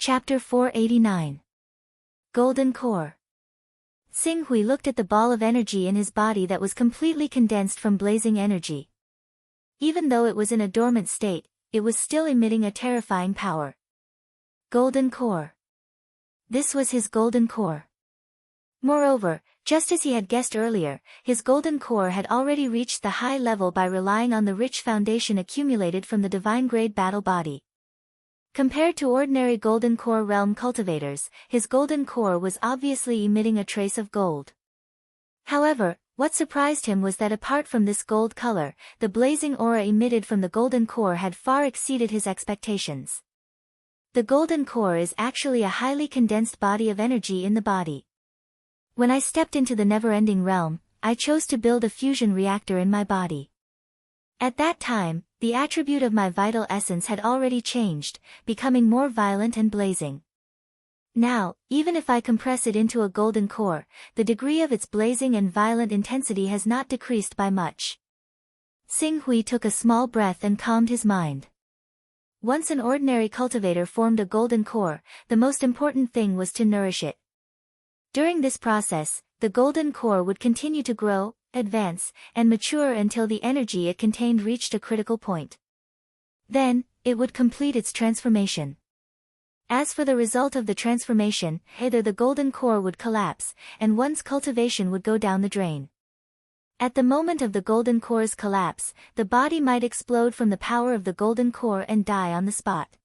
Chapter 489. Golden Core. Xing Hui looked at the ball of energy in his body that was completely condensed from blazing energy. Even though it was in a dormant state, it was still emitting a terrifying power. Golden Core. This was his golden core. Moreover, just as he had guessed earlier, his golden core had already reached the high level by relying on the rich foundation accumulated from the divine-grade battle body. Compared to ordinary golden core realm cultivators, his golden core was obviously emitting a trace of gold. However, what surprised him was that apart from this gold color, the blazing aura emitted from the golden core had far exceeded his expectations. The golden core is actually a highly condensed body of energy in the body. When I stepped into the never-ending realm, I chose to build a fusion reactor in my body. At that time, the attribute of my vital essence had already changed, becoming more violent and blazing. Now, even if I compress it into a golden core, the degree of its blazing and violent intensity has not decreased by much. Xing Hui took a small breath and calmed his mind. Once an ordinary cultivator formed a golden core, the most important thing was to nourish it. During this process, the golden core would continue to grow, advance, and mature until the energy it contained reached a critical point. Then, it would complete its transformation. As for the result of the transformation, either the golden core would collapse, and one's cultivation would go down the drain. At the moment of the golden core's collapse, the body might explode from the power of the golden core and die on the spot.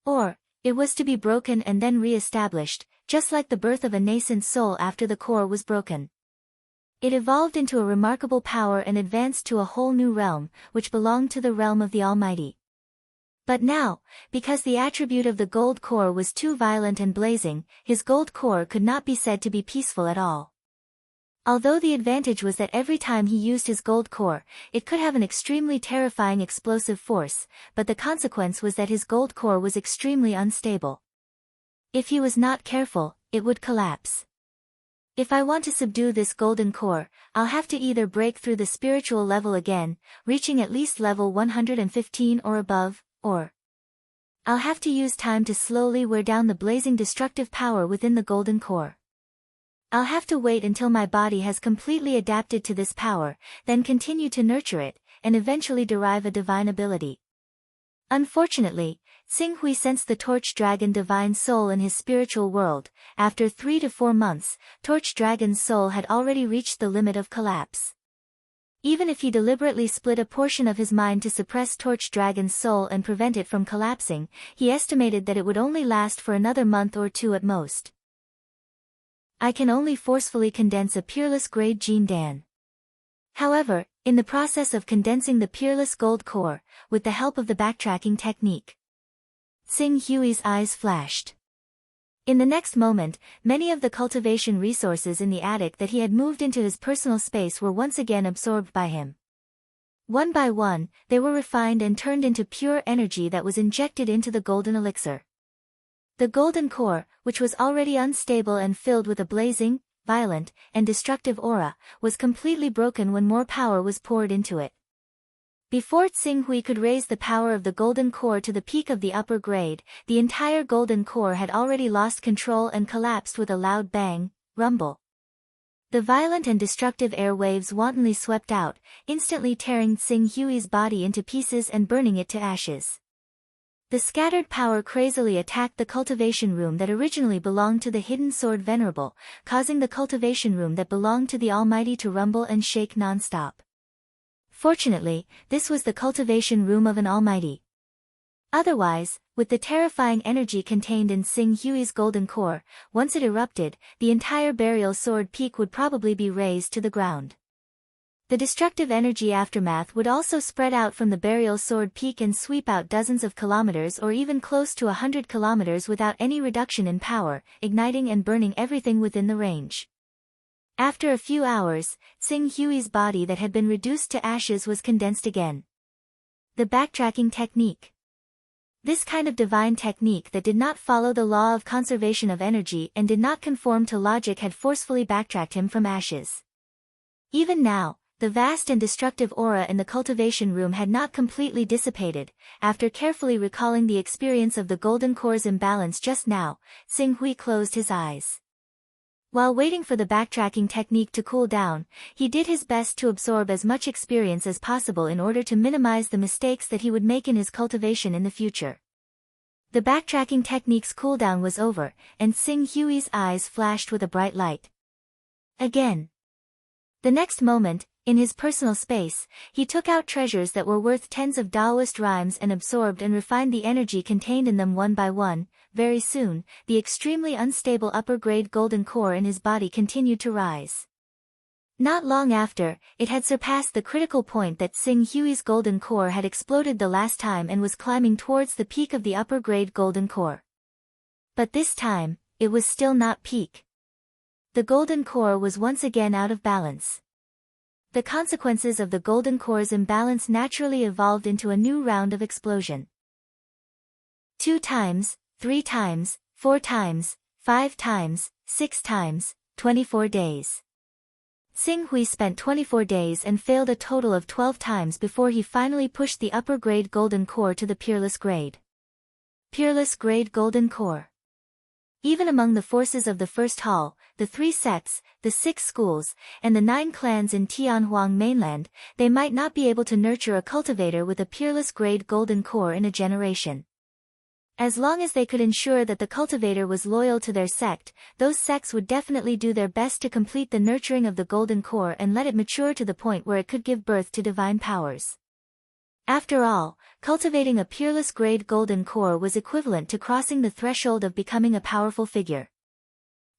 Or, it was to be broken and then re-established, just like the birth of a nascent soul after the core was broken. It evolved into a remarkable power and advanced to a whole new realm, which belonged to the realm of the Almighty. But now, because the attribute of the gold core was too violent and blazing, his gold core could not be said to be peaceful at all. Although the advantage was that every time he used his gold core, it could have an extremely terrifying explosive force, but the consequence was that his gold core was extremely unstable. If he was not careful, it would collapse. If I want to subdue this golden core, I'll have to either break through the spiritual level again, reaching at least level 115 or above, or I'll have to use time to slowly wear down the blazing destructive power within the golden core. I'll have to wait until my body has completely adapted to this power, then continue to nurture it, and eventually derive a divine ability. Unfortunately, Xing Hui sensed the Torch Dragon divine soul in his spiritual world. After 3 to 4 months, Torch Dragon's soul had already reached the limit of collapse. Even if he deliberately split a portion of his mind to suppress Torch Dragon's soul and prevent it from collapsing, he estimated that it would only last for another month or 2 at most. I can only forcefully condense a peerless grade Gene Dan. However, in the process of condensing the peerless gold core, with the help of the backtracking technique, Xing Hui's eyes flashed. In the next moment, many of the cultivation resources in the attic that he had moved into his personal space were once again absorbed by him. One by one, they were refined and turned into pure energy that was injected into the golden elixir. The golden core, which was already unstable and filled with a blazing, violent, and destructive aura, was completely broken when more power was poured into it. Before Xing Hui could raise the power of the golden core to the peak of the upper grade, the entire golden core had already lost control and collapsed with a loud bang, rumble. The violent and destructive air waves wantonly swept out, instantly tearing Xing Hui's body into pieces and burning it to ashes. The scattered power crazily attacked the cultivation room that originally belonged to the hidden sword venerable, causing the cultivation room that belonged to the Almighty to rumble and shake non-stop. Fortunately, this was the cultivation room of an Almighty. Otherwise, with the terrifying energy contained in Xing Hui's golden core, once it erupted, the entire burial sword peak would probably be razed to the ground. The destructive energy aftermath would also spread out from the burial sword peak and sweep out dozens of kilometers or even close to 100 kilometers without any reduction in power, igniting and burning everything within the range. After a few hours, Xing Hui's body that had been reduced to ashes was condensed again. The backtracking technique. This kind of divine technique that did not follow the law of conservation of energy and did not conform to logic had forcefully backtracked him from ashes. Even now, the vast and destructive aura in the cultivation room had not completely dissipated. After carefully recalling the experience of the golden core's imbalance just now, Xing Hui closed his eyes. While waiting for the backtracking technique to cool down, he did his best to absorb as much experience as possible in order to minimize the mistakes that he would make in his cultivation in the future. The backtracking technique's cooldown was over, and Xing Hui's eyes flashed with a bright light. Again. The next moment, in his personal space, he took out treasures that were worth tens of Taoist rhymes and absorbed and refined the energy contained in them one by one. Very soon, the extremely unstable upper-grade golden core in his body continued to rise. Not long after, it had surpassed the critical point that Xing Hui's golden core had exploded the last time and was climbing towards the peak of the upper-grade golden core. But this time, it was still not peak. The golden core was once again out of balance. The consequences of the golden core's imbalance naturally evolved into a new round of explosion. 2 times, 3 times, 4 times, 5 times, 6 times, 24 days. Xing Hui spent 24 days and failed a total of 12 times before he finally pushed the upper grade golden core to the peerless grade. Peerless grade golden core. Even among the forces of the first hall, the 3 sects, the 6 schools, and the 9 clans in Tianhuang mainland, they might not be able to nurture a cultivator with a peerless grade golden core in a generation. As long as they could ensure that the cultivator was loyal to their sect, those sects would definitely do their best to complete the nurturing of the golden core and let it mature to the point where it could give birth to divine powers. After all, cultivating a peerless grade golden core was equivalent to crossing the threshold of becoming a powerful figure.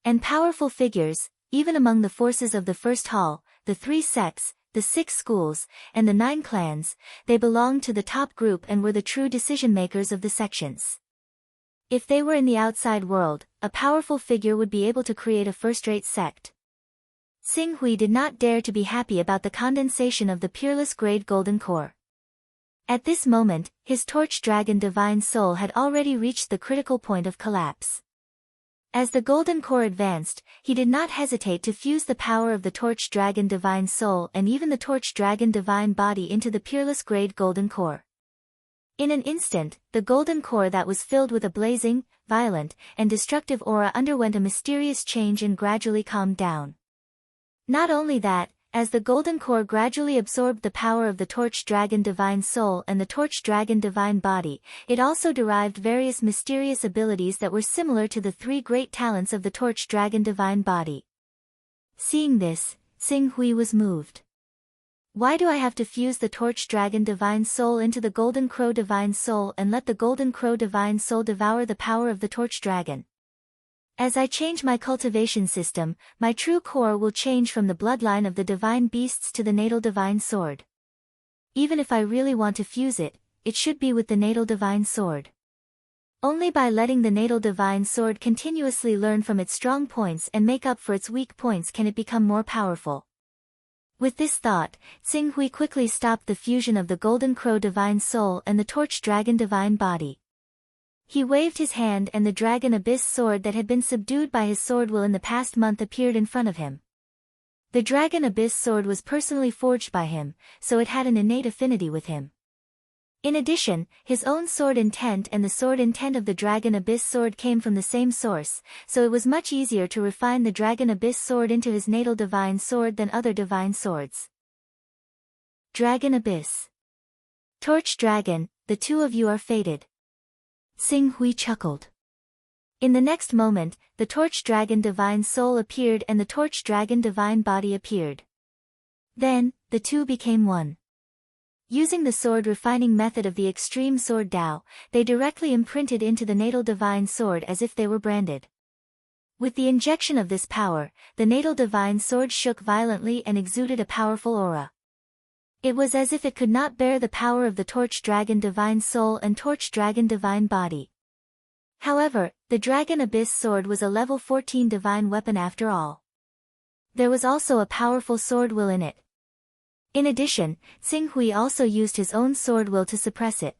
And powerful figures, even among the forces of the first hall, the 3 sects, the 6 schools, and the 9 clans, they belonged to the top group and were the true decision-makers of the sections. If they were in the outside world, a powerful figure would be able to create a first-rate sect. Xing Hui did not dare to be happy about the condensation of the peerless grade golden core. At this moment, his torch dragon divine soul had already reached the critical point of collapse. As the golden core advanced, he did not hesitate to fuse the power of the torch dragon divine soul and even the torch dragon divine body into the peerless grade golden core. In an instant, the golden core that was filled with a blazing, violent, and destructive aura underwent a mysterious change and gradually calmed down. Not only that, as the golden core gradually absorbed the power of the torch dragon divine soul and the torch dragon divine body, it also derived various mysterious abilities that were similar to the 3 great talents of the torch dragon divine body. Seeing this, Xing Hui was moved. Why do I have to fuse the torch dragon divine soul into the golden crow divine soul and let the golden crow divine soul devour the power of the torch dragon? As I change my cultivation system, my true core will change from the bloodline of the divine beasts to the natal divine sword. Even if I really want to fuse it, it should be with the natal divine sword. Only by letting the natal divine sword continuously learn from its strong points and make up for its weak points can it become more powerful. With this thought, Xing Hui quickly stopped the fusion of the golden crow divine soul and the torch dragon divine body. He waved his hand and the dragon abyss sword that had been subdued by his sword will in the past month appeared in front of him. The dragon abyss sword was personally forged by him, so it had an innate affinity with him. In addition, his own sword intent and the sword intent of the dragon abyss sword came from the same source, so it was much easier to refine the dragon abyss sword into his natal divine sword than other divine swords. Dragon abyss. Torch dragon, the 2 of you are fated. Xing Hui chuckled. In the next moment, the torch dragon divine soul appeared and the torch dragon divine body appeared. Then, the 2 became one. Using the sword refining method of the extreme sword Dao, they directly imprinted into the natal divine sword as if they were branded. With the injection of this power, the natal divine sword shook violently and exuded a powerful aura. It was as if it could not bear the power of the torch dragon divine soul and torch dragon divine body. However, the dragon abyss sword was a level 14 divine weapon after all. There was also a powerful sword will in it. In addition, Xing Hui also used his own sword will to suppress it.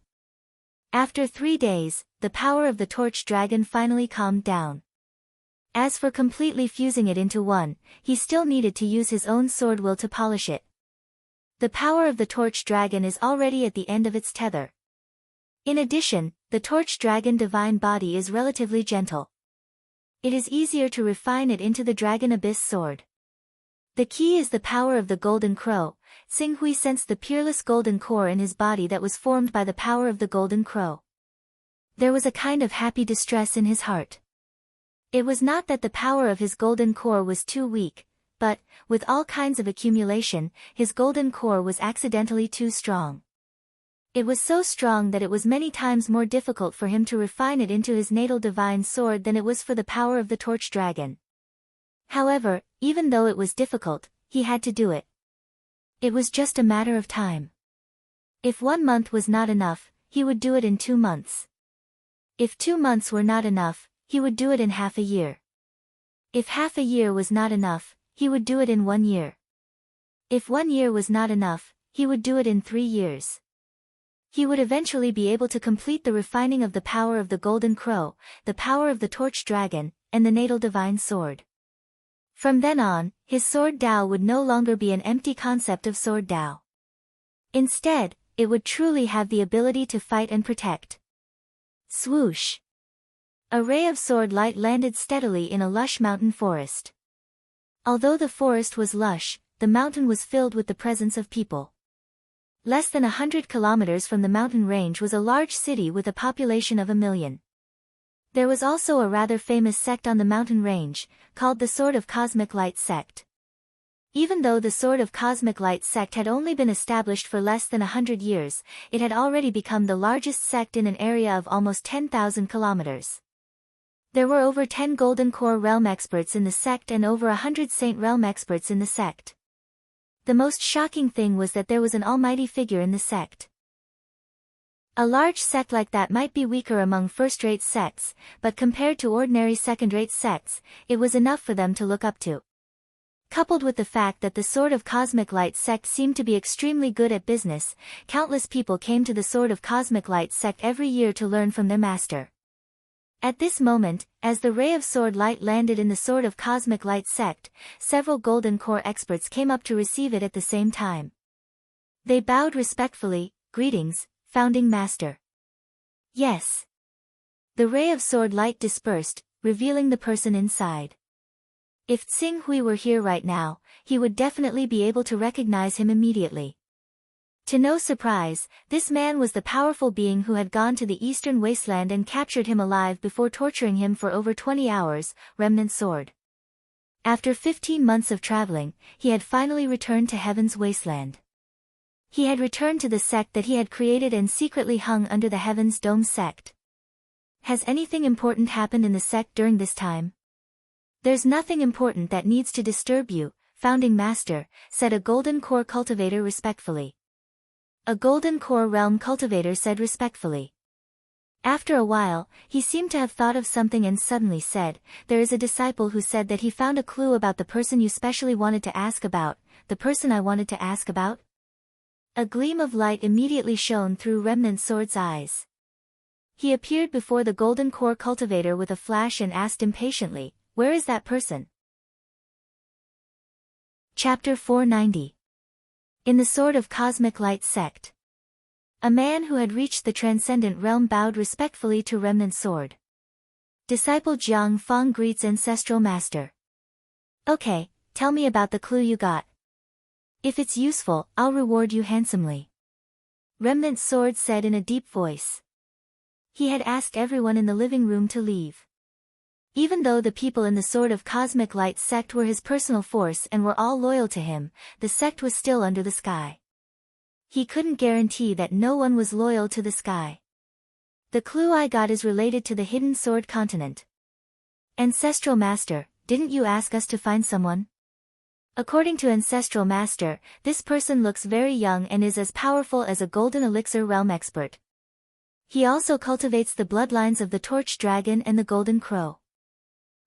After 3 days, the power of the torch dragon finally calmed down. As for completely fusing it into one, he still needed to use his own sword will to polish it. The power of the torch dragon is already at the end of its tether. In addition, the torch dragon divine body is relatively gentle. It is easier to refine it into the dragon abyss sword. The key is the power of the golden crow. Xing Hui sensed the peerless golden core in his body that was formed by the power of the golden crow. There was a kind of happy distress in his heart. It was not that the power of his golden core was too weak, but, with all kinds of accumulation, his golden core was accidentally too strong. It was so strong that it was many times more difficult for him to refine it into his natal divine sword than it was for the power of the torch dragon. However, even though it was difficult, he had to do it. It was just a matter of time. If 1 month was not enough, he would do it in 2 months. If 2 months were not enough, he would do it in half a year. If half a year was not enough, he would do it in 1 year. If 1 year was not enough, he would do it in 3 years. He would eventually be able to complete the refining of the power of the golden crow, the power of the torch dragon, and the natal divine sword. From then on, his sword Tao would no longer be an empty concept of sword Tao. Instead, it would truly have the ability to fight and protect. Swoosh! A ray of sword light landed steadily in a lush mountain forest. Although the forest was lush, the mountain was filled with the presence of people. Less than 100 kilometers from the mountain range was a large city with a population of 1 million. There was also a rather famous sect on the mountain range, called the Sword of Cosmic Light sect. Even though the Sword of Cosmic Light sect had only been established for less than 100 years, it had already become the largest sect in an area of almost 10,000 kilometers. There were over 10 Golden Core realm experts in the sect and over 100 Saint realm experts in the sect. The most shocking thing was that there was an almighty figure in the sect. A large sect like that might be weaker among first-rate sects, but compared to ordinary second-rate sects, it was enough for them to look up to. Coupled with the fact that the Sword of Cosmic Light sect seemed to be extremely good at business, countless people came to the Sword of Cosmic Light sect every year to learn from their master. At this moment, as the ray of sword light landed in the Sword of Cosmic Light sect, several Golden Core experts came up to receive it at the same time. They bowed respectfully. "Greetings, Founding Master." Yes. The ray of sword light dispersed, revealing the person inside. If Xing Hui were here right now, he would definitely be able to recognize him immediately. To no surprise, this man was the powerful being who had gone to the eastern wasteland and captured him alive before torturing him for over 20 hours, Remnant Sword. After 15 months of traveling, he had finally returned to Heaven's wasteland. He had returned to the sect that he had created and secretly hung under the Heaven's Dome sect. Has anything important happened in the sect during this time? There's nothing important that needs to disturb you, Founding Master, said a Golden Core cultivator respectfully. A Golden Core realm cultivator said respectfully. After a while, he seemed to have thought of something and suddenly said, "There is a disciple who said that he found a clue about the person you specially wanted to ask about." "The person I wanted to ask about?" A gleam of light immediately shone through Remnant Sword's eyes. He appeared before the Golden Core cultivator with a flash and asked impatiently, "Where is that person?" Chapter 490. In the Sword of Cosmic Light sect. A man who had reached the Transcendent Realm bowed respectfully to Remnant Sword. Disciple Jiang Feng greets Ancestral Master. "Okay, tell me about the clue you got. If it's useful, I'll reward you handsomely." Remnant Sword said in a deep voice. He had asked everyone in the living room to leave. Even though the people in the Sword of Cosmic Light sect were his personal force and were all loyal to him, the sect was still under the sky. He couldn't guarantee that no one was loyal to the sky. "The clue I got is related to the Hidden Sword Continent." Ancestral Master, didn't you ask us to find someone? According to Ancestral Master, this person looks very young and is as powerful as a Golden Elixir realm expert. He also cultivates the bloodlines of the Torch Dragon and the Golden Crow.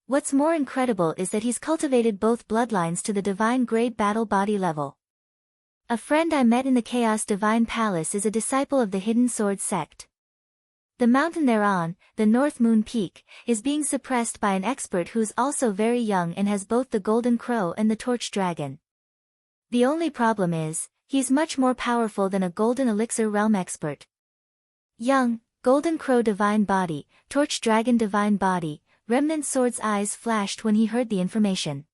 What's more incredible is that he's cultivated both bloodlines to the Divine Grade Battle Body level. A friend I met in the Chaos Divine Palace is a disciple of the Hidden Sword sect. The mountain they're on, the North Moon Peak, is being suppressed by an expert who's also very young and has both the Golden Crow and the Torch Dragon. The only problem is, He's much more powerful than a golden elixir realm expert. Young, golden crow divine body, torch dragon divine body, remnant sword's eyes flashed when he heard the information.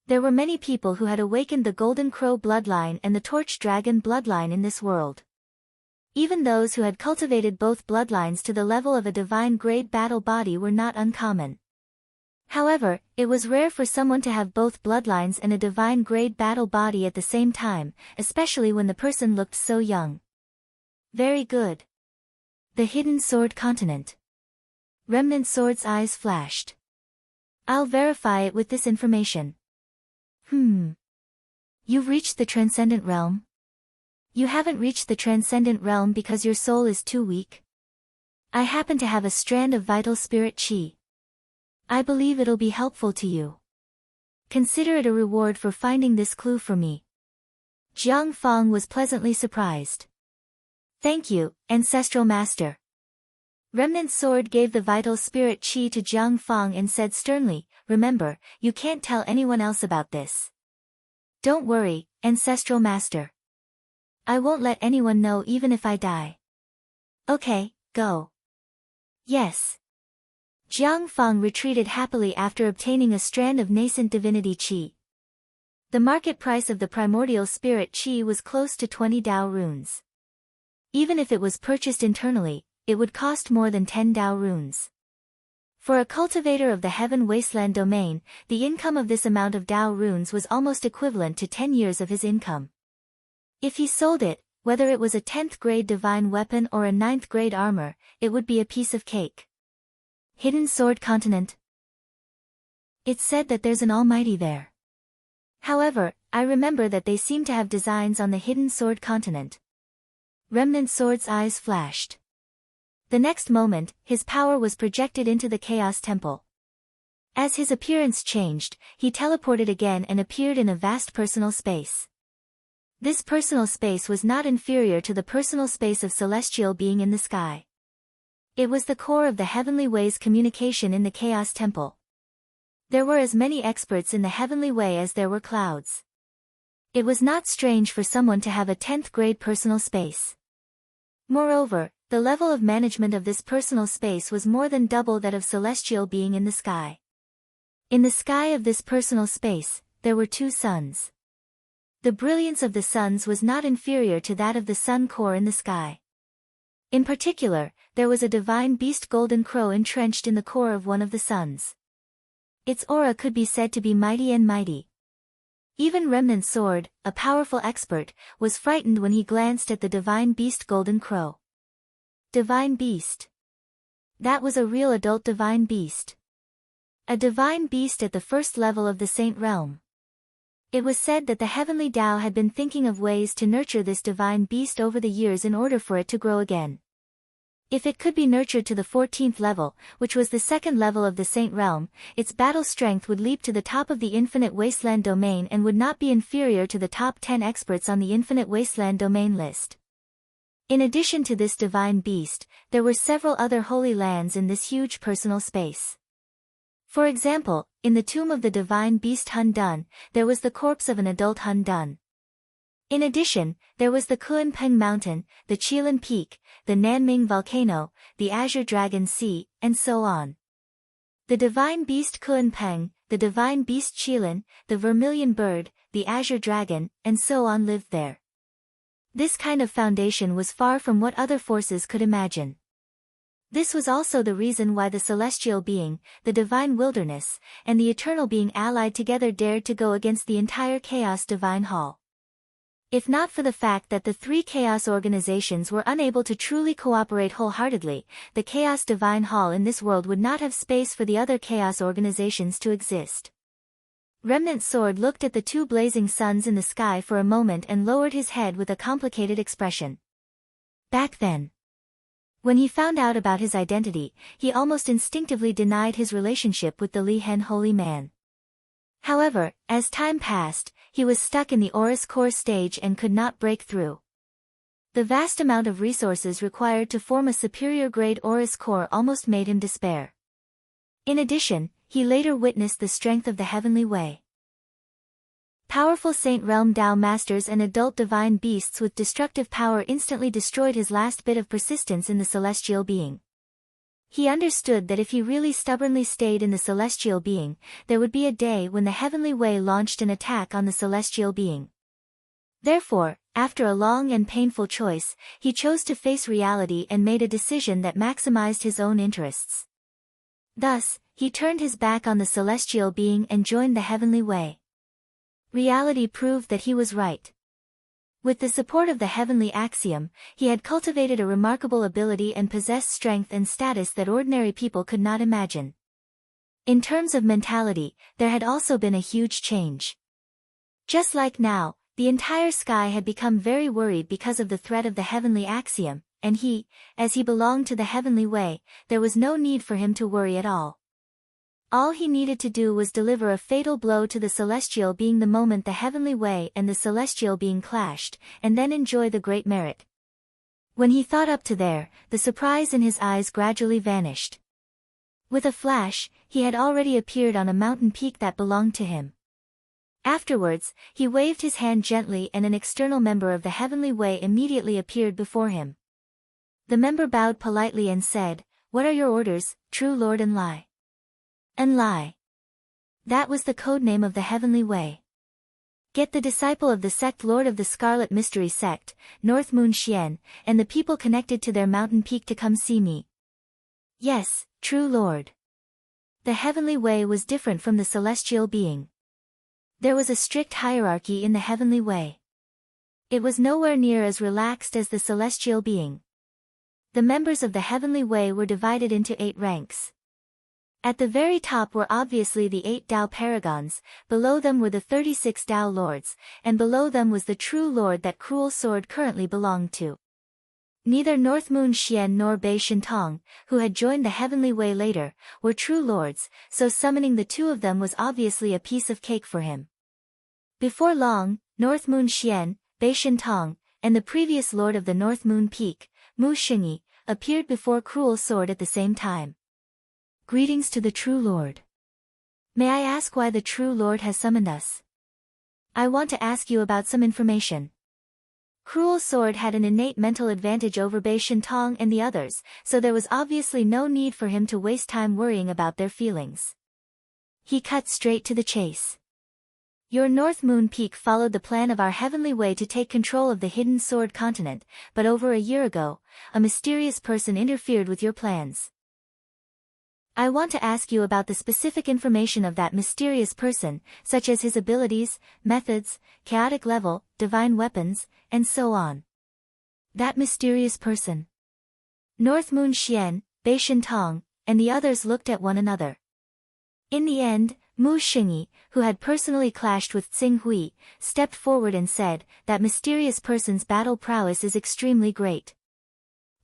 There were many people who had awakened the golden crow bloodline and the torch dragon bloodline in this world. Even those who had cultivated both bloodlines to the level of a divine grade battle body were not uncommon. However, it was rare for someone to have both bloodlines and a divine grade battle body at the same time, especially when the person looked so young. Very good. The Hidden Sword Continent. Remnant Sword's eyes flashed. I'll verify it with this information. You've reached the Transcendent Realm? You haven't reached the Transcendent Realm because your soul is too weak. I happen to have a strand of vital spirit chi. I believe it'll be helpful to you. Consider it a reward for finding this clue for me. Jiang Feng was pleasantly surprised. Thank you, Ancestral Master. Remnant Sword gave the vital spirit chi to Jiang Feng and said sternly, remember, you can't tell anyone else about this. Don't worry, Ancestral Master. I won't let anyone know even if I die. Okay, go. Yes. Jiang Feng retreated happily after obtaining a strand of nascent divinity chi. The market price of the primordial spirit chi was close to 20 Dao runes. Even if it was purchased internally, it would cost more than 10 Dao runes. For a cultivator of the Heaven Wasteland domain, the income of this amount of Dao runes was almost equivalent to 10 years of his income. If he sold it, whether it was a 10th grade divine weapon or a 9th grade armor, it would be a piece of cake. Hidden Sword Continent. It's said that there's an almighty there. However, I remember that they seem to have designs on the Hidden Sword Continent. Remnant Sword's eyes flashed. The next moment, his power was projected into the Chaos Temple. As his appearance changed, he teleported again and appeared in a vast personal space. This personal space was not inferior to the personal space of celestial being in the sky. It was the core of the Heavenly Way's communication in the Chaos Temple. There were as many experts in the Heavenly Way as there were clouds. It was not strange for someone to have a 10th grade personal space. Moreover, the level of management of this personal space was more than double that of celestial being in the sky. In the sky of this personal space, there were 2 suns. The brilliance of the suns was not inferior to that of the sun core in the sky. In particular, there was a divine beast golden crow entrenched in the core of one of the suns. Its aura could be said to be mighty and mighty. Even Remnant Sword, a powerful expert, was frightened when he glanced at the divine beast golden crow. Divine beast. That was a real adult divine beast. A divine beast at the first level of the Saint Realm. It was said that the Heavenly Tao had been thinking of ways to nurture this divine beast over the years in order for it to grow again. If it could be nurtured to the 14th level, which was the second level of the Saint Realm, its battle strength would leap to the top of the Infinite Wasteland domain and would not be inferior to the top 10 experts on the Infinite Wasteland domain list. In addition to this divine beast, there were several other holy lands in this huge personal space. For example, in the tomb of the divine beast Hun Dun, there was the corpse of an adult Hun Dun. In addition, there was the Kuan-Peng Mountain, the Qilin Peak, the Nanming Volcano, the Azure Dragon Sea, and so on. The divine beast Kuan-Peng, the divine beast Qilin, the Vermilion Bird, the Azure Dragon, and so on lived there. This kind of foundation was far from what other forces could imagine. This was also the reason why the celestial being, the divine wilderness, and the eternal being allied together dared to go against the entire Chaos Divine Hall. If not for the fact that the 3 Chaos organizations were unable to truly cooperate wholeheartedly, the Chaos Divine Hall in this world would not have space for the other Chaos organizations to exist. Remnant Sword looked at the 2 blazing suns in the sky for a moment and lowered his head with a complicated expression. Back then, when he found out about his identity, he almost instinctively denied his relationship with the Lihen holy man. However, as time passed, he was stuck in the Aurus core stage and could not break through. The vast amount of resources required to form a superior grade Aurus core almost made him despair. In addition, he later witnessed the strength of the Heavenly Way. Powerful Saint Realm Dao masters and adult divine beasts with destructive power instantly destroyed his last bit of persistence in the celestial being. He understood that if he really stubbornly stayed in the celestial being, there would be a day when the heavenly way launched an attack on the celestial being. Therefore, after a long and painful choice, he chose to face reality and made a decision that maximized his own interests. Thus, he turned his back on the celestial being and joined the heavenly way. Reality proved that he was right. With the support of the heavenly axiom, he had cultivated a remarkable ability and possessed strength and status that ordinary people could not imagine. In terms of mentality, there had also been a huge change. Just like now, the entire sky had become very worried because of the threat of the heavenly axiom, and he, as he belonged to the heavenly way, there was no need for him to worry at all. All he needed to do was deliver a fatal blow to the celestial being the moment the heavenly way and the celestial being clashed, and then enjoy the great merit. When he thought up to there, the surprise in his eyes gradually vanished. With a flash, he had already appeared on a mountain peak that belonged to him. Afterwards, he waved his hand gently and an external member of the heavenly way immediately appeared before him. The member bowed politely and said, "What are your orders, true Lord Enlai?" Enlai. That was the code name of the heavenly way. Get the disciple of the sect Lord of the Scarlet Mystery Sect, North Moon Xian, and the people connected to their mountain peak to come see me. Yes, true Lord. The heavenly way was different from the celestial being. There was a strict hierarchy in the heavenly way. It was nowhere near as relaxed as the celestial being. The members of the heavenly way were divided into 8 ranks. At the very top were obviously the 8 Tao paragons, below them were the 36 Tao lords, and below them was the true lord that Cruel Sword currently belonged to. Neither North Moon Xian nor Bei Shintong, who had joined the heavenly way later, were true lords, so summoning the 2 of them was obviously a piece of cake for him. Before long, North Moon Xian, Bei Shintong, and the previous lord of the North Moon Peak, Mu Xingyi, appeared before Cruel Sword at the same time. Greetings to the true Lord. May I ask why the true Lord has summoned us? I want to ask you about some information. Cruel Sword had an innate mental advantage over Bei Shintong and the others, so there was obviously no need for him to waste time worrying about their feelings. He cut straight to the chase. Your North Moon Peak followed the plan of our heavenly way to take control of the Hidden Sword continent, but over a year ago, a mysterious person interfered with your plans. I want to ask you about the specific information of that mysterious person, such as his abilities, methods, chaotic level, divine weapons, and so on. That mysterious person. North Moon Xian, Bei Shintong, and the others looked at one another. In the end, Mu Xingyi, who had personally clashed with Tsing Hui, stepped forward and said, that mysterious person's battle prowess is extremely great.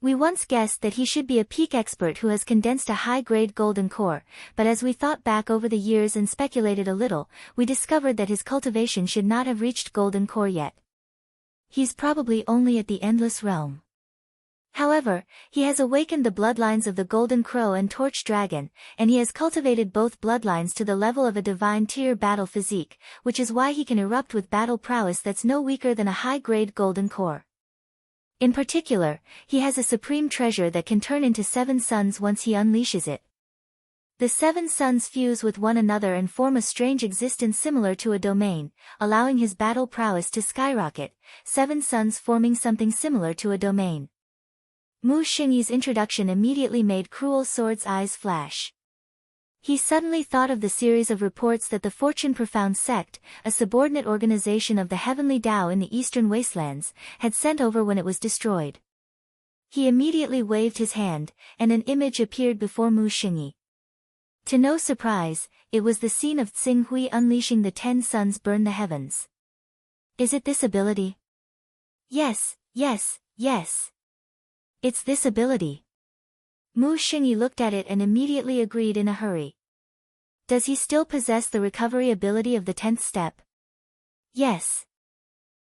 We once guessed that he should be a peak expert who has condensed a high-grade golden core, but as we thought back over the years and speculated a little, we discovered that his cultivation should not have reached golden core yet. He's probably only at the endless realm. However, he has awakened the bloodlines of the Golden Crow and Torch Dragon, and he has cultivated both bloodlines to the level of a divine tier battle physique, which is why he can erupt with battle prowess that's no weaker than a high-grade golden core. In particular, he has a supreme treasure that can turn into 7 suns once he unleashes it. The 7 suns fuse with one another and form a strange existence similar to a domain, allowing his battle prowess to skyrocket, 7 suns forming something similar to a domain. Mu Xingyi's introduction immediately made Cruel Sword's eyes flash. He suddenly thought of the series of reports that the Fortune Profound Sect, a subordinate organization of the Heavenly Tao in the Eastern Wastelands, had sent over when it was destroyed. He immediately waved his hand, and an image appeared before Mu Xingyi. To no surprise, it was the scene of Tsing Hui unleashing the 10 suns burn the heavens. Is it this ability? Yes, yes, yes. It's this ability. Mu Xingyi looked at it and immediately agreed in a hurry. Does he still possess the recovery ability of the 10th step? Yes.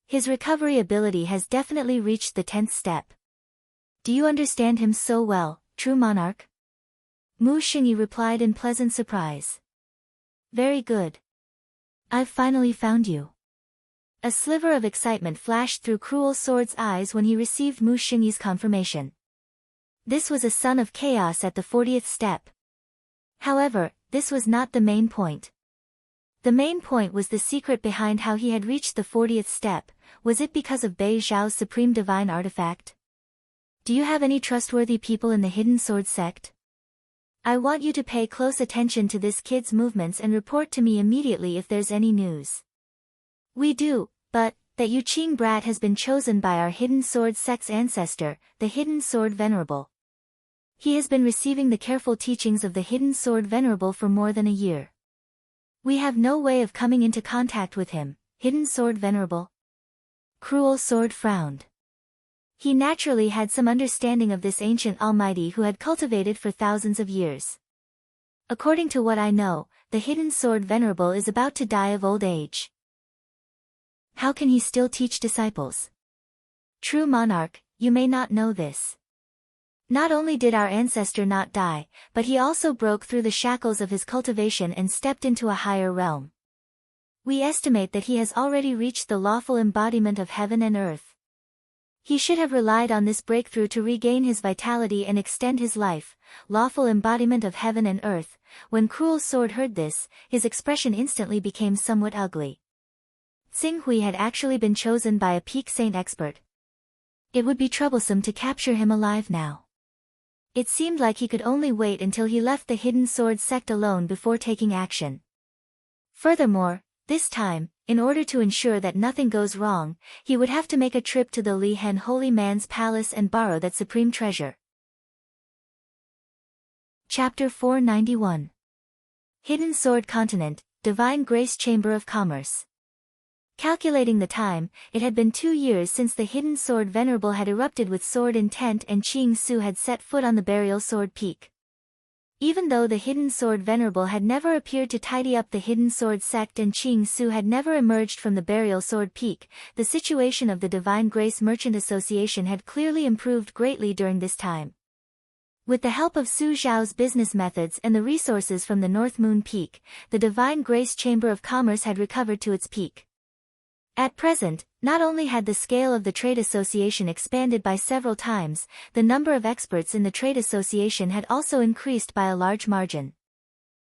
His recovery ability has definitely reached the 10th step. Do you understand him so well, true monarch? Mu Xingyi replied in pleasant surprise. Very good. I've finally found you. A sliver of excitement flashed through Cruel Sword's eyes when he received Mu Xingyi's confirmation. This was a son of chaos at the 40th step. However, this was not the main point. The main point was the secret behind how he had reached the 40th step. Was it because of Bei Zhao's supreme divine artifact? Do you have any trustworthy people in the Hidden Sword sect? I want you to pay close attention to this kid's movements and report to me immediately if there's any news. We do, but that Yu Qing brat has been chosen by our Hidden Sword sect's ancestor, the Hidden Sword Venerable. He has been receiving the careful teachings of the Hidden Sword Venerable for more than a year. We have no way of coming into contact with him, Hidden Sword Venerable. Cruel Sword frowned. He naturally had some understanding of this ancient almighty who had cultivated for thousands of years. According to what I know, the Hidden Sword Venerable is about to die of old age. How can he still teach disciples? True monarch, you may not know this. Not only did our ancestor not die, but he also broke through the shackles of his cultivation and stepped into a higher realm. We estimate that he has already reached the lawful embodiment of heaven and earth. He should have relied on this breakthrough to regain his vitality and extend his life, lawful embodiment of heaven and earth. When Cruel Sword heard this, his expression instantly became somewhat ugly. Xing Hui had actually been chosen by a peak saint expert. It would be troublesome to capture him alive now. It seemed like he could only wait until he left the Hidden Sword sect alone before taking action. Furthermore, this time, in order to ensure that nothing goes wrong, he would have to make a trip to the Li Hen holy man's palace and borrow that supreme treasure. Chapter 491. Hidden Sword Continent, Divine Grace Chamber of Commerce. Calculating the time, it had been 2 years since the Hidden Sword Venerable had erupted with sword intent and Qing Su had set foot on the Burial Sword Peak. Even though the Hidden Sword Venerable had never appeared to tidy up the Hidden Sword sect and Qing Su had never emerged from the Burial Sword Peak, the situation of the Divine Grace Merchant Association had clearly improved greatly during this time. With the help of Su Zhao's business methods and the resources from the North Moon Peak, the Divine Grace Chamber of Commerce had recovered to its peak. At present, not only had the scale of the trade association expanded by several times, the number of experts in the trade association had also increased by a large margin.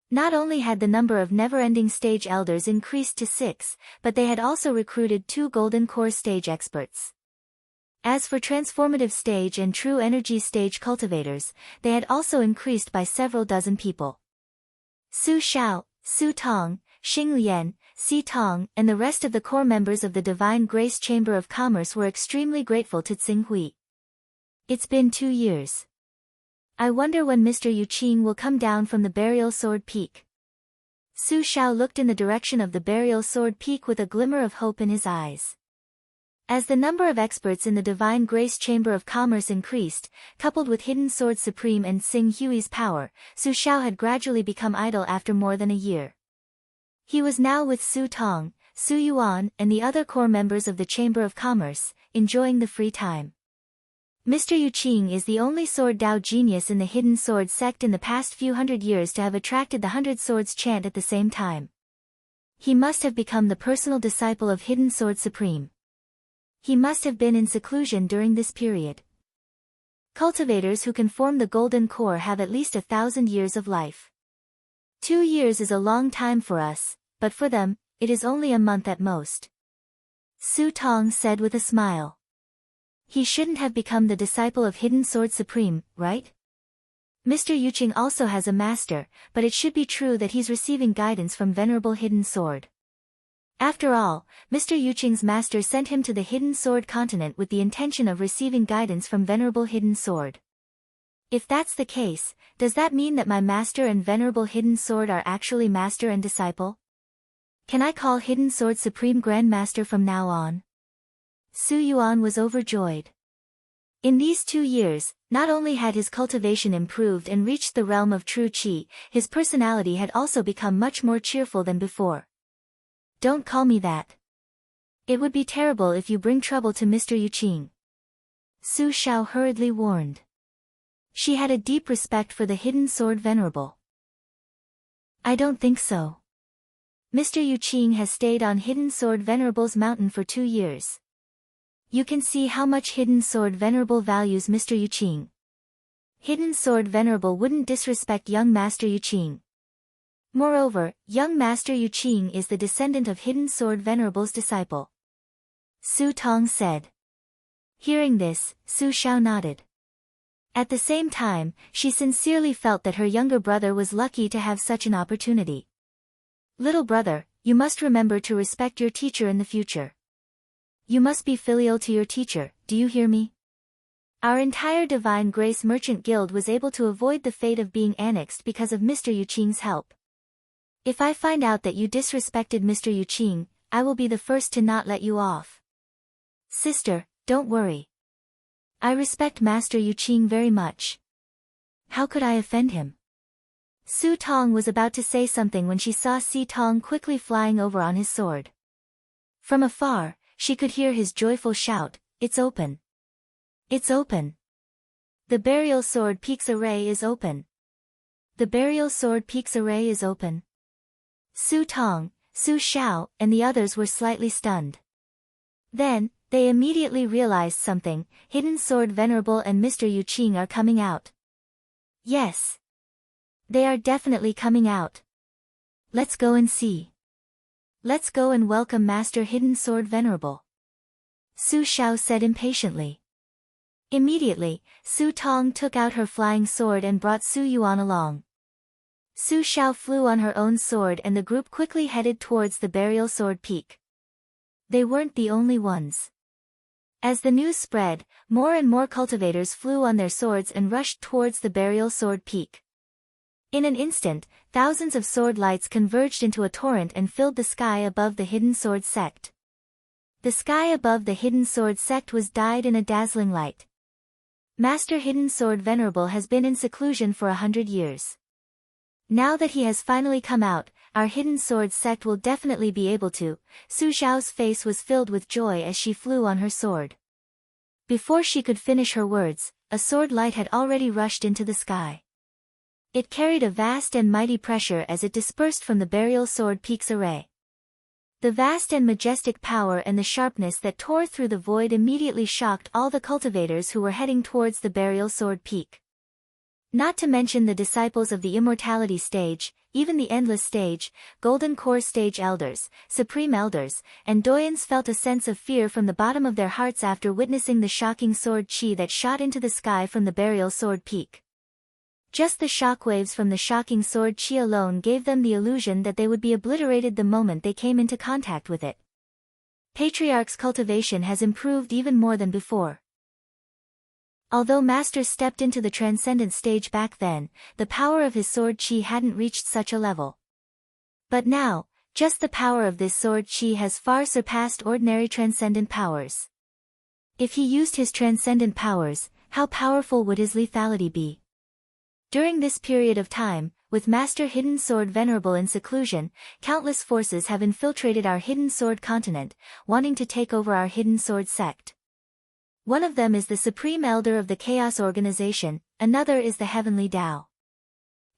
Not only had the number of never-ending stage elders increased to 6, but they had also recruited 2 golden core stage experts. As for transformative stage and true energy stage cultivators, they had also increased by several dozen people. Su Xiao, Su Tong, Xing Lian, Si Tong, and the rest of the core members of the Divine Grace Chamber of Commerce were extremely grateful to Xing Hui. It's been 2 years. I wonder when Mr. Yu Qing will come down from the Burial Sword Peak. Su Xiao looked in the direction of the Burial Sword Peak with a glimmer of hope in his eyes. As the number of experts in the Divine Grace Chamber of Commerce increased, coupled with Hidden Sword Supreme and Xing Hui's power, Su Xiao had gradually become idle after more than a year. He was now with Su Tong, Su Yuan, and the other core members of the Chamber of Commerce, enjoying the free time. Mr. Yu Qing is the only sword Dao genius in the Hidden Sword sect in the past few hundred years to have attracted the 100 Swords chant at the same time. He must have become the personal disciple of Hidden Sword Supreme. He must have been in seclusion during this period. Cultivators who can form the Golden Core have at least 1,000 years of life. 2 years is a long time for us, but for them, it is only a month at most. Su Tong said with a smile. He shouldn't have become the disciple of Hidden Sword Supreme, right? Mr. Yu Qing also has a master, but it should be true that he's receiving guidance from Venerable Hidden Sword. After all, Mr. Yu Qing's master sent him to the Hidden Sword continent with the intention of receiving guidance from Venerable Hidden Sword. If that's the case, does that mean that my master and Venerable Hidden Sword are actually master and disciple? Can I call Hidden Sword Supreme Grand Master from now on? Su Yuan was overjoyed. In these 2 years, not only had his cultivation improved and reached the realm of true qi, his personality had also become much more cheerful than before. Don't call me that. It would be terrible if you bring trouble to Mr. Yu Qing. Su Xiao hurriedly warned. She had a deep respect for the Hidden Sword Venerable. I don't think so. Mr. Yuqing has stayed on Hidden Sword Venerable's mountain for 2 years. You can see how much Hidden Sword Venerable values Mr. Yuqing. Hidden Sword Venerable wouldn't disrespect young Master Yuqing. Moreover, young Master Yuqing is the descendant of Hidden Sword Venerable's disciple. Su Tong said. Hearing this, Su Xiao nodded. At the same time, she sincerely felt that her younger brother was lucky to have such an opportunity. Little brother, you must remember to respect your teacher in the future. You must be filial to your teacher, do you hear me? Our entire Divine Grace Merchant Guild was able to avoid the fate of being annexed because of Mr. Yuqing's help. If I find out that you disrespected Mr. Yuqing, I will be the first to not let you off. Sister, don't worry. I respect Master Yuqing very much. How could I offend him? Su Tong was about to say something when she saw Si Tong quickly flying over on his sword. From afar, she could hear his joyful shout, "It's open! It's open! The burial sword peak's array is open! The burial sword peak's array is open!" Su Tong, Su Xiao, and the others were slightly stunned. Then, they immediately realized something. Hidden Sword Venerable and Mr. Yuqing are coming out. Yes. They are definitely coming out. Let's go and see. Let's go and welcome Master Hidden Sword Venerable. Su Xiao said impatiently. Immediately, Su Tong took out her flying sword and brought Su Yuan along. Su Xiao flew on her own sword and the group quickly headed towards the burial sword peak. They weren't the only ones. As the news spread, more and more cultivators flew on their swords and rushed towards the burial sword peak. In an instant, thousands of sword lights converged into a torrent and filled the sky above the Hidden Sword Sect. The sky above the Hidden Sword Sect was dyed in a dazzling light. Master Hidden Sword Venerable has been in seclusion for 100 years. Now that he has finally come out, our Hidden Sword Sect will definitely be able to. Su Xiao's face was filled with joy as she flew on her sword. Before she could finish her words, a sword light had already rushed into the sky. It carried a vast and mighty pressure as it dispersed from the burial sword peak's array. The vast and majestic power and the sharpness that tore through the void immediately shocked all the cultivators who were heading towards the burial sword peak. Not to mention the disciples of the immortality stage, even the endless stage, golden core stage elders, supreme elders, and doyens felt a sense of fear from the bottom of their hearts after witnessing the shocking sword chi that shot into the sky from the burial sword peak. Just the shockwaves from the shocking sword chi alone gave them the illusion that they would be obliterated the moment they came into contact with it. Patriarch's cultivation has improved even more than before. Although Master stepped into the transcendent stage back then, the power of his sword chi hadn't reached such a level. But now, just the power of this sword chi has far surpassed ordinary transcendent powers. If he used his transcendent powers, how powerful would his lethality be? During this period of time, with Master Hidden Sword Venerable in seclusion, countless forces have infiltrated our Hidden Sword continent, wanting to take over our Hidden Sword sect. One of them is the Supreme Elder of the Chaos Organization, another is the Heavenly Tao.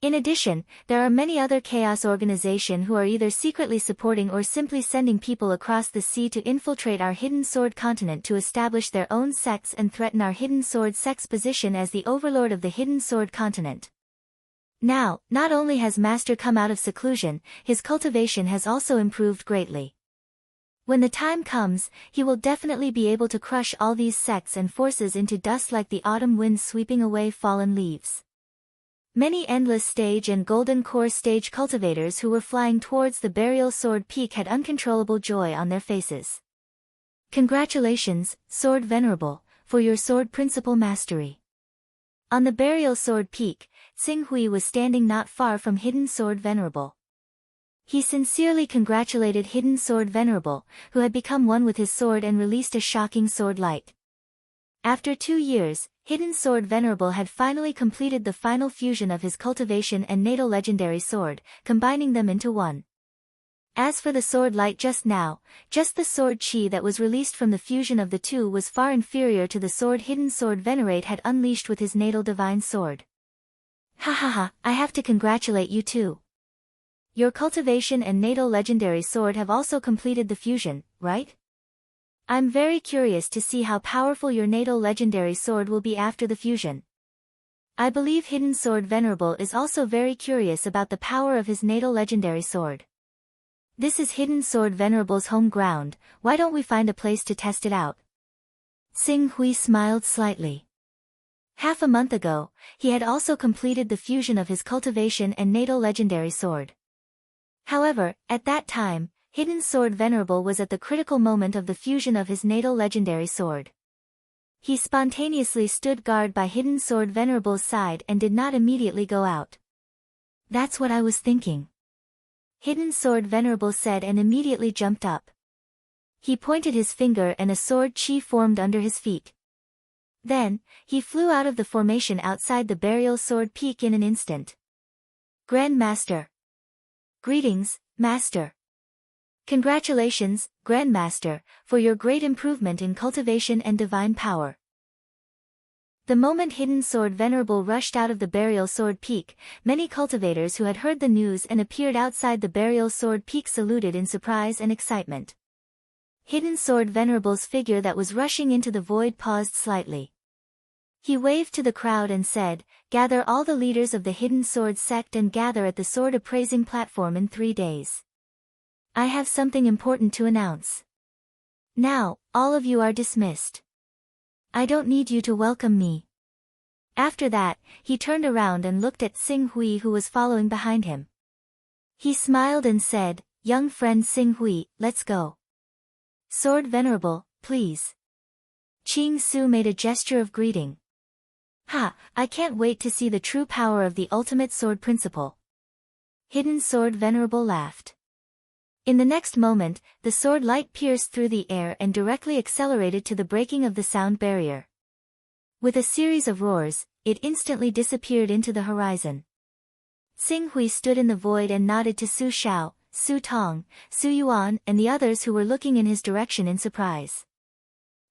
In addition, there are many other Chaos Organization who are either secretly supporting or simply sending people across the sea to infiltrate our Hidden Sword continent to establish their own sects and threaten our Hidden Sword sect's position as the overlord of the Hidden Sword continent. Now, not only has Master come out of seclusion, his cultivation has also improved greatly. When the time comes, he will definitely be able to crush all these sects and forces into dust like the autumn wind sweeping away fallen leaves. Many endless stage and golden core stage cultivators who were flying towards the burial sword peak had uncontrollable joy on their faces. Congratulations, Sword Venerable, for your sword principle mastery. On the burial sword peak, Tsing Hui was standing not far from Hidden Sword Venerable. He sincerely congratulated Hidden Sword Venerable, who had become one with his sword and released a shocking sword light. After 2 years, Hidden Sword Venerable had finally completed the final fusion of his cultivation and natal legendary sword, combining them into one. As for the sword light just now, just the sword chi that was released from the fusion of the two was far inferior to the sword Hidden Sword Venerate had unleashed with his natal divine sword. Ha ha ha, I have to congratulate you too. Your cultivation and natal legendary sword have also completed the fusion, right? I'm very curious to see how powerful your natal legendary sword will be after the fusion. I believe Hidden Sword Venerable is also very curious about the power of his natal legendary sword. This is Hidden Sword Venerable's home ground, why don't we find a place to test it out? Xing Hui smiled slightly. Half a month ago, he had also completed the fusion of his cultivation and natal legendary sword. However, at that time, Hidden Sword Venerable was at the critical moment of the fusion of his natal legendary sword. He spontaneously stood guard by Hidden Sword Venerable's side and did not immediately go out. That's what I was thinking. Hidden Sword Venerable said and immediately jumped up. He pointed his finger and a sword chi formed under his feet. Then, he flew out of the formation outside the burial sword peak in an instant. Grand Master. Greetings, Master. Congratulations, Grand Master, for your great improvement in cultivation and divine power. The moment Hidden Sword Venerable rushed out of the burial sword peak, many cultivators who had heard the news and appeared outside the burial sword peak saluted in surprise and excitement. Hidden Sword Venerable's figure that was rushing into the void paused slightly. He waved to the crowd and said, "Gather all the leaders of the Hidden Sword sect and gather at the sword appraising platform in 3 days. I have something important to announce. Now, all of you are dismissed. I don't need you to welcome me." After that, he turned around and looked at Xing Hui who was following behind him. He smiled and said, "Young friend Xing Hui, let's go. Sword Venerable, please." Qing Su made a gesture of greeting. "Ha, I can't wait to see the true power of the ultimate sword principle." Hidden Sword Venerable laughed. In the next moment, the sword light pierced through the air and directly accelerated to the breaking of the sound barrier. With a series of roars, it instantly disappeared into the horizon. Xing Hui stood in the void and nodded to Su Xiao, Su Tong, Su Yuan and the others who were looking in his direction in surprise.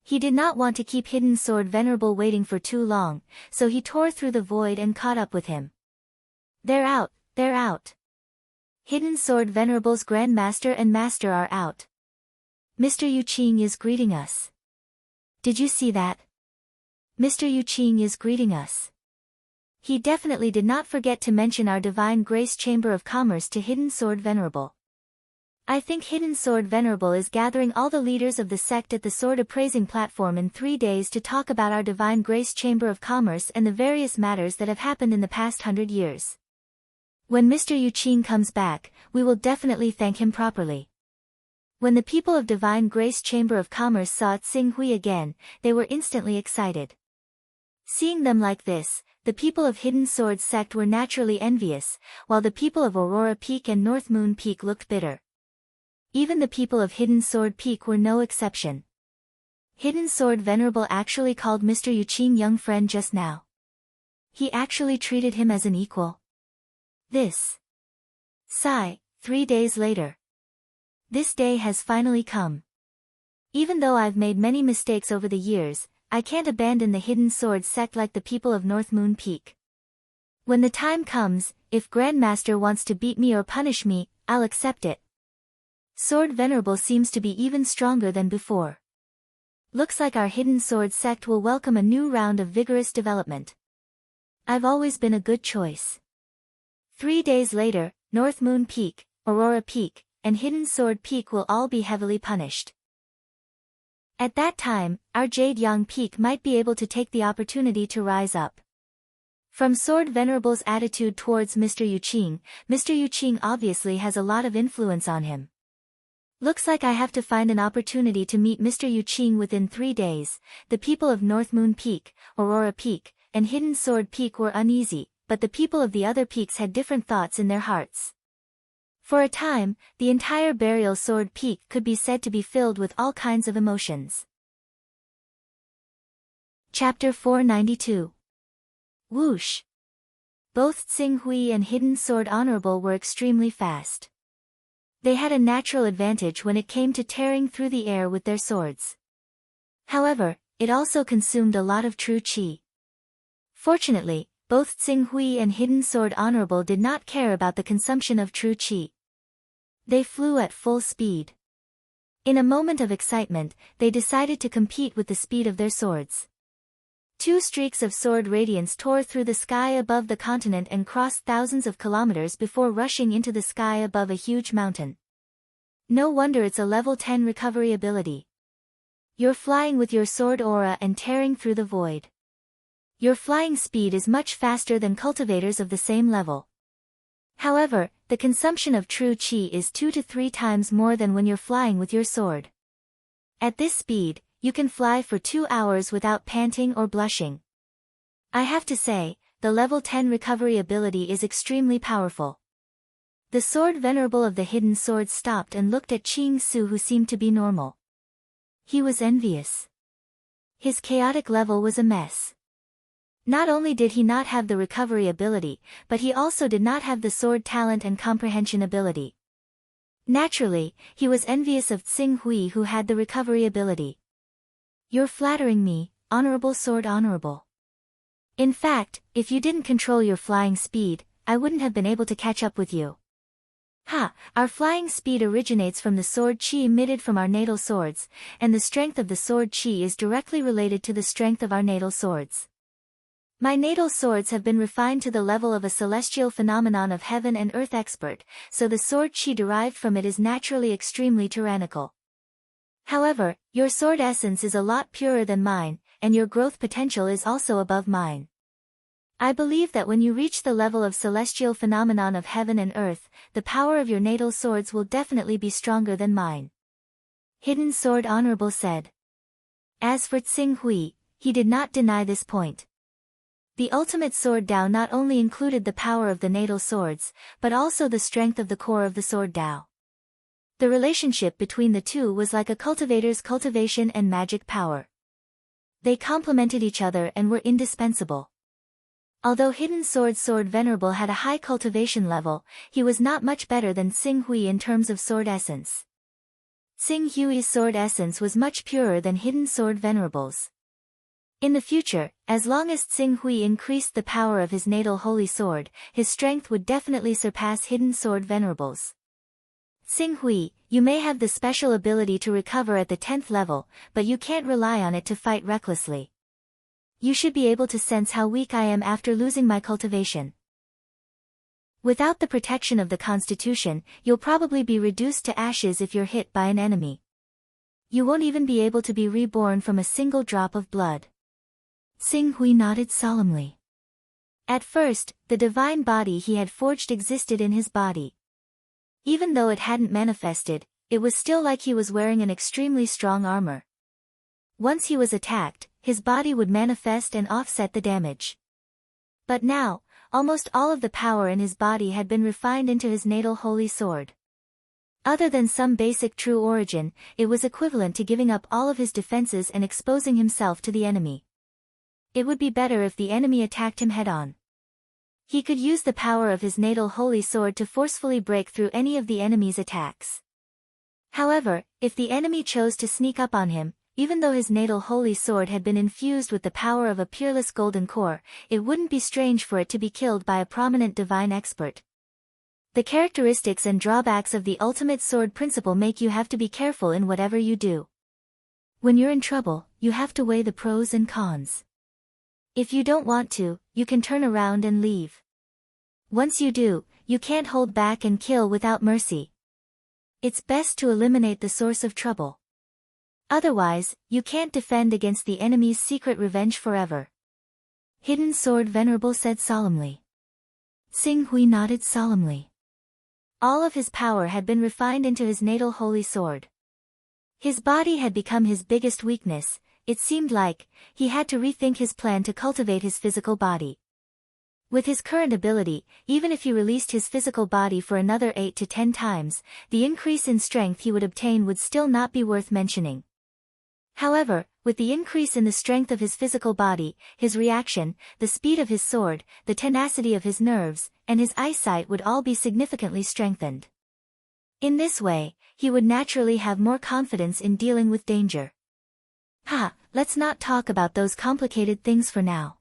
He did not want to keep Hidden Sword Venerable waiting for too long, so he tore through the void and caught up with him. "They're out, they're out. Hidden Sword Venerable's Grand Master and Master are out. Mr. Yuqing is greeting us. Did you see that? Mr. Yuqing is greeting us." He definitely did not forget to mention our Divine Grace Chamber of Commerce to Hidden Sword Venerable. I think Hidden Sword Venerable is gathering all the leaders of the sect at the sword appraising platform in 3 days to talk about our Divine Grace Chamber of Commerce and the various matters that have happened in the past 100 years. When Mr. Yuqing comes back, we will definitely thank him properly. When the people of Divine Grace Chamber of Commerce saw Xing Hui again, they were instantly excited. Seeing them like this, the people of Hidden Sword sect were naturally envious, while the people of Aurora Peak and North Moon Peak looked bitter. Even the people of Hidden Sword Peak were no exception. Hidden Sword Venerable actually called Mr. Yuqing young friend just now. He actually treated him as an equal. This. Sigh, 3 days later. This day has finally come. Even though I've made many mistakes over the years, I can't abandon the Hidden Sword sect like the people of North Moon Peak. When the time comes, if Grandmaster wants to beat me or punish me, I'll accept it. Sword Venerable seems to be even stronger than before. Looks like our Hidden Sword sect will welcome a new round of vigorous development. I've always been a good choice. 3 days later, North Moon Peak, Aurora Peak, and Hidden Sword Peak will all be heavily punished. At that time, our Jade Yang Peak might be able to take the opportunity to rise up. From Sword Venerable's attitude towards Mr. Yuqing obviously has a lot of influence on him. Looks like I have to find an opportunity to meet Mr. Yuqing within 3 days. The people of North Moon Peak, Aurora Peak, and Hidden Sword Peak were uneasy, but the people of the other peaks had different thoughts in their hearts. For a time, the entire Burial Sword Peak could be said to be filled with all kinds of emotions. Chapter 492. Whoosh! Both Xing Hui and Hidden Sword Honorable were extremely fast. They had a natural advantage when it came to tearing through the air with their swords. However, it also consumed a lot of true qi. Fortunately, both Xing Hui and Hidden Sword Honorable did not care about the consumption of true qi. They flew at full speed. In a moment of excitement, they decided to compete with the speed of their swords. Two streaks of sword radiance tore through the sky above the continent and crossed thousands of kilometers before rushing into the sky above a huge mountain. No wonder it's a level 10 recovery ability. You're flying with your sword aura and tearing through the void. Your flying speed is much faster than cultivators of the same level. However, the consumption of true qi is 2 to 3 times more than when you're flying with your sword. At this speed, you can fly for 2 hours without panting or blushing. I have to say, the level 10 recovery ability is extremely powerful. The sword venerable of the hidden sword stopped and looked at Qing Su, who seemed to be normal. He was envious. His chaotic level was a mess. Not only did he not have the recovery ability, but he also did not have the sword talent and comprehension ability. Naturally, he was envious of Xing Hui, who had the recovery ability. You're flattering me, Honorable Sword Honorable. In fact, if you didn't control your flying speed, I wouldn't have been able to catch up with you. Our flying speed originates from the sword qi emitted from our natal swords, and the strength of the sword qi is directly related to the strength of our natal swords. My natal swords have been refined to the level of a celestial phenomenon of heaven and earth expert, so the sword qi derived from it is naturally extremely tyrannical. However, your sword essence is a lot purer than mine, and your growth potential is also above mine. I believe that when you reach the level of celestial phenomenon of heaven and earth, the power of your natal swords will definitely be stronger than mine. Hidden Sword Honorable said. As for Xing Hui, he did not deny this point. The ultimate sword Dao not only included the power of the natal swords, but also the strength of the core of the sword Dao. The relationship between the two was like a cultivator's cultivation and magic power. They complemented each other and were indispensable. Although Hidden Sword Venerable had a high cultivation level, he was not much better than Xing Hui in terms of sword essence. Xing Hui's sword essence was much purer than Hidden Sword Venerable's. In the future, as long as Xing Hui increased the power of his natal holy sword, his strength would definitely surpass Hidden Sword Venerable's. Xing Hui, you may have the special ability to recover at the 10th level, but you can't rely on it to fight recklessly. You should be able to sense how weak I am after losing my cultivation. Without the protection of the Constitution, you'll probably be reduced to ashes if you're hit by an enemy. You won't even be able to be reborn from a single drop of blood. Xing Hui nodded solemnly. At first, the divine body he had forged existed in his body. Even though it hadn't manifested, it was still like he was wearing an extremely strong armor. Once he was attacked, his body would manifest and offset the damage. But now, almost all of the power in his body had been refined into his natal holy sword. Other than some basic true origin, it was equivalent to giving up all of his defenses and exposing himself to the enemy. It would be better if the enemy attacked him head-on. He could use the power of his natal holy sword to forcefully break through any of the enemy's attacks. However, if the enemy chose to sneak up on him, even though his natal holy sword had been infused with the power of a peerless golden core, it wouldn't be strange for it to be killed by a prominent divine expert. The characteristics and drawbacks of the ultimate sword principle make you have to be careful in whatever you do. When you're in trouble, you have to weigh the pros and cons. If you don't want to, you can turn around and leave. Once you do, you can't hold back and kill without mercy. It's best to eliminate the source of trouble. Otherwise, you can't defend against the enemy's secret revenge forever. Hidden Sword Venerable said solemnly. Xing Hui nodded solemnly. All of his power had been refined into his natal holy sword. His body had become his biggest weakness. It seemed like he had to rethink his plan to cultivate his physical body. With his current ability, even if he released his physical body for another 8 to 10 times, the increase in strength he would obtain would still not be worth mentioning. However, with the increase in the strength of his physical body, his reaction, the speed of his sword, the tenacity of his nerves, and his eyesight would all be significantly strengthened. In this way, he would naturally have more confidence in dealing with danger. Let's not talk about those complicated things for now.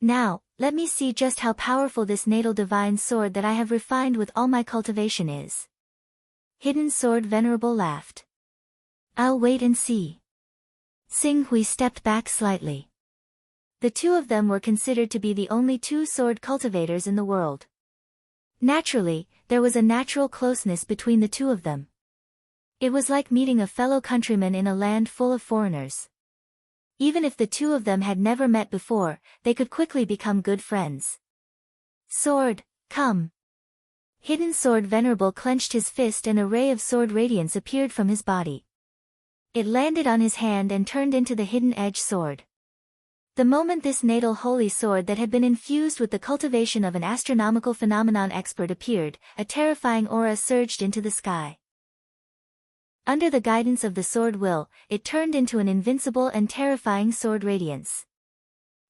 Now, Let me see just how powerful this natal divine sword that I have refined with all my cultivation is. Hidden Sword Venerable laughed. I'll wait and see. Xing Hui stepped back slightly. The two of them were considered to be the only two sword cultivators in the world. Naturally, there was a natural closeness between the two of them. It was like meeting a fellow countryman in a land full of foreigners. Even if the two of them had never met before, they could quickly become good friends. Sword, come. Hidden Sword Venerable clenched his fist and a ray of sword radiance appeared from his body. It landed on his hand and turned into the Hidden Edge sword. The moment this natal holy sword that had been infused with the cultivation of an astronomical phenomenon expert appeared, a terrifying aura surged into the sky. Under the guidance of the sword will, it turned into an invincible and terrifying sword radiance.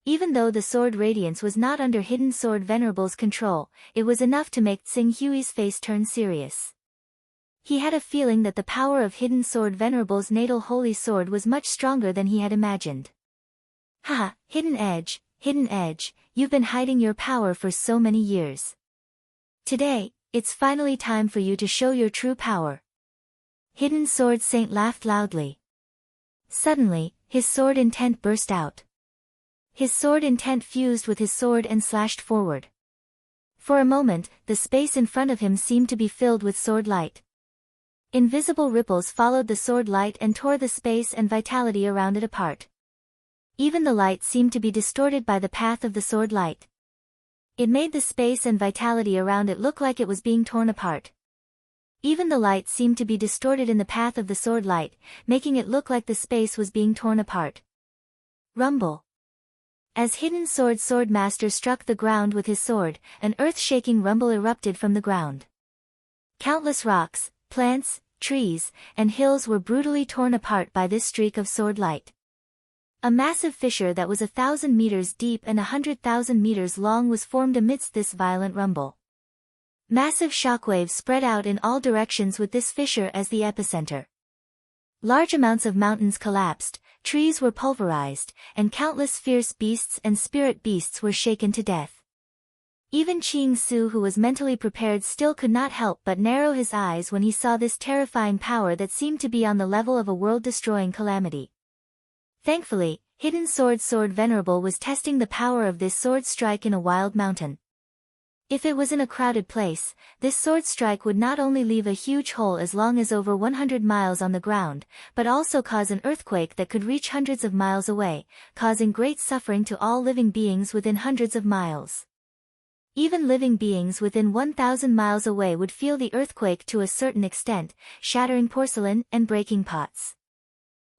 Even though the sword radiance was not under Hidden Sword Venerable's control, it was enough to make Xing Hui's face turn serious. He had a feeling that the power of Hidden Sword Venerable's natal holy sword was much stronger than he had imagined. Haha, Hidden Edge, you've been hiding your power for so many years. Today, it's finally time for you to show your true power. Hidden Sword Saint laughed loudly. Suddenly, his sword intent burst out. His sword intent fused with his sword and slashed forward. For a moment, the space in front of him seemed to be filled with sword light. Invisible ripples followed the sword light and tore the space and vitality around it apart. Even the light seemed to be distorted by the path of the sword light. It made the space and vitality around it look like it was being torn apart. Even the light seemed to be distorted in the path of the sword light, making it look like the space was being torn apart. Rumble. As Hidden Sword Master struck the ground with his sword, an earth-shaking rumble erupted from the ground. Countless rocks, plants, trees, and hills were brutally torn apart by this streak of sword light. A massive fissure that was 1,000 meters deep and 100,000 meters long was formed amidst this violent rumble. Massive shockwaves spread out in all directions with this fissure as the epicenter. Large amounts of mountains collapsed, trees were pulverized, and countless fierce beasts and spirit beasts were shaken to death. Even Qing Su, who was mentally prepared, still could not help but narrow his eyes when he saw this terrifying power that seemed to be on the level of a world-destroying calamity. Thankfully, Hidden Sword Venerable was testing the power of this sword strike in a wild mountain. If it was in a crowded place, this sword strike would not only leave a huge hole as long as over 100 miles on the ground, but also cause an earthquake that could reach hundreds of miles away, causing great suffering to all living beings within hundreds of miles. Even living beings within 1,000 miles away would feel the earthquake to a certain extent, shattering porcelain and breaking pots.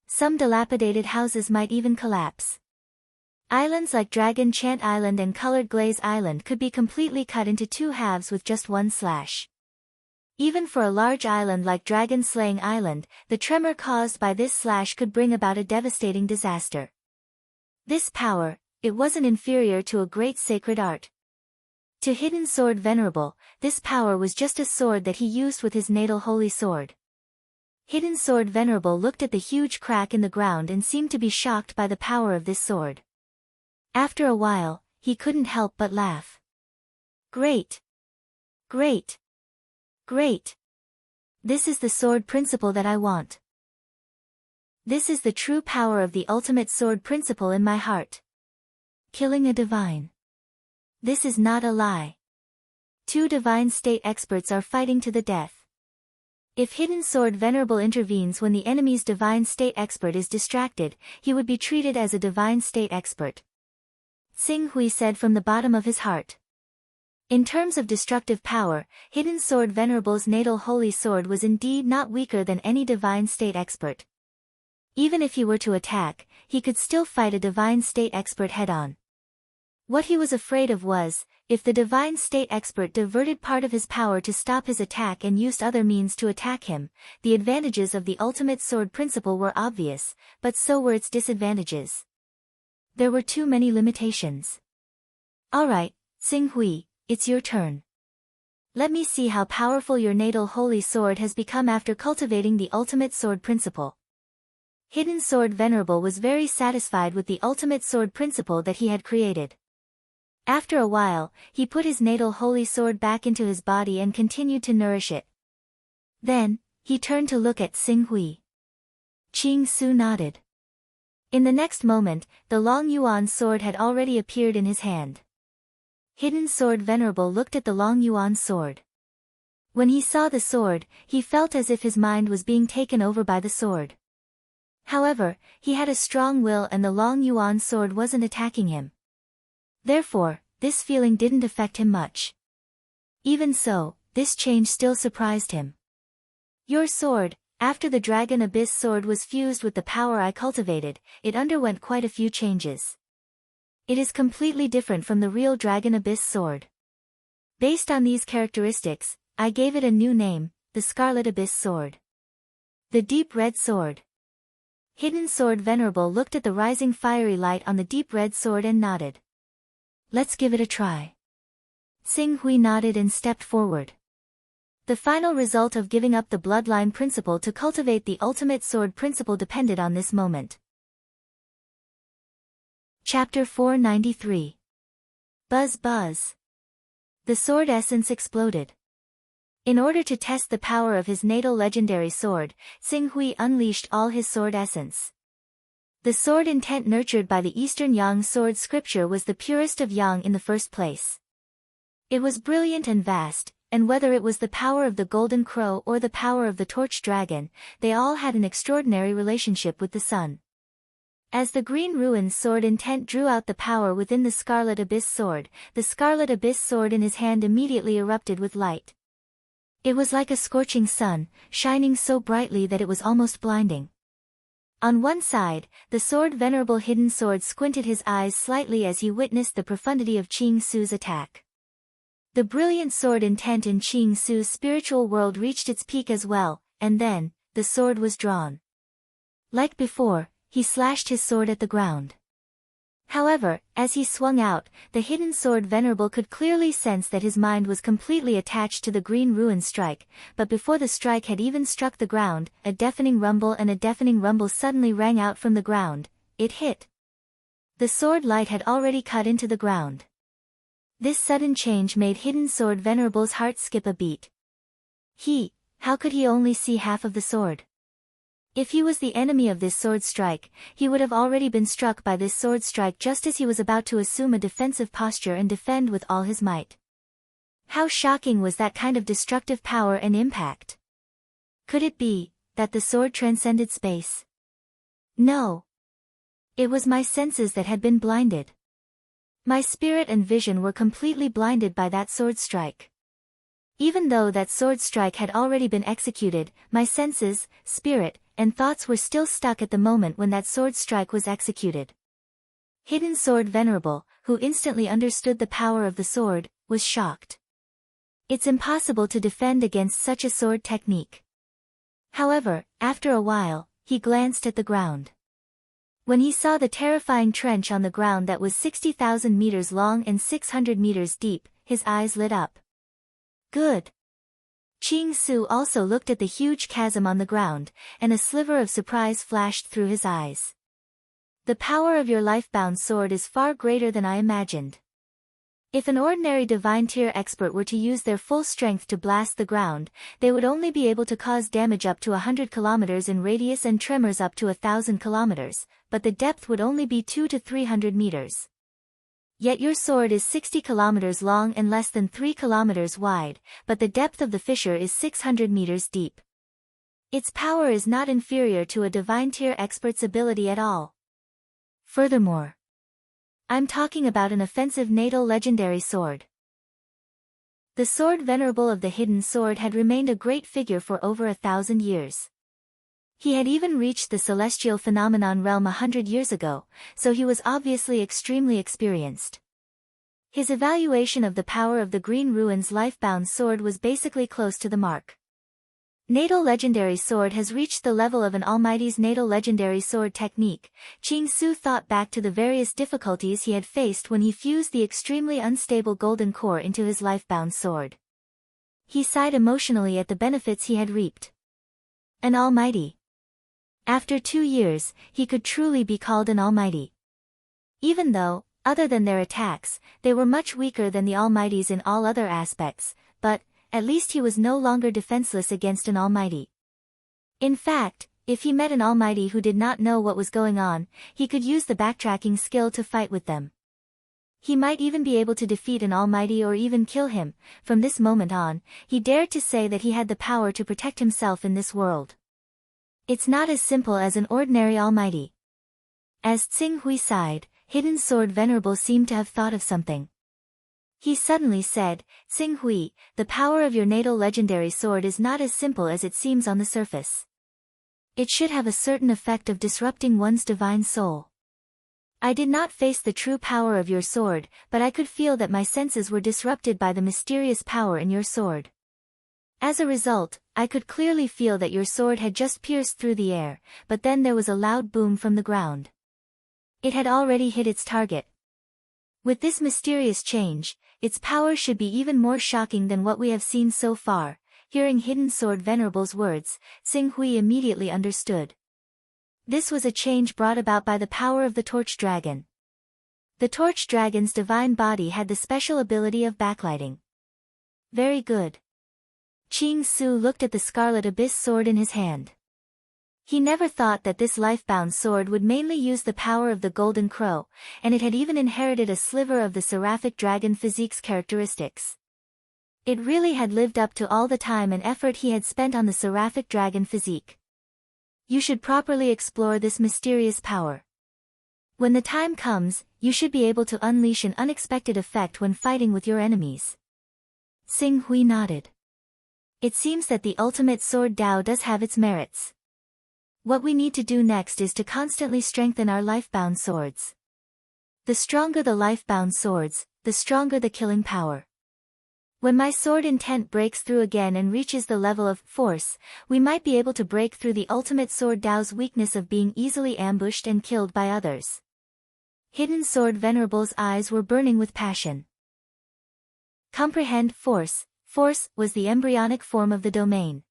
Some dilapidated houses might even collapse. Islands like Dragon Chant Island and Colored Glaze Island could be completely cut into two halves with just one slash. Even for a large island like Dragon Slaying Island, the tremor caused by this slash could bring about a devastating disaster. This power, it wasn't inferior to a great sacred art. To Hidden Sword Venerable, this power was just a sword that he used with his natal holy sword. Hidden Sword Venerable looked at the huge crack in the ground and seemed to be shocked by the power of this sword. After a while, he couldn't help but laugh. Great! Great! Great! This is the sword principle that I want. This is the true power of the ultimate sword principle in my heart. Killing a divine. This is not a lie. Two divine state experts are fighting to the death. If Hidden Sword Venerable intervenes when the enemy's divine state expert is distracted, he would be treated as a divine state expert. Xing Hui said from the bottom of his heart. In terms of destructive power, Hidden Sword Venerable's natal holy sword was indeed not weaker than any divine state expert. Even if he were to attack, he could still fight a divine state expert head-on. What he was afraid of was, if the divine state expert diverted part of his power to stop his attack and used other means to attack him, the advantages of the ultimate sword principle were obvious, but so were its disadvantages. There were too many limitations. Alright, Xing Hui, it's your turn. Let me see how powerful your natal holy sword has become after cultivating the ultimate sword principle. Hidden Sword Venerable was very satisfied with the ultimate sword principle that he had created. After a while, he put his natal holy sword back into his body and continued to nourish it. Then, he turned to look at Xing Hui. Qing Su nodded. In the next moment, the long yuan sword had already appeared in his hand. Hidden Sword Venerable looked at the long yuan sword. When he saw the sword, he felt as if his mind was being taken over by the sword. However, he had a strong will and the long yuan sword wasn't attacking him. Therefore, this feeling didn't affect him much. Even so, this change still surprised him. Your sword, after the Dragon Abyss sword was fused with the power I cultivated, it underwent quite a few changes. It is completely different from the real Dragon Abyss sword. Based on these characteristics, I gave it a new name, the Scarlet Abyss sword. The Deep Red Sword. Hidden Sword Venerable looked at the rising fiery light on the deep red sword and nodded. Let's give it a try. Xing Hui nodded and stepped forward. The final result of giving up the bloodline principle to cultivate the ultimate sword principle depended on this moment. Chapter 493. Buzz Buzz. The sword essence exploded. In order to test the power of his natal legendary sword, Xing Hui unleashed all his sword essence. The sword intent nurtured by the Eastern Yang sword scripture was the purest of Yang in the first place. It was brilliant and vast, and whether it was the power of the Golden Crow or the power of the Torch Dragon, they all had an extraordinary relationship with the sun. As the Green Ruins sword intent drew out the power within the Scarlet Abyss sword, the Scarlet Abyss sword in his hand immediately erupted with light. It was like a scorching sun, shining so brightly that it was almost blinding. On one side, the sword Venerable Hidden Sword squinted his eyes slightly as he witnessed the profundity of Qing Su's attack. The brilliant sword intent in Qing Su's spiritual world reached its peak as well, and then, the sword was drawn. Like before, he slashed his sword at the ground. However, as he swung out, the Hidden Sword Venerable could clearly sense that his mind was completely attached to the Green Ruin strike, but before the strike had even struck the ground, a deafening rumble suddenly rang out from the ground. It hit. The sword light had already cut into the ground. This sudden change made Hidden Sword Venerable's heart skip a beat. How could he only see half of the sword? If he was the enemy of this sword strike, he would have already been struck by this sword strike just as he was about to assume a defensive posture and defend with all his might. How shocking was that kind of destructive power and impact? Could it be that the sword transcended space? No. It was my senses that had been blinded. My spirit and vision were completely blinded by that sword strike. Even though that sword strike had already been executed, my senses, spirit, and thoughts were still stuck at the moment when that sword strike was executed. Hidden Sword Venerable, who instantly understood the power of the sword, was shocked. It's impossible to defend against such a sword technique. However, after a while, he glanced at the ground. When he saw the terrifying trench on the ground that was 60,000 meters long and 600 meters deep, his eyes lit up. Good. Qing Su also looked at the huge chasm on the ground, and a sliver of surprise flashed through his eyes. The power of your life-bound sword is far greater than I imagined. If an ordinary divine tier expert were to use their full strength to blast the ground, they would only be able to cause damage up to 100 kilometers in radius and tremors up to 1,000 kilometers, but the depth would only be 200 to 300 meters. Yet your sword is 60 kilometers long and less than 3 kilometers wide, but the depth of the fissure is 600 meters deep. Its power is not inferior to a divine tier expert's ability at all. Furthermore, I'm talking about an offensive natal legendary sword. The sword Venerable of the Hidden Sword had remained a great figure for over 1,000 years. He had even reached the celestial phenomenon realm 100 years ago, so he was obviously extremely experienced. His evaluation of the power of the Green Ruins life-bound sword was basically close to the mark. Natal legendary sword has reached the level of an almighty's natal legendary sword technique. Qing Su thought back to the various difficulties he had faced when he fused the extremely unstable golden core into his life-bound sword. He sighed emotionally at the benefits he had reaped. An almighty. After 2 years, he could truly be called an almighty. Even though, Other than their attacks, they were much weaker than the Almighty's in all other aspects, but, at least he was no longer defenseless against an Almighty. In fact, if he met an Almighty who did not know what was going on, he could use the backtracking skill to fight with them. He might even be able to defeat an Almighty or even kill him. From this moment on, he dared to say that he had the power to protect himself in this world. It's not as simple as an ordinary Almighty. As Tsing Hui sighed, Hidden Sword Venerable seemed to have thought of something. He suddenly said, "Tsing Hui, the power of your natal legendary sword is not as simple as it seems on the surface. It should have a certain effect of disrupting one's divine soul. I did not face the true power of your sword, but I could feel that my senses were disrupted by the mysterious power in your sword. As a result, I could clearly feel that your sword had just pierced through the air, but then there was a loud boom from the ground. It had already hit its target. With this mysterious change, its power should be even more shocking than what we have seen so far." Hearing Hidden Sword Venerable's words, Tsing Hui immediately understood. This was a change brought about by the power of the Torch Dragon. The Torch Dragon's divine body had the special ability of backlighting. Very good. Qing Su looked at the Scarlet Abyss sword in his hand. He never thought that this life-bound sword would mainly use the power of the Golden Crow, and it had even inherited a sliver of the Seraphic Dragon physique's characteristics. It really had lived up to all the time and effort he had spent on the Seraphic Dragon physique. You should properly explore this mysterious power. When the time comes, you should be able to unleash an unexpected effect when fighting with your enemies. Tsing Hui nodded. It seems that the ultimate sword Dao does have its merits. What we need to do next is to constantly strengthen our life-bound swords. The stronger the life-bound swords, the stronger the killing power. When my sword intent breaks through again and reaches the level of force, we might be able to break through the ultimate sword Dao's weakness of being easily ambushed and killed by others. Hidden Sword Venerable's eyes were burning with passion. Comprehend force. Force was the embryonic form of the domain.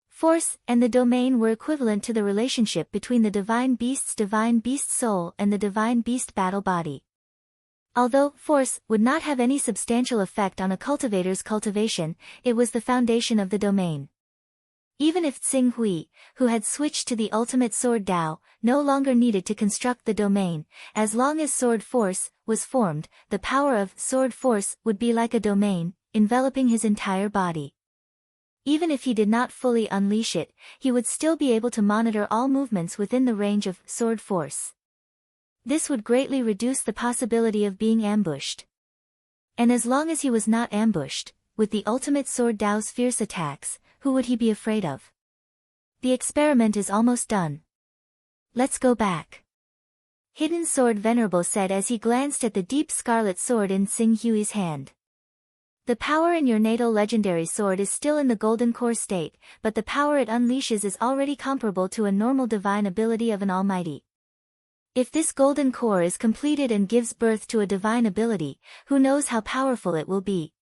Force and the domain were equivalent to the relationship between the Divine Beast's Divine Beast soul and the Divine Beast battle body. Although force would not have any substantial effect on a cultivator's cultivation, it was the foundation of the domain. Even if Tsing Hui, who had switched to the ultimate sword Dao, no longer needed to construct the domain, as long as sword force was formed, the power of sword force would be like a domain, enveloping his entire body. Even if he did not fully unleash it, he would still be able to monitor all movements within the range of sword force. This would greatly reduce the possibility of being ambushed. And as long as he was not ambushed, with the ultimate sword Dao's fierce attacks, who would he be afraid of? The experiment is almost done. Let's go back. Hidden Sword Venerable said as he glanced at the deep scarlet sword in Tsing Hui's hand. The power in your natal legendary sword is still in the golden core state, but the power it unleashes is already comparable to a normal divine ability of an almighty. If this golden core is completed and gives birth to a divine ability, who knows how powerful it will be?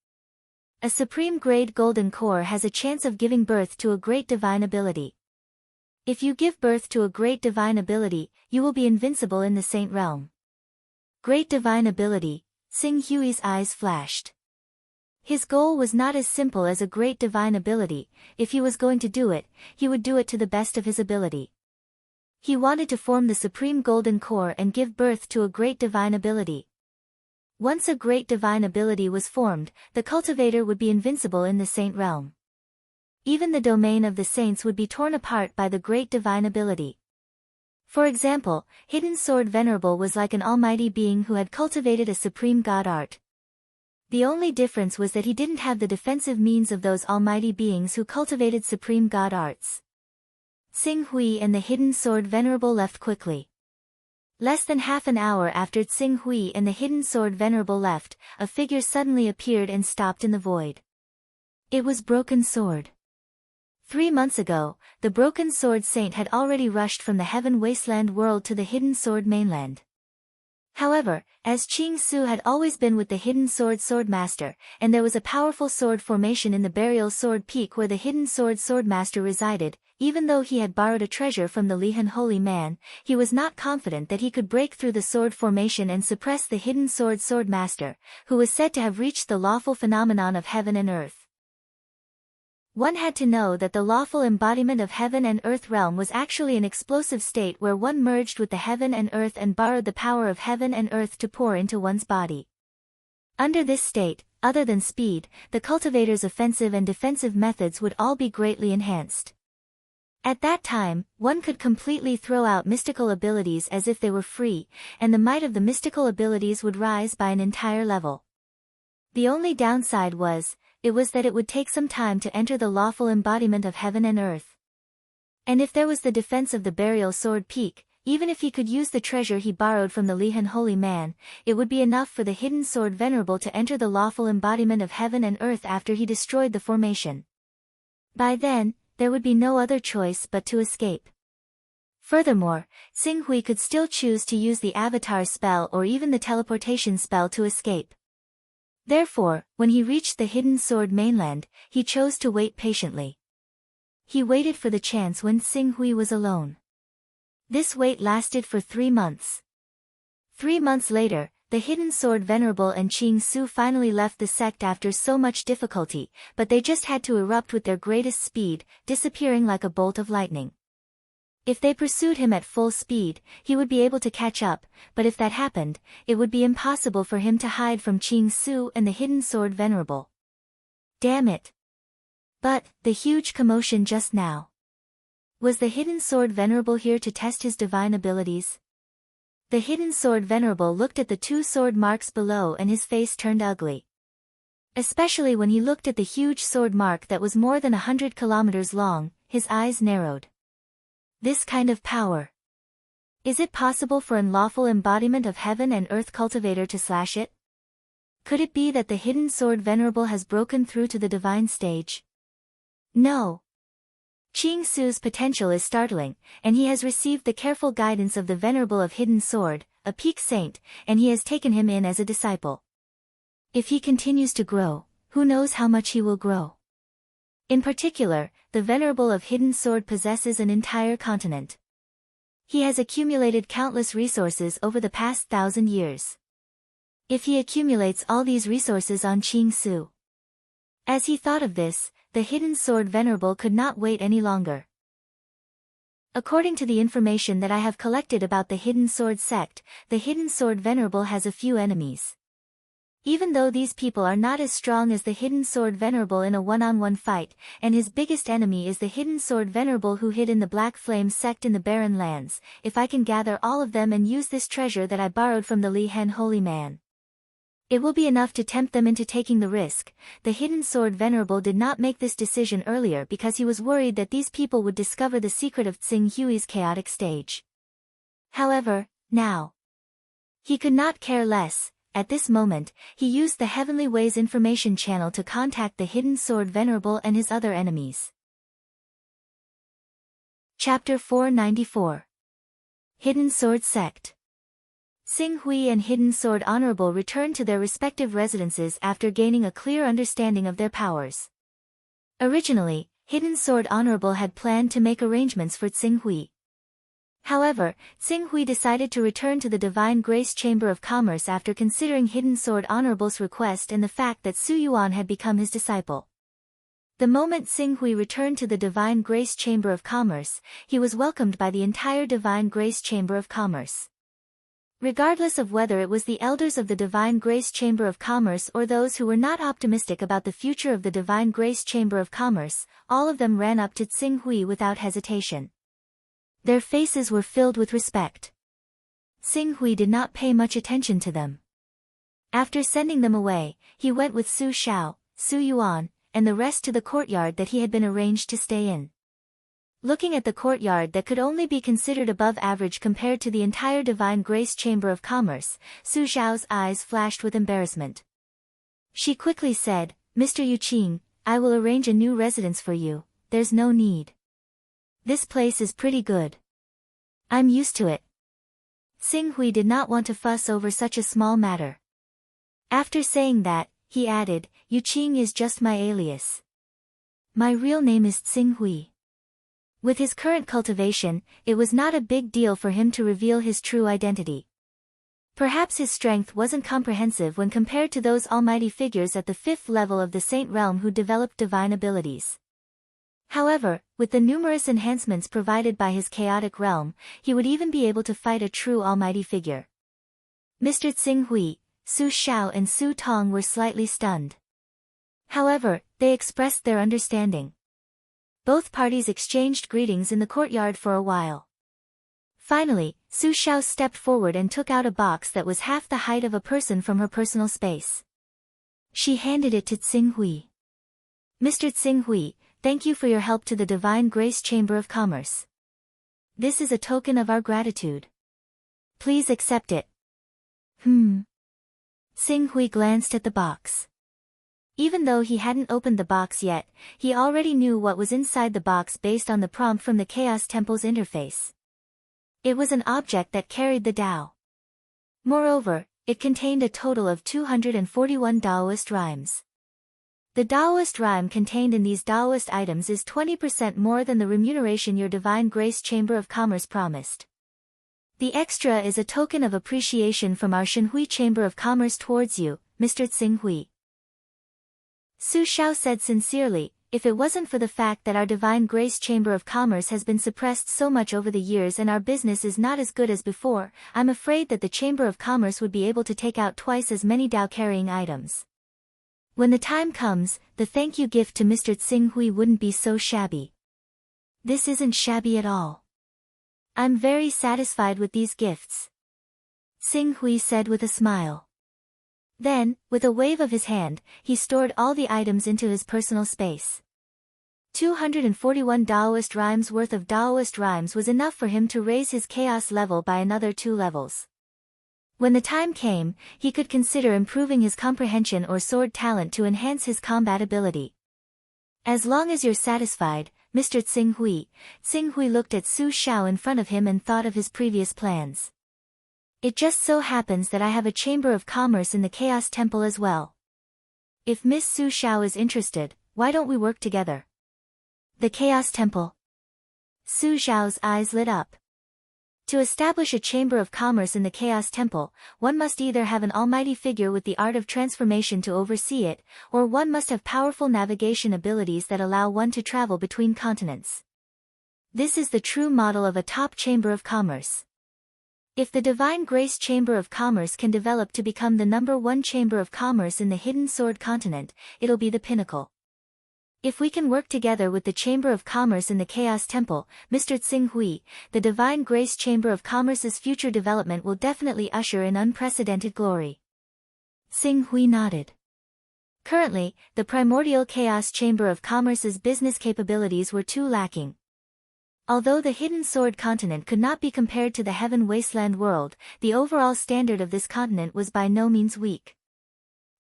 A supreme grade golden core has a chance of giving birth to a great divine ability. If you give birth to a great divine ability, you will be invincible in the Saint Realm. Great divine ability, Tsing Hui's eyes flashed. His goal was not as simple as a great divine ability. If he was going to do it, he would do it to the best of his ability. He wanted to form the supreme golden core and give birth to a great divine ability. Once a great divine ability was formed, the cultivator would be invincible in the Saint Realm. Even the domain of the saints would be torn apart by the great divine ability. For example, Hidden Sword Venerable was like an almighty being who had cultivated a supreme god art. The only difference was that he didn't have the defensive means of those almighty beings who cultivated supreme god arts. Tsing Hui and the Hidden Sword Venerable left quickly. Less than half an hour after Tsing Hui and the Hidden Sword Venerable left, a figure suddenly appeared and stopped in the void. It was Broken Sword. 3 months ago, the Broken Sword Saint had already rushed from the Heaven Wasteland world to the Hidden Sword mainland. However, as Qing Su had always been with the Hidden Swordmaster, and there was a powerful sword formation in the burial sword peak where the Hidden Swordmaster resided, even though he had borrowed a treasure from the Lihan holy man, he was not confident that he could break through the sword formation and suppress the Hidden Swordmaster, who was said to have reached the lawful phenomenon of heaven and earth. One had to know that the lawful embodiment of heaven and earth realm was actually an explosive state where one merged with the heaven and earth and borrowed the power of heaven and earth to pour into one's body. Under this state, other than speed, the cultivator's offensive and defensive methods would all be greatly enhanced. At that time, one could completely throw out mystical abilities as if they were free, and the might of the mystical abilities would rise by an entire level. The only downside was that it would take some time to enter the lawful embodiment of heaven and earth. And if there was the defense of the burial sword peak, even if he could use the treasure he borrowed from the Lihan holy man, it would be enough for the Hidden Sword Venerable to enter the lawful embodiment of heaven and earth after he destroyed the formation. By then, there would be no other choice but to escape. Furthermore, Xing Hui could still choose to use the avatar spell or even the teleportation spell to escape. Therefore, when he reached the Hidden Sword mainland, he chose to wait patiently. He waited for the chance when Xing Hui was alone. This wait lasted for 3 months. 3 months later, the Hidden Sword Venerable and Qing Su finally left the sect after so much difficulty, but they just had to erupt with their greatest speed, disappearing like a bolt of lightning. If they pursued him at full speed, he would be able to catch up, but if that happened, it would be impossible for him to hide from Qing Su and the Hidden Sword Venerable. Damn it! But, the huge commotion just now. Was the Hidden Sword Venerable here to test his divine abilities? The Hidden Sword Venerable looked at the 2 sword marks below and his face turned ugly. Especially when he looked at the huge sword mark that was more than 100 kilometers long, his eyes narrowed. This kind of power. Is it possible for an unlawful embodiment of heaven and earth cultivator to slash it? Could it be that the Hidden Sword Venerable has broken through to the divine stage? No. Qing Su's potential is startling, and he has received the careful guidance of the Venerable of Hidden Sword, a peak saint, and he has taken him in as a disciple. If he continues to grow, who knows how much he will grow? In particular, the Venerable of Hidden Sword possesses an entire continent. He has accumulated countless resources over the past 1,000 years. If he accumulates all these resources on Qing Su. As he thought of this, the Hidden Sword Venerable could not wait any longer. According to the information that I have collected about the Hidden Sword sect, the Hidden Sword Venerable has a few enemies. Even though these people are not as strong as the Hidden Sword Venerable in a one-on-one fight, and his biggest enemy is the Hidden Sword Venerable who hid in the Black Flame sect in the Barren Lands, if I can gather all of them and use this treasure that I borrowed from the Lihan holy man, it will be enough to tempt them into taking the risk. The Hidden Sword Venerable did not make this decision earlier because he was worried that these people would discover the secret of Xing Hui's chaotic stage. However, now, he could not care less. At this moment, he used the Heavenly Ways information channel to contact the Hidden Sword Venerable and his other enemies. Chapter 494. Hidden Sword Sect. Xing Hui and Hidden Sword Honorable returned to their respective residences after gaining a clear understanding of their powers. Originally, Hidden Sword Honorable had planned to make arrangements for Xing Hui. However, Xing Hui decided to return to the Divine Grace Chamber of Commerce after considering Hidden Sword Honorable's request and the fact that Su Yuan had become his disciple. The moment Xing Hui returned to the Divine Grace Chamber of Commerce, he was welcomed by the entire Divine Grace Chamber of Commerce. Regardless of whether it was the elders of the Divine Grace Chamber of Commerce or those who were not optimistic about the future of the Divine Grace Chamber of Commerce, all of them ran up to Xing Hui without hesitation. Their faces were filled with respect. Xing Hui did not pay much attention to them. After sending them away, he went with Su Xiao, Su Yuan, and the rest to the courtyard that he had been arranged to stay in. Looking at the courtyard that could only be considered above average compared to the entire Divine Grace Chamber of Commerce, Su Xiao's eyes flashed with embarrassment. She quickly said, "Mr. Yuqing, I will arrange a new residence for you, there's no need. This place is pretty good. I'm used to it." Xing Hui did not want to fuss over such a small matter. After saying that, he added, Yu Qing is just my alias. My real name is Xing Hui. With his current cultivation, it was not a big deal for him to reveal his true identity. Perhaps his strength wasn't comprehensive when compared to those almighty figures at the 5th level of the Saint Realm who developed divine abilities. However, with the numerous enhancements provided by his chaotic realm, he would even be able to fight a true almighty figure. Mr. Xing Hui, Su Xiao and Su Tong were slightly stunned. However, they expressed their understanding. Both parties exchanged greetings in the courtyard for a while. Finally, Su Xiao stepped forward and took out a box that was half the height of a person from her personal space. She handed it to Xing Hui. Mr. Xing Hui, thank you for your help to the Divine Grace Chamber of Commerce. This is a token of our gratitude. Please accept it. Xing Hui glanced at the box. Even though he hadn't opened the box yet, he already knew what was inside the box based on the prompt from the Chaos Temple's interface. It was an object that carried the Tao. Moreover, it contained a total of 241 Taoist rhymes. The Taoist rhyme contained in these Taoist items is 20% more than the remuneration your Divine Grace Chamber of Commerce promised. The extra is a token of appreciation from our Shenhui Chamber of Commerce towards you, Mr. Xing Hui. Su Xiao said sincerely, if it wasn't for the fact that our Divine Grace Chamber of Commerce has been suppressed so much over the years and our business is not as good as before, I'm afraid that the Chamber of Commerce would be able to take out twice as many Tao-carrying items. When the time comes, the thank you gift to Mr. Xing Hui wouldn't be so shabby. This isn't shabby at all. I'm very satisfied with these gifts. Xing Hui said with a smile. Then, with a wave of his hand, he stored all the items into his personal space. 241 Taoist rhymes worth of Taoist rhymes was enough for him to raise his chaos level by another 2 levels. When the time came, he could consider improving his comprehension or sword talent to enhance his combat ability. As long as you're satisfied, Mr. Xing Hui looked at Su Xiao in front of him and thought of his previous plans. It just so happens that I have a Chamber of Commerce in the Chaos Temple as well. If Miss Su Xiao is interested, why don't we work together? The Chaos Temple. Su Xiao's eyes lit up. To establish a Chamber of Commerce in the Chaos Temple, one must either have an almighty figure with the art of transformation to oversee it, or one must have powerful navigation abilities that allow one to travel between continents. This is the true model of a top Chamber of Commerce. If the Divine Grace Chamber of Commerce can develop to become the #1 Chamber of Commerce in the Hidden Sword Continent, it'll be the pinnacle. If we can work together with the Chamber of Commerce in the Chaos Temple, Mr. Xing Hui, the Divine Grace Chamber of Commerce's future development will definitely usher in unprecedented glory. Xing Hui nodded. Currently, the Primordial Chaos Chamber of Commerce's business capabilities were too lacking. Although the Hidden Sword Continent could not be compared to the Heaven Wasteland world, the overall standard of this continent was by no means weak.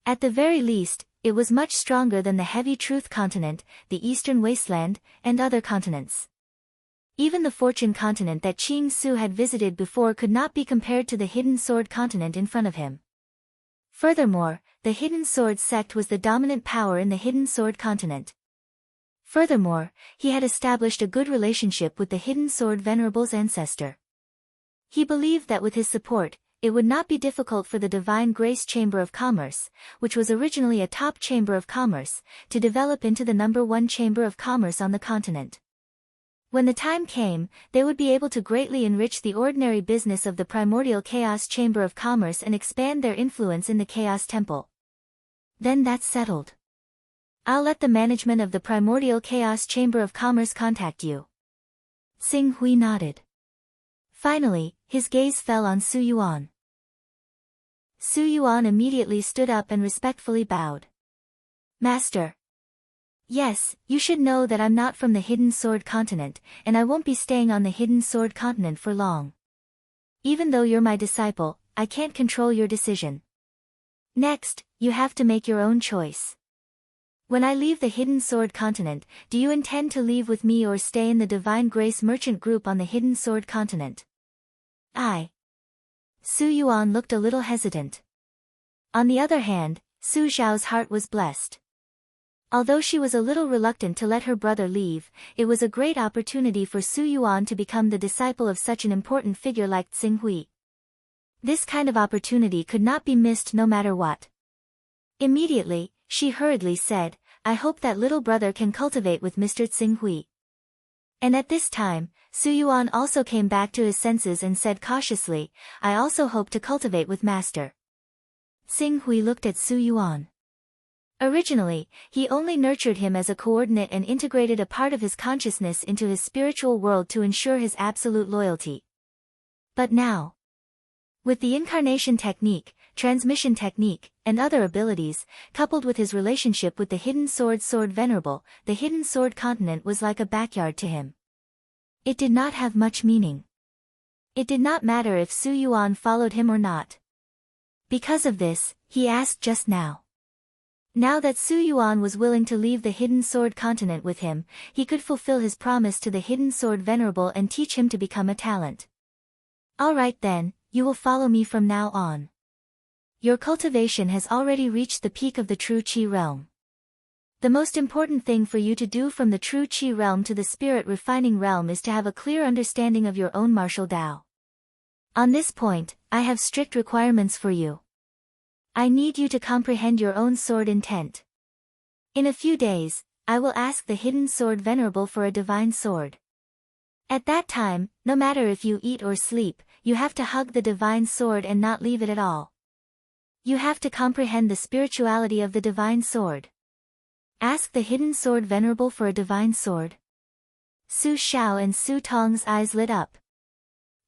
At the very least, it was much stronger than the Heavy Truth Continent, the Eastern Wasteland, and other continents. Even the Fortune Continent that Qing Su had visited before could not be compared to the Hidden Sword Continent in front of him. Furthermore, the Hidden Sword sect was the dominant power in the Hidden Sword Continent. Furthermore, he had established a good relationship with the Hidden Sword Venerable's ancestor. He believed that with his support, it would not be difficult for the Divine Grace Chamber of Commerce, which was originally a top Chamber of Commerce, to develop into the #1 Chamber of Commerce on the continent. When the time came, they would be able to greatly enrich the ordinary business of the Primordial Chaos Chamber of Commerce and expand their influence in the Chaos Temple. Then that's settled. I'll let the management of the Primordial Chaos Chamber of Commerce contact you. Xing Hui nodded. Finally, his gaze fell on Su Yuan. Su Yuan immediately stood up and respectfully bowed. Master. Yes, you should know that I'm not from the Hidden Sword Continent, and I won't be staying on the Hidden Sword Continent for long. Even though you're my disciple, I can't control your decision. Next, you have to make your own choice. When I leave the Hidden Sword Continent, do you intend to leave with me or stay in the Divine Grace Merchant Group on the Hidden Sword Continent? Su Yuan looked a little hesitant. On the other hand, Su Zhao's heart was blessed. Although she was a little reluctant to let her brother leave, it was a great opportunity for Su Yuan to become the disciple of such an important figure like Xinghui. This kind of opportunity could not be missed no matter what. Immediately, she hurriedly said, I hope that little brother can cultivate with Mr. Xinghui. And at this time, Su Yuan also came back to his senses and said cautiously, I also hope to cultivate with Master. Xinghui looked at Su Yuan. Originally, he only nurtured him as a coordinate and integrated a part of his consciousness into his spiritual world to ensure his absolute loyalty. But now, with the incarnation technique, transmission technique, and other abilities, coupled with his relationship with the Hidden Sword Venerable, the Hidden Sword Continent was like a backyard to him. It did not have much meaning. It did not matter if Su Yuan followed him or not. Because of this, he asked just now. Now that Su Yuan was willing to leave the Hidden Sword Continent with him, he could fulfill his promise to the Hidden Sword Venerable and teach him to become a talent. Alright then, you will follow me from now on. Your cultivation has already reached the peak of the true Qi realm. The most important thing for you to do from the true Qi realm to the spirit refining realm is to have a clear understanding of your own martial Tao. On this point, I have strict requirements for you. I need you to comprehend your own sword intent. In a few days, I will ask the Hidden Sword Venerable for a divine sword. At that time, no matter if you eat or sleep, you have to hug the divine sword and not leave it at all. You have to comprehend the spirituality of the divine sword. Ask the Hidden Sword Venerable for a divine sword. Su Xiao and Su Tong's eyes lit up.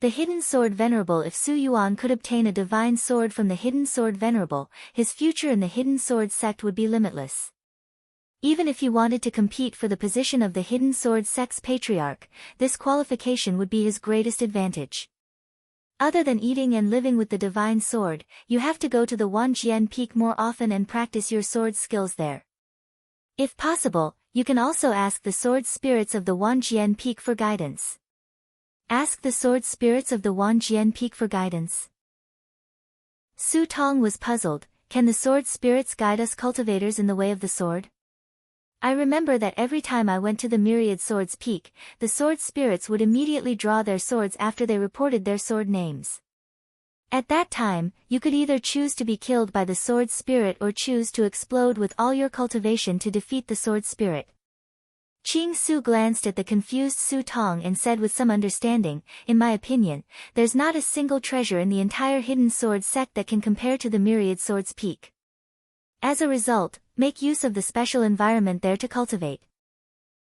The Hidden Sword Venerable. If Su Yuan could obtain a divine sword from the Hidden Sword Venerable, his future in the Hidden Sword sect would be limitless. Even if he wanted to compete for the position of the Hidden Sword sect's patriarch, this qualification would be his greatest advantage. Other than eating and living with the divine sword, you have to go to the Wanjian Peak more often and practice your sword skills there. If possible, you can also ask the sword spirits of the Wanjian Peak for guidance. Ask the sword spirits of the Wanjian Peak for guidance. Su Tong was puzzled. Can the sword spirits guide us cultivators in the way of the sword? I remember that every time I went to the Myriad Swords Peak, the sword spirits would immediately draw their swords after they reported their sword names. At that time, you could either choose to be killed by the sword spirit or choose to explode with all your cultivation to defeat the sword spirit. Qing Su glanced at the confused Su Tong and said with some understanding, in my opinion, there's not a single treasure in the entire Hidden Sword sect that can compare to the Myriad Swords Peak. As a result, make use of the special environment there to cultivate.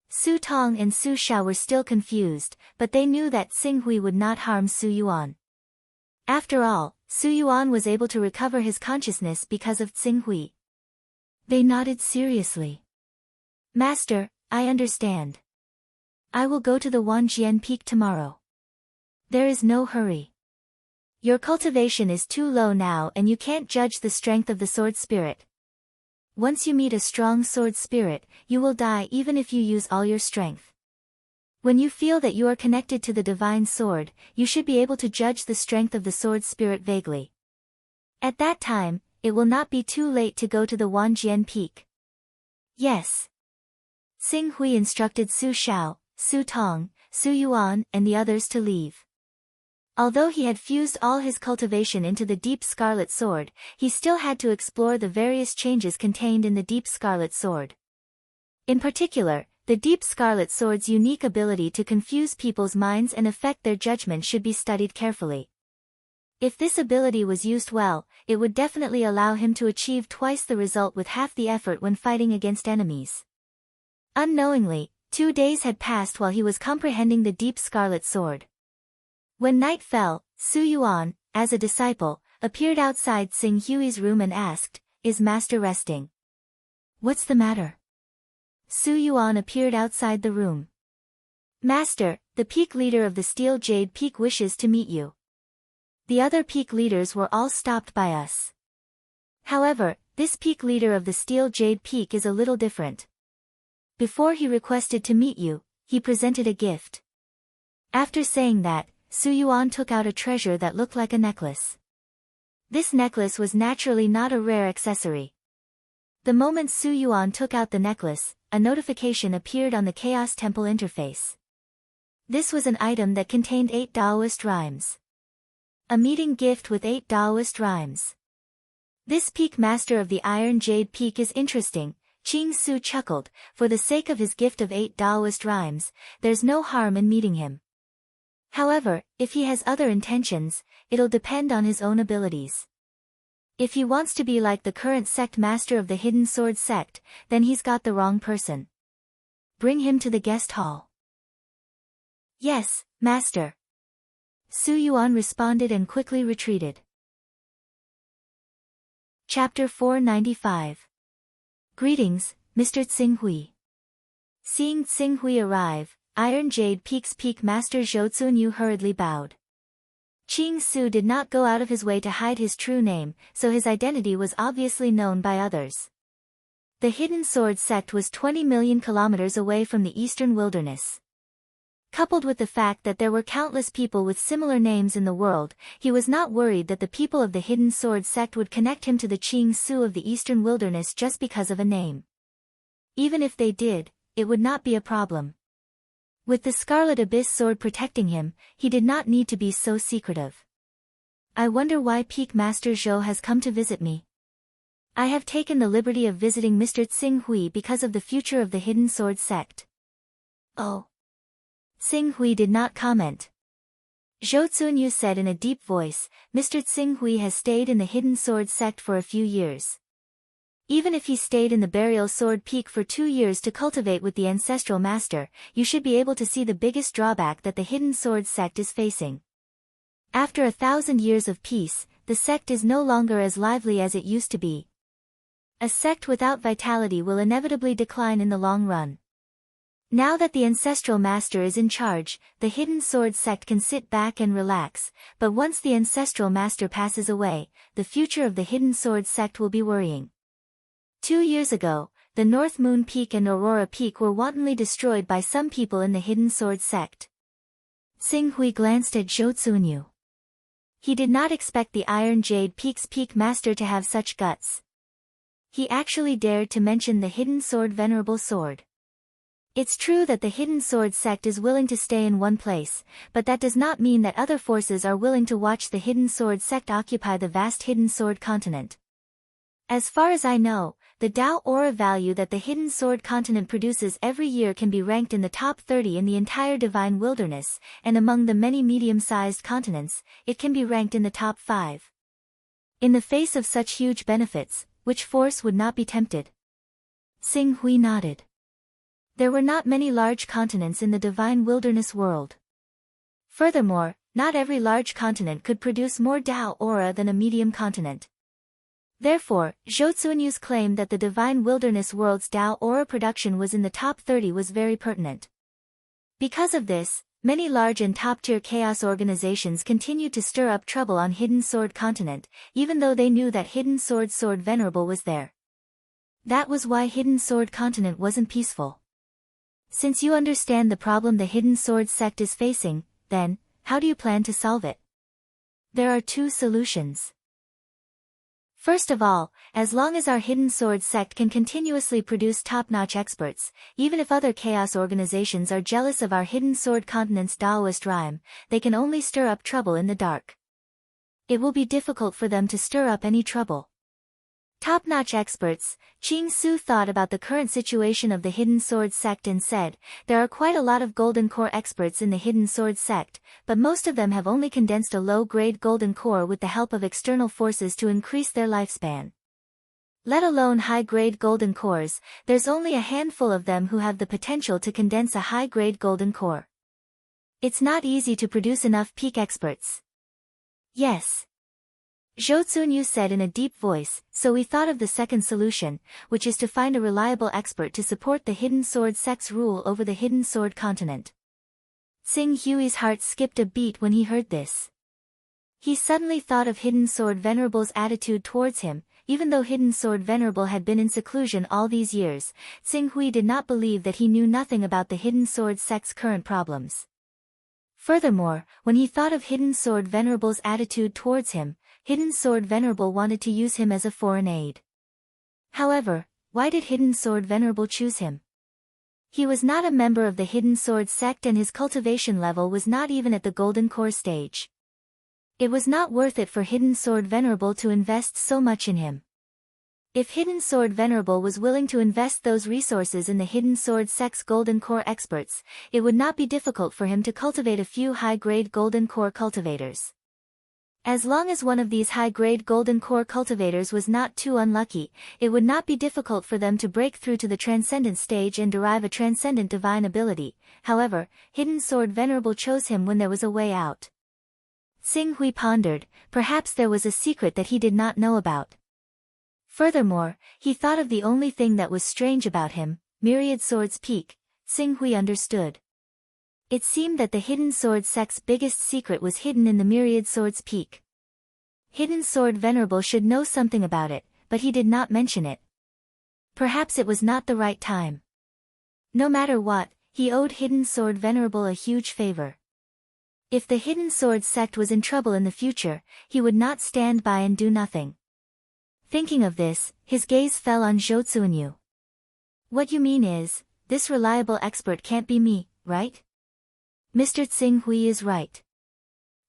Su Tong and Su Xiao were still confused, but they knew that Xinghui would not harm Su Yuan. After all, Su Yuan was able to recover his consciousness because of Xinghui. They nodded seriously. Master, I understand. I will go to the Wanjian Peak tomorrow. There is no hurry. Your cultivation is too low now and you can't judge the strength of the sword spirit. Once you meet a strong sword spirit, you will die even if you use all your strength. When you feel that you are connected to the divine sword, you should be able to judge the strength of the sword spirit vaguely. At that time, it will not be too late to go to the Wanjian Peak. Yes. Xinghui instructed Su Xiao, Su Tong, Su Yuan, and the others to leave. Although he had fused all his cultivation into the Deep Scarlet Sword, he still had to explore the various changes contained in the Deep Scarlet Sword. In particular, the Deep Scarlet Sword's unique ability to confuse people's minds and affect their judgment should be studied carefully. If this ability was used well, it would definitely allow him to achieve twice the result with half the effort when fighting against enemies. Unknowingly, 2 days had passed while he was comprehending the Deep Scarlet Sword. When night fell, Su Yuan, as a disciple, appeared outside Xinghui's room and asked, "Is Master resting?" "What's the matter?" Su Yuan appeared outside the room. "Master, the peak leader of the Steel Jade Peak wishes to meet you." The other peak leaders were all stopped by us. However, this peak leader of the Steel Jade Peak is a little different. Before he requested to meet you, he presented a gift. After saying that, Su Yuan took out a treasure that looked like a necklace. This necklace was naturally not a rare accessory. The moment Su Yuan took out the necklace, a notification appeared on the Chaos Temple interface. This was an item that contained 8 Taoist rhymes. A meeting gift with 8 Taoist rhymes. This peak master of the Iron Jade Peak is interesting, Qing Su chuckled. For the sake of his gift of 8 Taoist rhymes, there's no harm in meeting him. However, if he has other intentions, it'll depend on his own abilities. If he wants to be like the current sect master of the Hidden Sword sect, then he's got the wrong person. Bring him to the guest hall. Yes, master. Su Yuan responded and quickly retreated. Chapter 495. Greetings, Mr. Tsinghui. Seeing Tsinghui arrive, Iron Jade Peak's peak master Zhou Tsunyu hurriedly bowed. Qing Su did not go out of his way to hide his true name, so his identity was obviously known by others. The Hidden Sword sect was 20 million kilometers away from the eastern wilderness. Coupled with the fact that there were countless people with similar names in the world, he was not worried that the people of the Hidden Sword sect would connect him to the Qing Su of the eastern wilderness just because of a name. Even if they did, it would not be a problem. With the Scarlet Abyss sword protecting him, he did not need to be so secretive. I wonder why Peak Master Zhou has come to visit me. I have taken the liberty of visiting Mr. Tsinghui because of the future of the Hidden Sword sect. Oh. Tsinghui did not comment. Zhou Tsunyu said in a deep voice, Mr. Tsinghui has stayed in the Hidden Sword sect for a few years. Even if he stayed in the Burial Sword Peak for 2 years to cultivate with the Ancestral Master, you should be able to see the biggest drawback that the Hidden Sword sect is facing. After 1,000 years of peace, the sect is no longer as lively as it used to be. A sect without vitality will inevitably decline in the long run. Now that the Ancestral Master is in charge, the Hidden Sword sect can sit back and relax, but once the Ancestral Master passes away, the future of the Hidden Sword sect will be worrying. 2 years ago, the North Moon Peak and Aurora Peak were wantonly destroyed by some people in the Hidden Sword sect. Tsinghui glanced at Zhou Tsunyu. He did not expect the Iron Jade Peak's peak master to have such guts. He actually dared to mention the Hidden Sword Venerable Sword. It's true that the Hidden Sword sect is willing to stay in one place, but that does not mean that other forces are willing to watch the Hidden Sword sect occupy the vast Hidden Sword continent. As far as I know, the Dao aura value that the Hidden Sword continent produces every year can be ranked in the top 30 in the entire Divine Wilderness, and among the many medium-sized continents, it can be ranked in the top 5. In the face of such huge benefits, which force would not be tempted? Tsinghui nodded. There were not many large continents in the Divine Wilderness world. Furthermore, not every large continent could produce more Dao aura than a medium continent. Therefore, Zhou Tsunyu's claim that the Divine Wilderness world's Dao aura production was in the top 30 was very pertinent. Because of this, many large and top-tier chaos organizations continued to stir up trouble on Hidden Sword continent, even though they knew that Hidden Sword Venerable was there. That was why Hidden Sword continent wasn't peaceful. Since you understand the problem the Hidden Sword sect is facing, then, how do you plan to solve it? There are 2 solutions. First of all, as long as our Hidden Sword sect can continuously produce top-notch experts, even if other chaos organizations are jealous of our Hidden Sword continent's Daoist rhyme, they can only stir up trouble in the dark. It will be difficult for them to stir up any trouble. Top-notch experts, Qing Su thought about the current situation of the Hidden Sword sect and said, there are quite a lot of Golden Core experts in the Hidden Sword sect, but most of them have only condensed a low-grade Golden Core with the help of external forces to increase their lifespan. Let alone high-grade Golden Cores, there's only a handful of them who have the potential to condense a high-grade Golden Core. It's not easy to produce enough peak experts. Yes. Zhou Tsunyu said in a deep voice, so we thought of the second solution, which is to find a reliable expert to support the Hidden Sword sect's rule over the Hidden Sword continent. Tsinghui's heart skipped a beat when he heard this. He suddenly thought of Hidden Sword Venerable's attitude towards him. Even though Hidden Sword Venerable had been in seclusion all these years, Tsinghui did not believe that he knew nothing about the Hidden Sword sect's current problems. Furthermore, when he thought of Hidden Sword Venerable's attitude towards him, Hidden Sword Venerable wanted to use him as a foreign aid. However, why did Hidden Sword Venerable choose him? He was not a member of the Hidden Sword sect and his cultivation level was not even at the Golden Core stage. It was not worth it for Hidden Sword Venerable to invest so much in him. If Hidden Sword Venerable was willing to invest those resources in the Hidden Sword sect's Golden Core experts, it would not be difficult for him to cultivate a few high-grade Golden Core cultivators. As long as one of these high-grade Golden Core cultivators was not too unlucky, it would not be difficult for them to break through to the Transcendent stage and derive a Transcendent divine ability. However, Hidden Sword Venerable chose him when there was a way out. Xing Hui pondered, perhaps there was a secret that he did not know about. Furthermore, he thought of the only thing that was strange about him, Myriad Sword's peak. Xing Hui understood. It seemed that the Hidden Sword sect's biggest secret was hidden in the Myriad Sword's peak. Hidden Sword Venerable should know something about it, but he did not mention it. Perhaps it was not the right time. No matter what, he owed Hidden Sword Venerable a huge favor. If the Hidden Sword sect was in trouble in the future, he would not stand by and do nothing. Thinking of this, his gaze fell on Zhou Tsuanyu. What you mean is, this reliable expert can't be me, right? Mr. Xing Hui is right.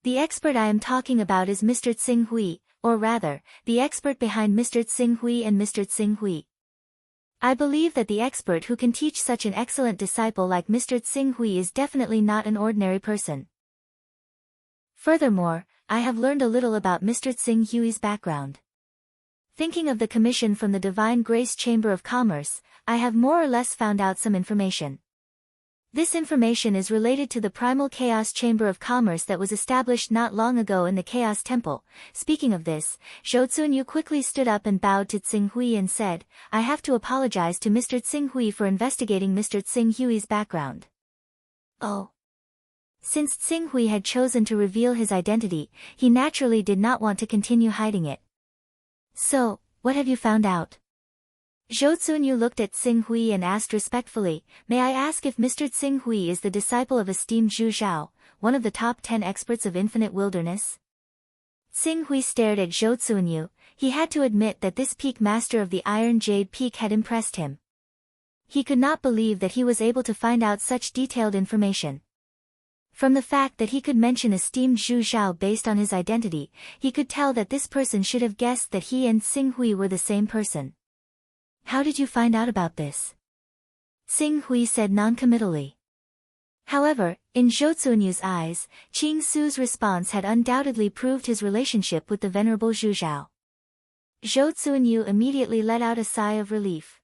The expert I am talking about is Mr. Xing Hui, or rather, the expert behind Mr. Xing Hui and Mr. Xing Hui. I believe that the expert who can teach such an excellent disciple like Mr. Xing Hui is definitely not an ordinary person. Furthermore, I have learned a little about Mr. Xing Hui's background. Thinking of the commission from the Divine Grace Chamber of Commerce, I have more or less found out some information. This information is related to the Primal Chaos Chamber of Commerce that was established not long ago in the Chaos Temple. Speaking of this, Zhou Tsuanyu quickly stood up and bowed to Xing Hui and said, I have to apologize to Mr. Xing Hui for investigating Mr. Xing Hui's background. Oh. Since Xing Hui had chosen to reveal his identity, he naturally did not want to continue hiding it. So, what have you found out? Zhou Tsuanyu looked at Xing Hui and asked respectfully, may I ask if Mr. Xing Hui is the disciple of esteemed Zhu Zhao, one of the top 10 experts of Infinite Wilderness? Xing Hui stared at Zhou Tsuanyu. He had to admit that this peak master of the Iron Jade Peak had impressed him. He could not believe that he was able to find out such detailed information. From the fact that he could mention esteemed Zhu Zhao based on his identity, he could tell that this person should have guessed that he and Xing Hui were the same person. How did you find out about this? Xing Hui said noncommittally. However, in Zhou Tsuanyu's eyes, Qing Su's response had undoubtedly proved his relationship with the venerable Zhu Zhao. Zhou Tsuanyu immediately let out a sigh of relief.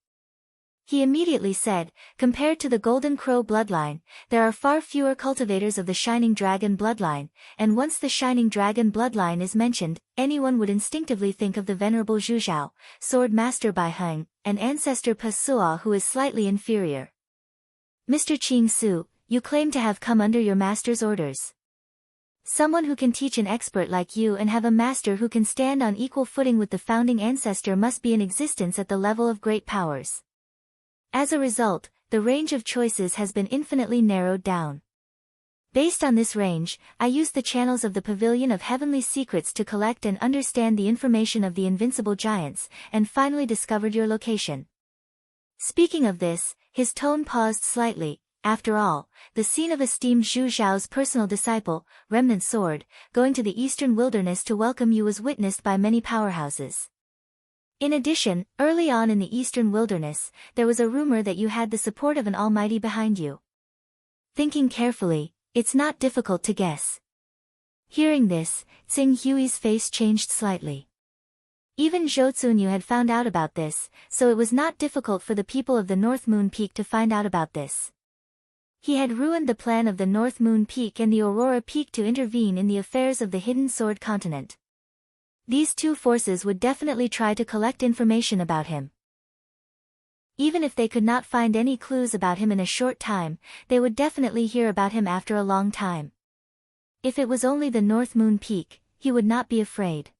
He immediately said, compared to the Golden Crow bloodline, there are far fewer cultivators of the Shining Dragon bloodline, and once the Shining Dragon bloodline is mentioned, anyone would instinctively think of the venerable Zhu Zhao, Sword Master Bai Heng, and ancestor Pa Suo who is slightly inferior. Mr. Qing Su, you claim to have come under your master's orders. Someone who can teach an expert like you and have a master who can stand on equal footing with the founding ancestor must be in existence at the level of great powers. As a result, the range of choices has been infinitely narrowed down. Based on this range, I used the channels of the Pavilion of Heavenly Secrets to collect and understand the information of the invincible giants, and finally discovered your location. Speaking of this, his tone paused slightly. After all, the scene of esteemed Zhu Zhao's personal disciple, Remnant Sword, going to the Eastern Wilderness to welcome you was witnessed by many powerhouses. In addition, early on in the Eastern Wilderness, there was a rumor that you had the support of an almighty behind you. Thinking carefully, it's not difficult to guess. Hearing this, Xing Hui's face changed slightly. Even Zhou Tsuanyu had found out about this, so it was not difficult for the people of the North Moon Peak to find out about this. He had ruined the plan of the North Moon Peak and the Aurora Peak to intervene in the affairs of the Hidden Sword Continent. These two forces would definitely try to collect information about him. Even if they could not find any clues about him in a short time, they would definitely hear about him after a long time. If it was only the North Moon Peak, he would not be afraid.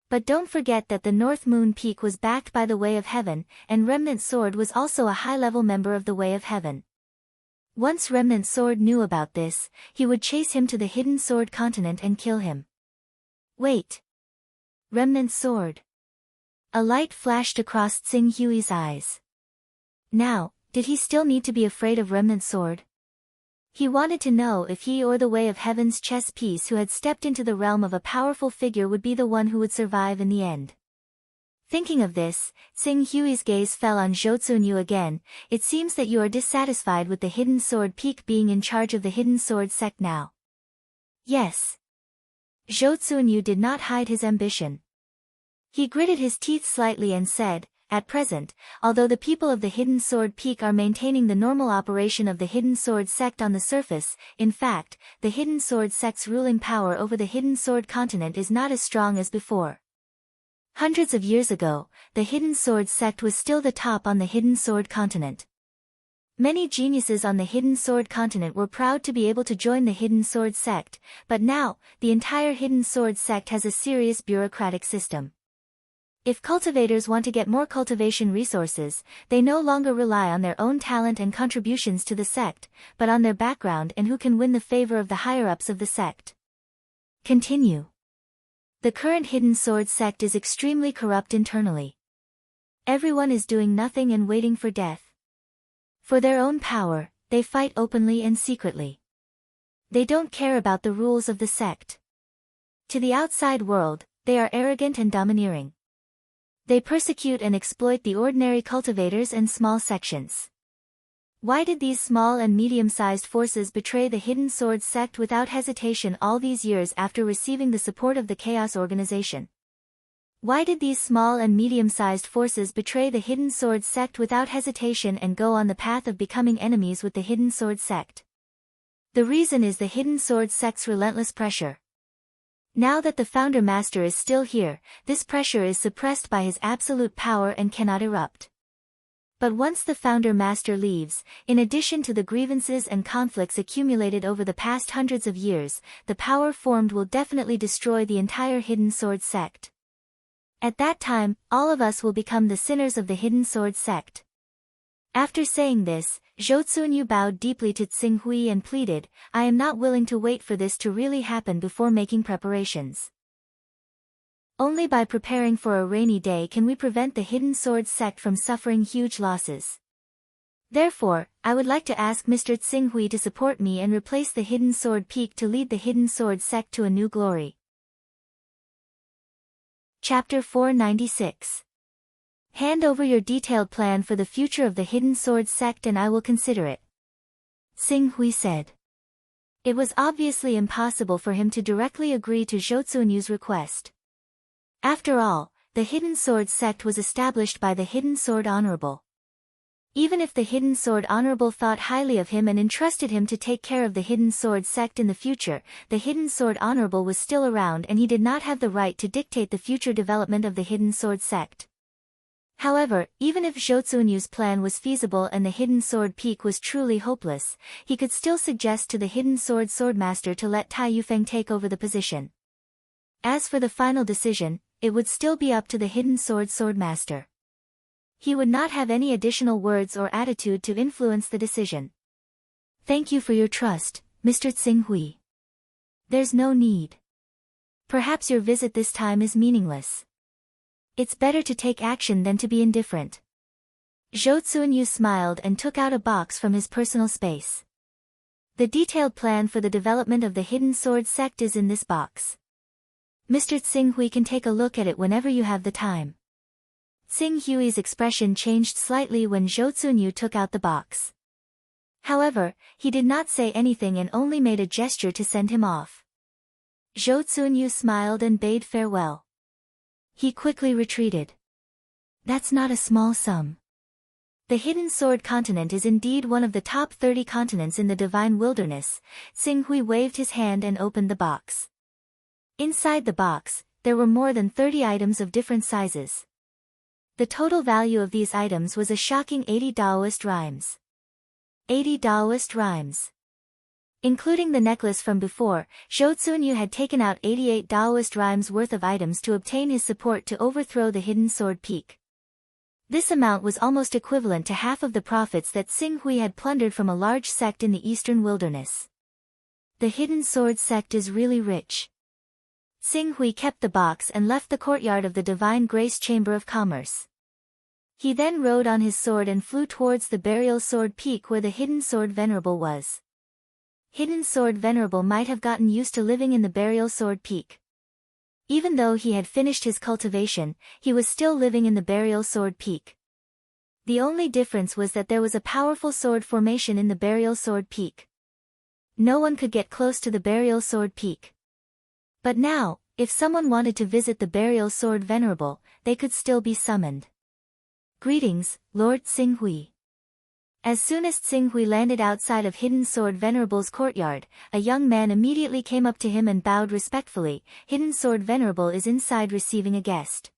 But don't forget that the North Moon Peak was backed by the Way of Heaven, and Remnant Sword was also a high-level member of the Way of Heaven. Once Remnant Sword knew about this, he would chase him to the Hidden Sword Continent and kill him. Wait. Remnant sword. A light flashed across Tsing Hui's eyes. Now, did he still need to be afraid of Remnant sword? He wanted to know if he or the Way of Heaven's chess piece who had stepped into the realm of a powerful figure would be the one who would survive in the end. Thinking of this, Tsing Hui's gaze fell on Zhou Tsunyu again. It seems that you are dissatisfied with the Hidden Sword Peak being in charge of the Hidden Sword sect now. Yes. Zhou Tsunyu did not hide his ambition. He gritted his teeth slightly and said, at present, although the people of the Hidden Sword Peak are maintaining the normal operation of the Hidden Sword sect on the surface, in fact, the Hidden Sword sect's ruling power over the Hidden Sword continent is not as strong as before. Hundreds of years ago, the Hidden Sword sect was still the top on the Hidden Sword continent. Many geniuses on the Hidden Sword continent were proud to be able to join the Hidden Sword sect, but now, the entire Hidden Sword sect has a serious bureaucratic system. If cultivators want to get more cultivation resources, they no longer rely on their own talent and contributions to the sect, but on their background and who can win the favor of the higher-ups of the sect. Continue. The current Hidden Sword sect is extremely corrupt internally. Everyone is doing nothing and waiting for death. For their own power, they fight openly and secretly. They don't care about the rules of the sect. To the outside world, they are arrogant and domineering. They persecute and exploit the ordinary cultivators and small sections. Why did these small and medium-sized forces betray the Hidden Sword sect without hesitation all these years after receiving the support of the Chaos Organization? Why did these small and medium-sized forces betray the Hidden Sword sect without hesitation and go on the path of becoming enemies with the Hidden Sword sect? The reason is the Hidden Sword sect's relentless pressure. Now that the Founder Master is still here, this pressure is suppressed by his absolute power and cannot erupt. But once the Founder Master leaves, in addition to the grievances and conflicts accumulated over the past hundreds of years, the power formed will definitely destroy the entire Hidden Sword sect. At that time, all of us will become the sinners of the Hidden Sword sect. After saying this, Zhou Tsunyu bowed deeply to Tsing Hui and pleaded, I am not willing to wait for this to really happen before making preparations. Only by preparing for a rainy day can we prevent the Hidden Sword sect from suffering huge losses. Therefore, I would like to ask Mr. Tsing Hui to support me and replace the Hidden Sword Peak to lead the Hidden Sword sect to a new glory. Chapter 496. Hand over your detailed plan for the future of the Hidden Sword sect and I will consider it. Tsing Hui said. It was obviously impossible for him to directly agree to Zhou Tsunyu's request. After all, the Hidden Sword sect was established by the Hidden Sword Honorable. Even if the Hidden Sword Honorable thought highly of him and entrusted him to take care of the Hidden Sword sect in the future, the Hidden Sword Honorable was still around and he did not have the right to dictate the future development of the Hidden Sword sect. However, even if Zhou Tsunyu's plan was feasible and the Hidden Sword Peak was truly hopeless, he could still suggest to the Hidden Sword Swordmaster to let Tai Yufeng take over the position. As for the final decision, it would still be up to the Hidden Sword Swordmaster. He would not have any additional words or attitude to influence the decision. Thank you for your trust, Mr. Tsing Hui. There's no need. Perhaps your visit this time is meaningless. It's better to take action than to be indifferent. Zhou Tsunyu smiled and took out a box from his personal space. The detailed plan for the development of the Hidden Sword sect is in this box. Mr. Tsing Hui can take a look at it whenever you have the time. Tsing Hui's expression changed slightly when Zhou Tsunyu took out the box. However, he did not say anything and only made a gesture to send him off. Zhou Tsunyu smiled and bade farewell. He quickly retreated. That's not a small sum. The Hidden Sword continent is indeed one of the top 30 continents in the Divine Wilderness. Tsing Hui waved his hand and opened the box. Inside the box, there were more than 30 items of different sizes. The total value of these items was a shocking 80 Daoist rhymes. 80 Daoist rhymes. Including the necklace from before, Zhou Tsunyu had taken out 88 Daoist rhymes worth of items to obtain his support to overthrow the Hidden Sword Peak. This amount was almost equivalent to half of the profits that Tsing Hui had plundered from a large sect in the Eastern Wilderness. The Hidden Sword sect is really rich. Xing Hui kept the box and left the courtyard of the Divine Grace Chamber of Commerce. He then rode on his sword and flew towards the burial sword peak where the hidden sword venerable was. Hidden sword venerable might have gotten used to living in the burial sword peak. Even though he had finished his cultivation, he was still living in the burial sword peak. The only difference was that there was a powerful sword formation in the burial sword peak. No one could get close to the burial sword peak. But now, if someone wanted to visit the burial sword venerable, they could still be summoned. Greetings, Lord Xing Hui. As soon as Xing Hui landed outside of Hidden Sword Venerable's courtyard, a young man immediately came up to him and bowed respectfully. Hidden Sword Venerable is inside receiving a guest.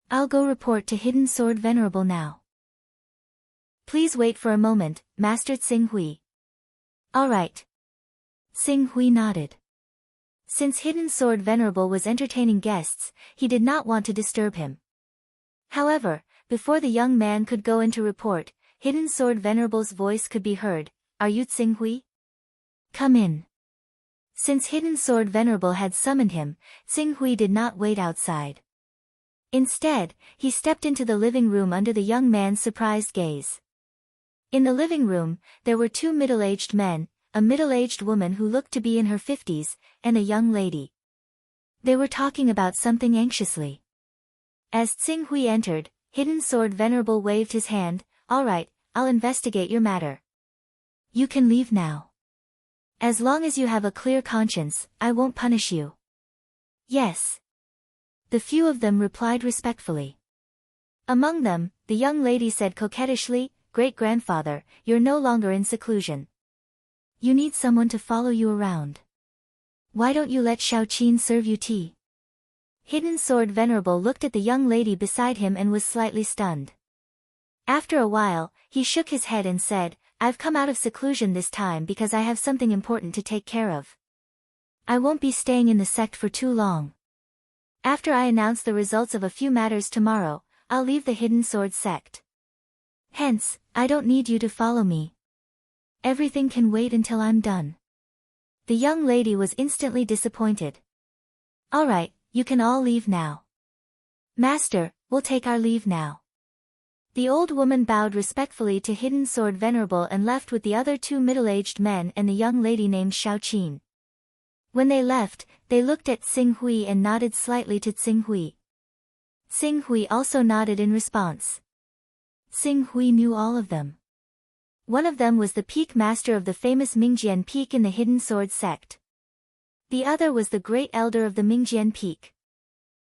I'll go report to Hidden Sword Venerable now. Please wait for a moment, Master Xing Hui. All right. Xing Hui nodded. Since Hidden Sword Venerable was entertaining guests, he did not want to disturb him. However, before the young man could go in to report, Hidden Sword Venerable's voice could be heard. Are you Xing Hui? Come in. Since Hidden Sword Venerable had summoned him, Xing Hui did not wait outside. Instead, he stepped into the living room under the young man's surprised gaze. In the living room, there were two middle-aged men, a middle-aged woman who looked to be in her 50s, and a young lady. They were talking about something anxiously. As Xing Hui entered, Hidden Sword Venerable waved his hand. All right, I'll investigate your matter. You can leave now. As long as you have a clear conscience, I won't punish you. Yes. The few of them replied respectfully. Among them, the young lady said coquettishly, Great-grandfather, you're no longer in seclusion. You need someone to follow you around. Why don't you let Xiaoqin serve you tea? Hidden Sword Venerable looked at the young lady beside him and was slightly stunned. After a while, he shook his head and said, I've come out of seclusion this time because I have something important to take care of. I won't be staying in the sect for too long. After I announce the results of a few matters tomorrow, I'll leave the Hidden Sword sect. Hence, I don't need you to follow me. Everything can wait until I'm done. The young lady was instantly disappointed. All right, you can all leave now. Master, we'll take our leave now. The old woman bowed respectfully to Hidden Sword Venerable and left with the other two middle-aged men and the young lady named Xiaoqin. When they left, they looked at Xing Hui and nodded slightly to Xing Hui. Xing Hui also nodded in response. Xing Hui knew all of them. One of them was the peak master of the famous Mingjian Peak in the Hidden Sword sect. The other was the great elder of the Mingjian Peak.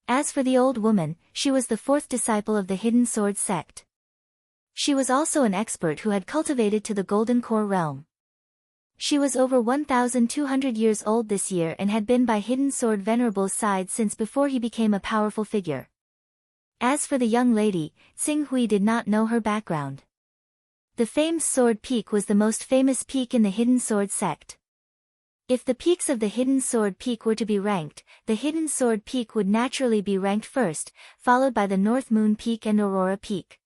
As for the old woman, she was the fourth disciple of the Hidden Sword sect. She was also an expert who had cultivated to the Golden Core realm. She was over 1,200 years old this year and had been by Hidden Sword Venerable's side since before he became a powerful figure. As for the young lady, Xing Hui did not know her background. The famed Sword Peak was the most famous peak in the Hidden Sword sect. If the peaks of the Hidden Sword Peak were to be ranked, the Hidden Sword Peak would naturally be ranked first, followed by the North Moon Peak and Aurora Peak.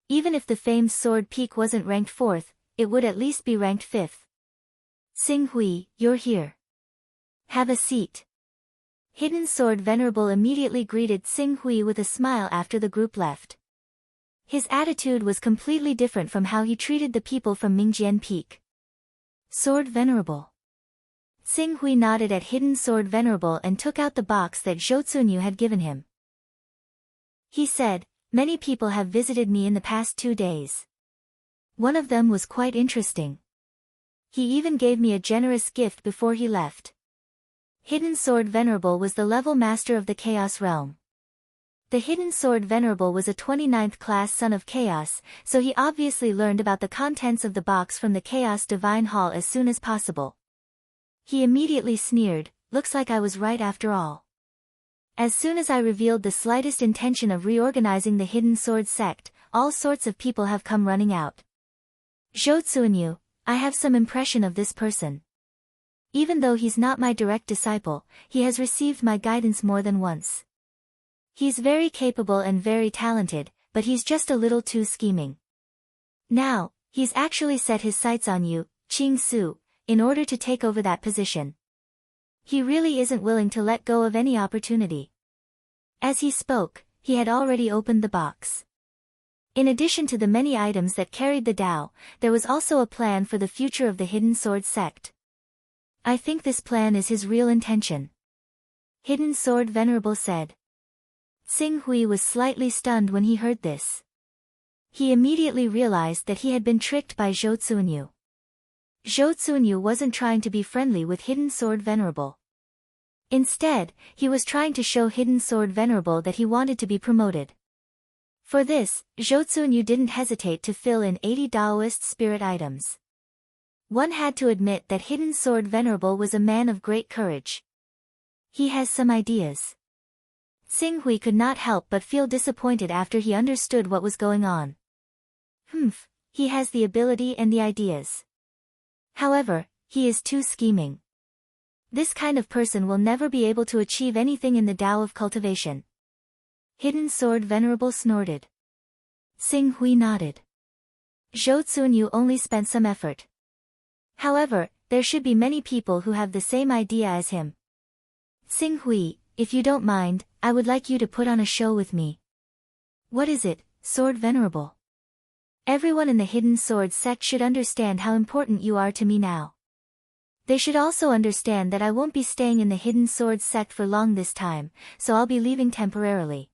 Even if the famed Sword Peak wasn't ranked fourth, it would at least be ranked fifth. Xing Hui, you're here. Have a seat. Hidden Sword Venerable immediately greeted Xing Hui with a smile after the group left. His attitude was completely different from how he treated the people from Mingjian Peak. Sword Venerable. Xing Hui nodded at Hidden Sword Venerable and took out the box that Zhou Cunyu had given him. He said, many people have visited me in the past 2 days. One of them was quite interesting. He even gave me a generous gift before he left. Hidden Sword Venerable was the level master of the Chaos Realm. The Hidden Sword Venerable was a 29th class son of Chaos, so he obviously learned about the contents of the box from the Chaos Divine Hall as soon as possible. He immediately sneered, looks like I was right after all. As soon as I revealed the slightest intention of reorganizing the Hidden Sword sect, all sorts of people have come running out. Zhou Cunyu, I have some impression of this person. Even though he's not my direct disciple, he has received my guidance more than once. He's very capable and very talented, but he's just a little too scheming. Now, he's actually set his sights on you, Qing Su, in order to take over that position. He really isn't willing to let go of any opportunity. As he spoke, he had already opened the box. In addition to the many items that carried the Tao, there was also a plan for the future of the Hidden Sword sect. I think this plan is his real intention. Hidden Sword Venerable said. Xing Hui was slightly stunned when he heard this. He immediately realized that he had been tricked by Zhou Tsunyu. Zhou Tsunyu wasn't trying to be friendly with Hidden Sword Venerable. Instead, he was trying to show Hidden Sword Venerable that he wanted to be promoted. For this, Zhou Tsunyu didn't hesitate to fill in 80 Taoist spirit items. One had to admit that Hidden Sword Venerable was a man of great courage. He has some ideas. Xing Hui could not help but feel disappointed after he understood what was going on. He has the ability and the ideas. However, he is too scheming. This kind of person will never be able to achieve anything in the Tao of cultivation. Hidden Sword Venerable snorted. Xing Hui nodded. Zhou Tsunyu only spent some effort. However, there should be many people who have the same idea as him. Xing Hui, if you don't mind, I would like you to put on a show with me. What is it, Sword Venerable? Everyone in the Hidden Sword sect should understand how important you are to me now. They should also understand that I won't be staying in the Hidden Sword sect for long this time, so I'll be leaving temporarily.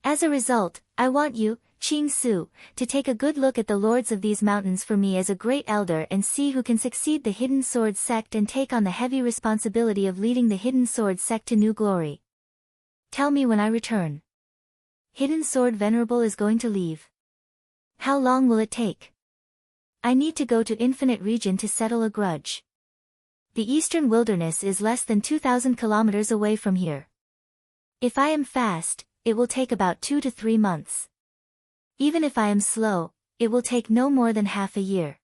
As a result, I want you, Qing Su, to take a good look at the lords of these mountains for me as a great elder and see who can succeed the Hidden Sword sect and take on the heavy responsibility of leading the Hidden Sword sect to new glory. Tell me when I return. Hidden Sword Venerable is going to leave. How long will it take? I need to go to Infinite Region to settle a grudge. The Eastern Wilderness is less than 2,000 kilometers away from here. If I am fast, it will take about 2 to 3 months. Even if I am slow, it will take no more than half a year.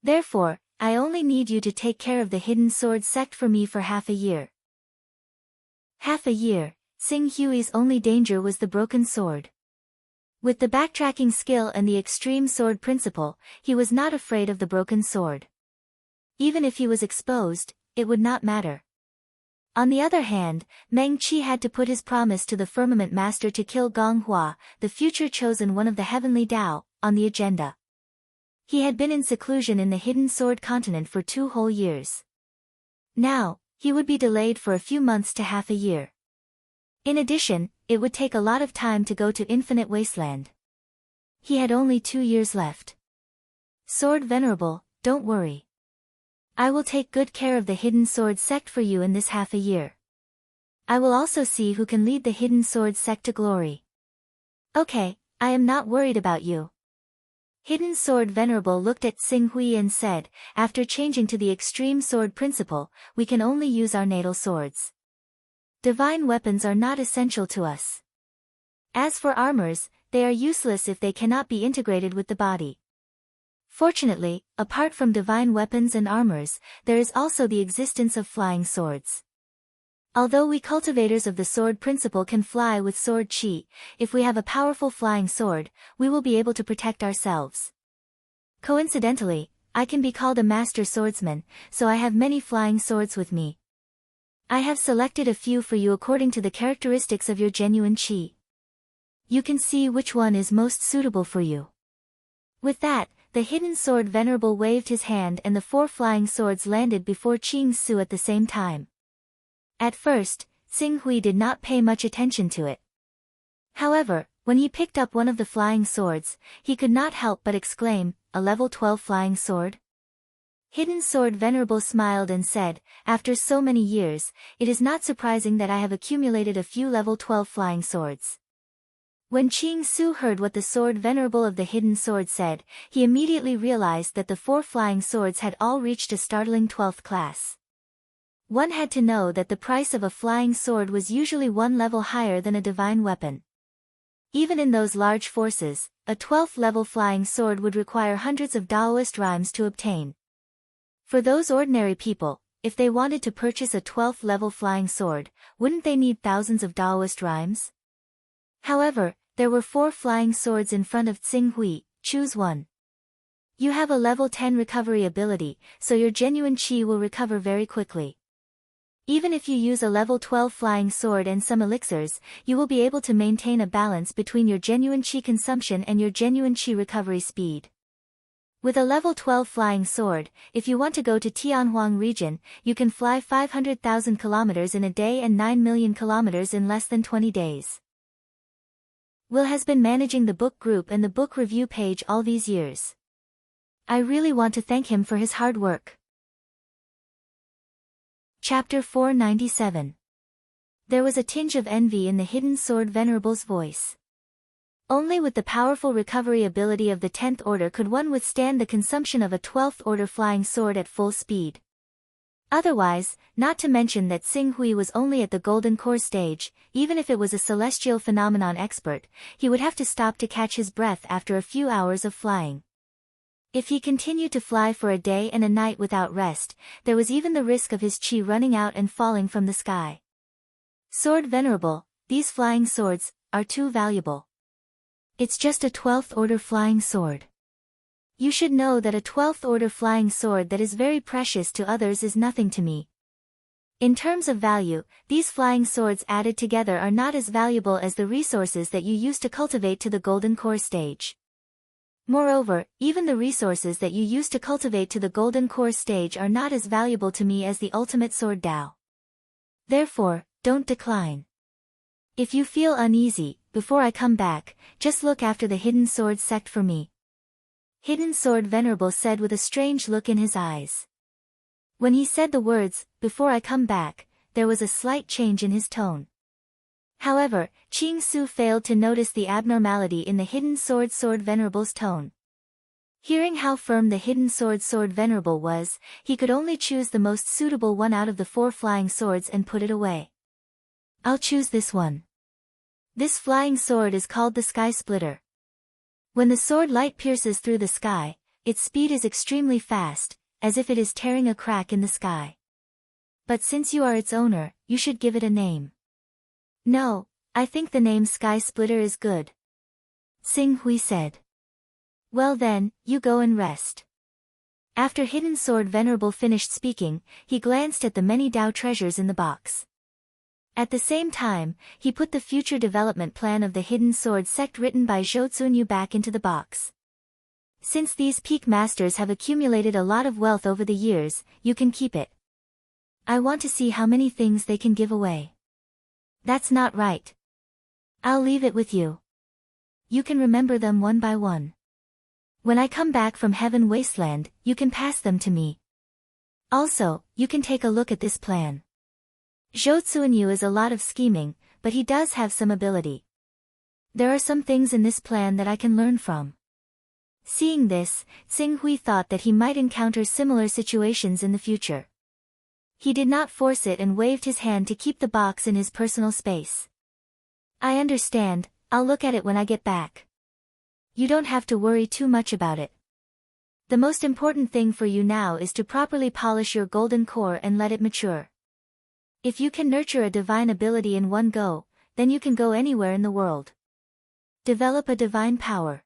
Therefore, I only need you to take care of the Hidden Sword sect for me for half a year. Half a year, Xing Hui's only danger was the broken sword. With the backtracking skill and the extreme sword principle, he was not afraid of the broken sword. Even if he was exposed, it would not matter. On the other hand, Meng Qi had to put his promise to the Firmament Master to kill Gong Hua, the future chosen one of the Heavenly Tao, on the agenda. He had been in seclusion in the Hidden Sword continent for 2 whole years. Now, he would be delayed for a few months to half a year. In addition, it would take a lot of time to go to Infinite Wasteland. He had only 2 years left. Sword Venerable, don't worry. I will take good care of the Hidden Sword sect for you in this half a year. I will also see who can lead the Hidden Sword sect to glory. Okay, I am not worried about you. Hidden Sword Venerable looked at Xing Hui and said, after changing to the extreme sword principle, we can only use our natal swords. Divine weapons are not essential to us. As for armors, they are useless if they cannot be integrated with the body. Fortunately, apart from divine weapons and armors, there is also the existence of flying swords. Although we cultivators of the sword principle can fly with sword chi, if we have a powerful flying sword, we will be able to protect ourselves. Coincidentally, I can be called a master swordsman, so I have many flying swords with me. I have selected a few for you according to the characteristics of your genuine chi. You can see which one is most suitable for you. With that, the Hidden Sword Venerable waved his hand and the 4 flying swords landed before Qing Su at the same time. At first, Xing Hui did not pay much attention to it. However, when he picked up one of the flying swords, he could not help but exclaim, a level 12 flying sword? Hidden Sword Venerable smiled and said, after so many years, it is not surprising that I have accumulated a few level 12 flying swords. When Qing Su heard what the Sword Venerable of the Hidden Sword said, he immediately realized that the 4 flying swords had all reached a startling 12th class. One had to know that the price of a flying sword was usually 1 level higher than a divine weapon. Even in those large forces, a 12th level flying sword would require hundreds of Taoist rhymes to obtain. For those ordinary people, if they wanted to purchase a 12th level flying sword, wouldn't they need thousands of Taoist rhymes? However, there were 4 flying swords in front of Xing Hui, choose one. You have a level 10 recovery ability, so your genuine chi will recover very quickly. Even if you use a level 12 flying sword and some elixirs, you will be able to maintain a balance between your genuine chi consumption and your genuine chi recovery speed. With a level 12 flying sword, if you want to go to Tianhuang region, you can fly 500,000 kilometers in a day and 9 million kilometers in less than 20 days. Will has been managing the book group and the book review page all these years. I really want to thank him for his hard work. Chapter 497. There was a tinge of envy in the Hidden Sword Venerable's voice. Only with the powerful recovery ability of the 10th order could one withstand the consumption of a 12th order flying sword at full speed. Otherwise, not to mention that Xing Hui was only at the golden core stage, even if it was a celestial phenomenon expert, he would have to stop to catch his breath after a few hours of flying. If he continued to fly for a day and a night without rest, there was even the risk of his chi running out and falling from the sky. Sword Venerable, these flying swords are too valuable. It's just a 12th order flying sword. You should know that a 12th order flying sword that is very precious to others is nothing to me. In terms of value, these flying swords added together are not as valuable as the resources that you used to cultivate to the golden core stage. Moreover, even the resources that you used to cultivate to the golden core stage are not as valuable to me as the ultimate sword Dao. Therefore, don't decline. If you feel uneasy, before I come back, just look after the Hidden Sword sect for me. Hidden Sword Venerable said with a strange look in his eyes. When he said the words, before I come back, there was a slight change in his tone. However, Qing Su failed to notice the abnormality in the Hidden Sword Venerable's tone. Hearing how firm the Hidden Sword Venerable was, he could only choose the most suitable one out of the 4 flying swords and put it away. I'll choose this one. This flying sword is called the Sky Splitter. When the sword light pierces through the sky, its speed is extremely fast, as if it is tearing a crack in the sky. But since you are its owner, you should give it a name. No, I think the name Sky Splitter is good. Xing Hui said. Well then, you go and rest. After Hidden Sword Venerable finished speaking, he glanced at the many Dao treasures in the box. At the same time, he put the future development plan of the Hidden Sword sect written by Zhou Zunyu back into the box. Since these peak masters have accumulated a lot of wealth over the years, you can keep it. I want to see how many things they can give away. That's not right. I'll leave it with you. You can remember them one by one. When I come back from Heaven Wasteland, you can pass them to me. Also, you can take a look at this plan. Zhou Zunyu is a lot of scheming, but he does have some ability. There are some things in this plan that I can learn from. Seeing this, Xing Hui thought that he might encounter similar situations in the future. He did not force it and waved his hand to keep the box in his personal space. I understand, I'll look at it when I get back. You don't have to worry too much about it. The most important thing for you now is to properly polish your golden core and let it mature. If you can nurture a divine ability in one go, then you can go anywhere in the world. Develop a divine power.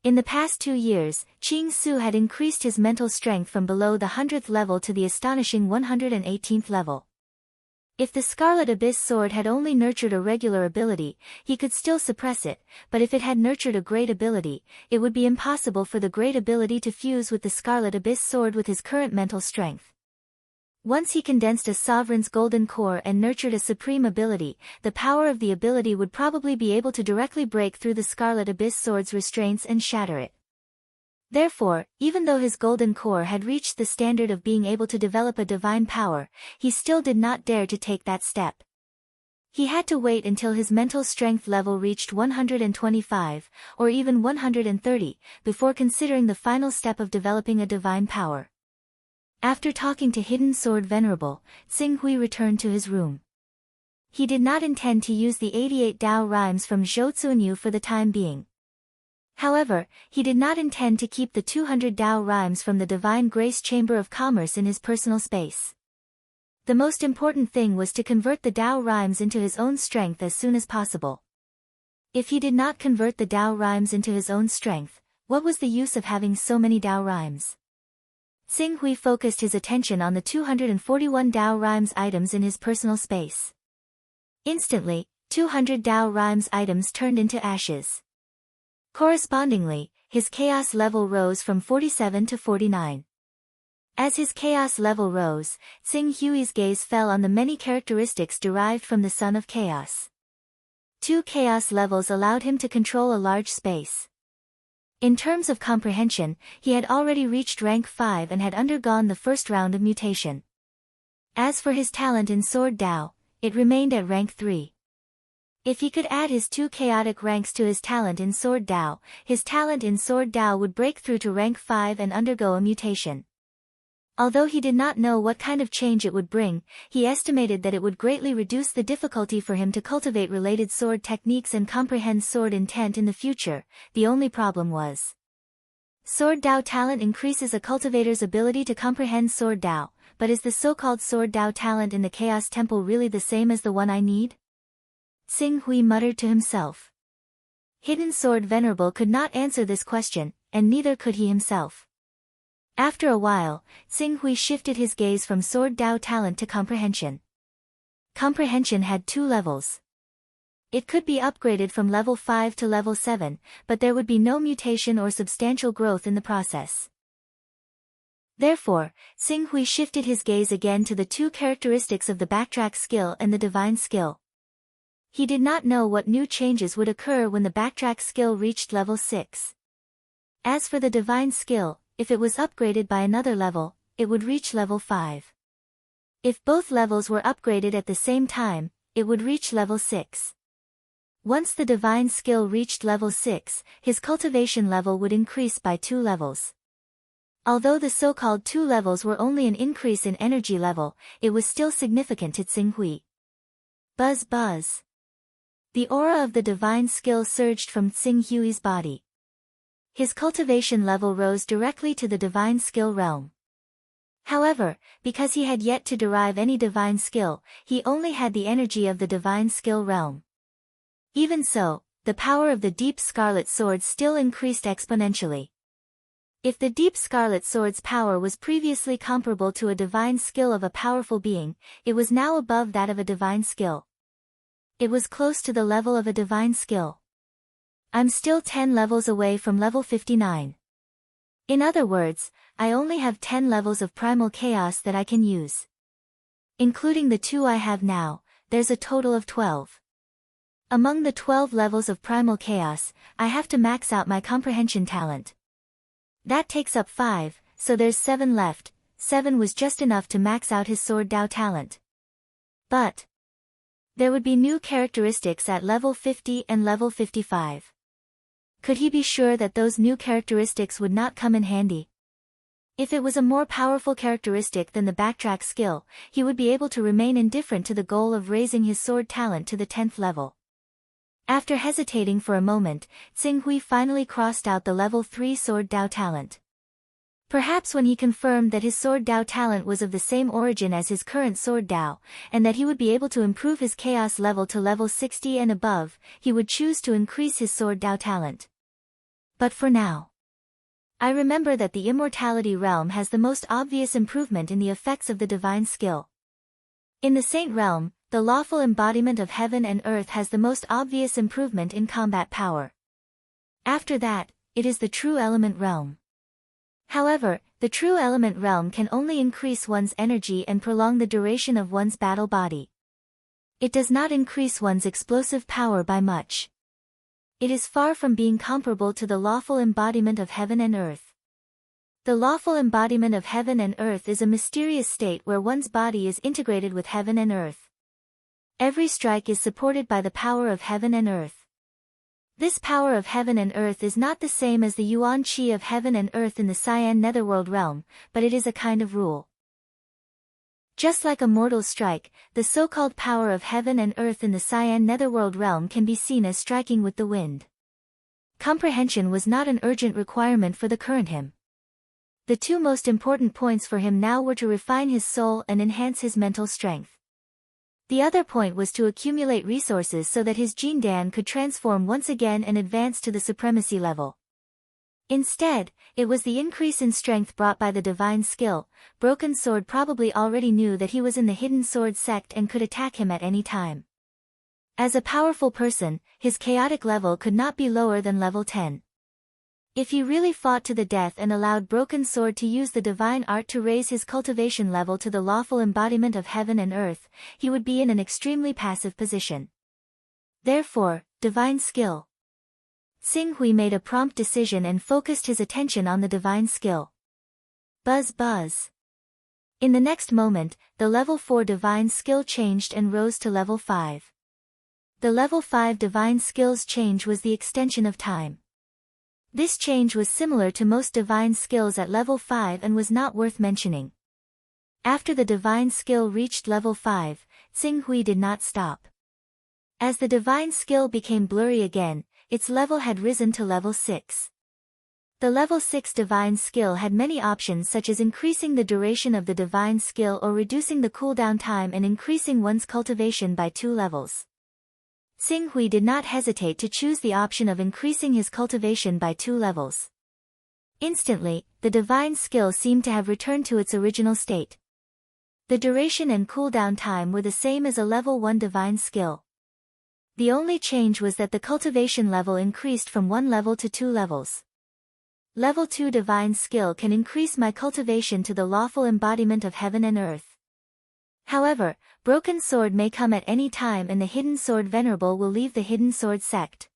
In the past 2 years, Qing Su had increased his mental strength from below the 100th level to the astonishing 118th level. If the Scarlet Abyss sword had only nurtured a regular ability, he could still suppress it, but if it had nurtured a great ability, it would be impossible for the great ability to fuse with the Scarlet Abyss sword with his current mental strength. Once he condensed a sovereign's golden core and nurtured a supreme ability, the power of the ability would probably be able to directly break through the Scarlet Abyss sword's restraints and shatter it. Therefore, even though his golden core had reached the standard of being able to develop a divine power, he still did not dare to take that step. He had to wait until his mental strength level reached 125, or even 130, before considering the final step of developing a divine power. After talking to Hidden Sword Venerable, Xing Hui returned to his room. He did not intend to use the 88 Dao rhymes from Zhou Zunyu for the time being. However, he did not intend to keep the 200 Dao rhymes from the Divine Grace Chamber of Commerce in his personal space. The most important thing was to convert the Dao rhymes into his own strength as soon as possible. If he did not convert the Dao rhymes into his own strength, what was the use of having so many Dao rhymes? Xing Hui focused his attention on the 241 Dao Rhymes items in his personal space. Instantly, 200 Dao Rhymes items turned into ashes. Correspondingly, his chaos level rose from 47 to 49. As his chaos level rose, Xing Hui's gaze fell on the many characteristics derived from the Son of Chaos. 2 chaos levels allowed him to control a large space. In terms of comprehension, he had already reached rank 5 and had undergone the first round of mutation. As for his talent in Sword Dao, it remained at rank 3. If he could add his 2 chaotic ranks to his talent in Sword Dao, his talent in Sword Dao would break through to rank 5 and undergo a mutation. Although he did not know what kind of change it would bring, he estimated that it would greatly reduce the difficulty for him to cultivate related sword techniques and comprehend sword intent in the future. The only problem was Sword Dao talent increases a cultivator's ability to comprehend Sword Dao, but is the so-called Sword Dao talent in the Chaos Temple really the same as the one I need? Xing Hui muttered to himself. Hidden Sword Venerable could not answer this question, and neither could he himself. After a while, Xing Hui shifted his gaze from Sword Dao talent to comprehension. Comprehension had 2 levels. It could be upgraded from level 5 to level 7, but there would be no mutation or substantial growth in the process. Therefore, Xing Hui shifted his gaze again to the 2 characteristics of the backtrack skill and the divine skill. He did not know what new changes would occur when the backtrack skill reached level 6. As for the divine skill, if it was upgraded by another level, it would reach level 5. If both levels were upgraded at the same time, it would reach level 6. Once the divine skill reached level 6, his cultivation level would increase by 2 levels. Although the so-called 2 levels were only an increase in energy level, it was still significant to Xing Hui. Buzz buzz. The aura of the divine skill surged from Xing Hui's body. His cultivation level rose directly to the divine skill realm. However, because he had yet to derive any divine skill, he only had the energy of the divine skill realm. Even so, the power of the Deep Scarlet Sword still increased exponentially. If the Deep Scarlet Sword's power was previously comparable to a divine skill of a powerful being, it was now above that of a divine skill. It was close to the level of a divine skill. I'm still 10 levels away from level 59. In other words, I only have 10 levels of primal chaos that I can use. Including the 2 I have now, there's a total of 12. Among the 12 levels of primal chaos, I have to max out my comprehension talent. That takes up 5, so there's 7 left. 7 was just enough to max out his Sword Dao talent. But there would be new characteristics at level 50 and level 55. Could he be sure that those new characteristics would not come in handy? If it was a more powerful characteristic than the backtrack skill, he would be able to remain indifferent to the goal of raising his sword talent to the 10th level. After hesitating for a moment, Xing Hui finally crossed out the level 3 Sword Dao talent. Perhaps when he confirmed that his Sword Dao talent was of the same origin as his current Sword Dao, and that he would be able to improve his chaos level to level 60 and above, he would choose to increase his Sword Dao talent. But for now, I remember that the Immortality Realm has the most obvious improvement in the effects of the divine skill. In the Saint Realm, the lawful embodiment of heaven and earth has the most obvious improvement in combat power. After that, it is the True Element Realm. However, the True Element Realm can only increase one's energy and prolong the duration of one's battle body. It does not increase one's explosive power by much. It is far from being comparable to the lawful embodiment of heaven and earth. The lawful embodiment of heaven and earth is a mysterious state where one's body is integrated with heaven and earth. Every strike is supported by the power of heaven and earth. This power of heaven and earth is not the same as the Yuan Qi of heaven and earth in the Cyan Netherworld realm, but it is a kind of rule. Just like a mortal strike, the so-called power of heaven and earth in the Cyan Netherworld realm can be seen as striking with the wind. Comprehension was not an urgent requirement for the current him. The 2 most important points for him now were to refine his soul and enhance his mental strength. The other point was to accumulate resources so that his Jindan could transform once again and advance to the supremacy level. Instead, it was the increase in strength brought by the divine skill. Broken Sword probably already knew that he was in the Hidden Sword sect and could attack him at any time. As a powerful person, his chaotic level could not be lower than level 10. If he really fought to the death and allowed Broken Sword to use the divine art to raise his cultivation level to the lawful embodiment of heaven and earth, he would be in an extremely passive position. Therefore, divine skill. Xing Hui made a prompt decision and focused his attention on the divine skill. Buzz buzz. In the next moment, the level 4 divine skill changed and rose to level 5. The level 5 divine skill's change was the extension of time. This change was similar to most divine skills at level 5 and was not worth mentioning. After the divine skill reached level 5, Xing Hui did not stop. As the divine skill became blurry again, its level had risen to level 6. The level 6 divine skill had many options such as increasing the duration of the divine skill or reducing the cooldown time and increasing one's cultivation by 2 levels. Xing Hui did not hesitate to choose the option of increasing his cultivation by 2 levels. Instantly, the divine skill seemed to have returned to its original state. The duration and cooldown time were the same as a level 1 divine skill. The only change was that the cultivation level increased from 1 level to 2 levels. Level 2 divine skill can increase my cultivation to the lawful embodiment of heaven and earth. However, Broken Sword may come at any time and the Hidden Sword Venerable will leave the Hidden Sword sect.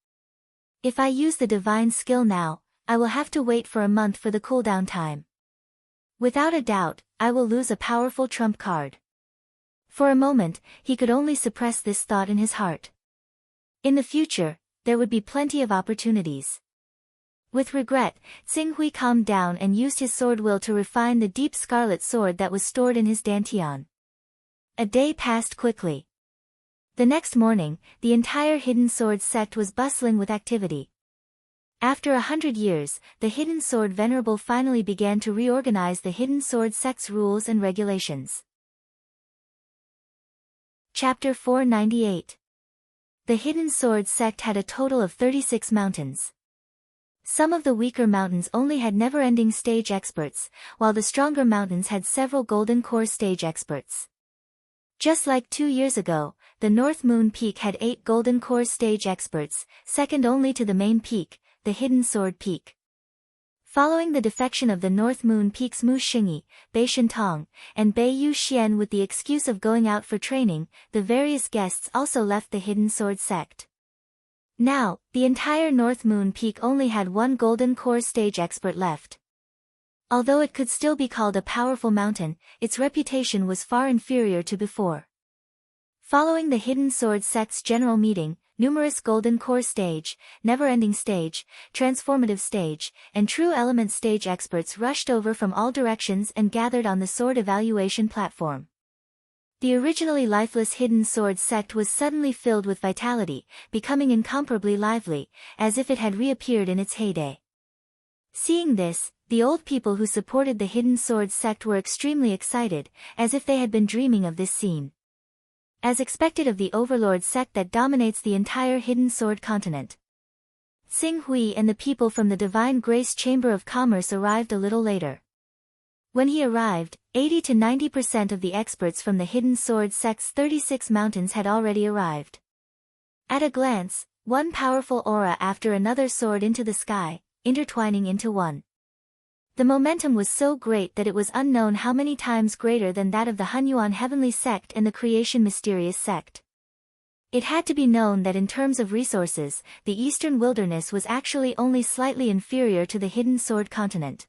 If I use the divine skill now, I will have to wait for a month for the cooldown time. Without a doubt, I will lose a powerful trump card. For a moment, he could only suppress this thought in his heart. In the future, there would be plenty of opportunities. With regret, Xing Hui calmed down and used his sword will to refine the deep scarlet sword that was stored in his dantian. A day passed quickly. The next morning, the entire Hidden Sword sect was bustling with activity. After 100 years, the Hidden Sword Venerable finally began to reorganize the Hidden Sword sect's rules and regulations. Chapter 498. The Hidden Sword sect had a total of 36 mountains. Some of the weaker mountains only had never-ending stage experts, while the stronger mountains had several golden core stage experts. Just like 2 years ago, the North Moon Peak had 8 golden core stage experts, second only to the main peak, the Hidden Sword Peak. Following the defection of the North Moon Peak's Mu Xingyi, Bei Shentong, and Bei Yu Xian with the excuse of going out for training, the various guests also left the Hidden Sword sect. Now, the entire North Moon Peak only had 1 golden core stage expert left. Although it could still be called a powerful mountain, its reputation was far inferior to before. Following the Hidden Sword sect's general meeting, numerous golden core stage, never-ending stage, transformative stage, and true element stage experts rushed over from all directions and gathered on the sword evaluation platform. The originally lifeless Hidden Sword sect was suddenly filled with vitality, becoming incomparably lively, as if it had reappeared in its heyday. Seeing this, the old people who supported the Hidden Sword sect were extremely excited, as if they had been dreaming of this scene. As expected of the Overlord sect that dominates the entire Hidden Sword continent. Xing Hui and the people from the Divine Grace Chamber of Commerce arrived a little later. When he arrived, 80 to 90% of the experts from the Hidden Sword sect's 36 mountains had already arrived. At a glance, one powerful aura after another soared into the sky, intertwining into one. The momentum was so great that it was unknown how many times greater than that of the Hunyuan Heavenly Sect and the Creation Mysterious Sect. It had to be known that in terms of resources, the Eastern Wilderness was actually only slightly inferior to the Hidden Sword continent.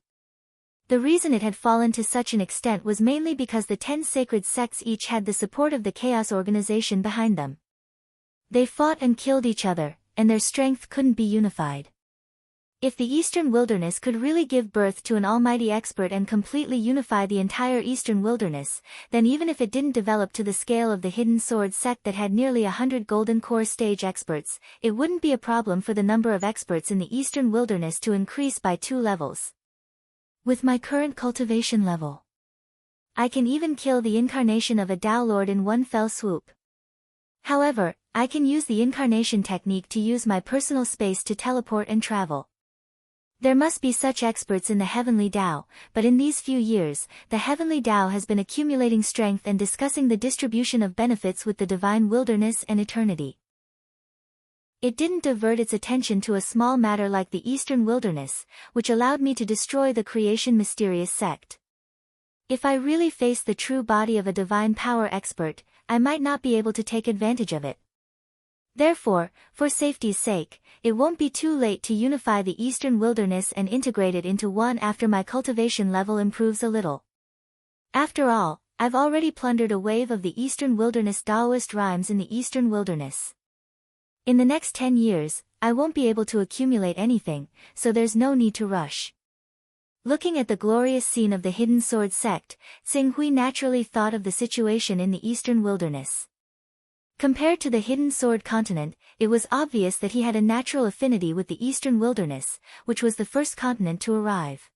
The reason it had fallen to such an extent was mainly because the 10 sacred sects each had the support of the Chaos Organization behind them. They fought and killed each other, and their strength couldn't be unified. If the Eastern Wilderness could really give birth to an almighty expert and completely unify the entire Eastern Wilderness, then even if it didn't develop to the scale of the Hidden Sword sect that had nearly 100 golden core stage experts, it wouldn't be a problem for the number of experts in the Eastern Wilderness to increase by 2 levels. With my current cultivation level, I can even kill the incarnation of a Dao Lord in one fell swoop. However, I can use the incarnation technique to use my personal space to teleport and travel. There must be such experts in the heavenly Tao, but in these few years, the heavenly Tao has been accumulating strength and discussing the distribution of benefits with the divine wilderness and eternity. It didn't divert its attention to a small matter like the Eastern Wilderness, which allowed me to destroy the creation mysterious sect. If I really faced the true body of a divine power expert, I might not be able to take advantage of it. Therefore, for safety's sake, it won't be too late to unify the Eastern Wilderness and integrate it into one after my cultivation level improves a little. After all, I've already plundered a wave of the Eastern Wilderness Taoist rhymes in the Eastern Wilderness. In the next 10 years, I won't be able to accumulate anything, so there's no need to rush. Looking at the glorious scene of the Hidden Sword sect, Xing Hui naturally thought of the situation in the Eastern Wilderness. Compared to the Hidden Sword continent, it was obvious that he had a natural affinity with the Eastern Wilderness, which was the first continent to arrive.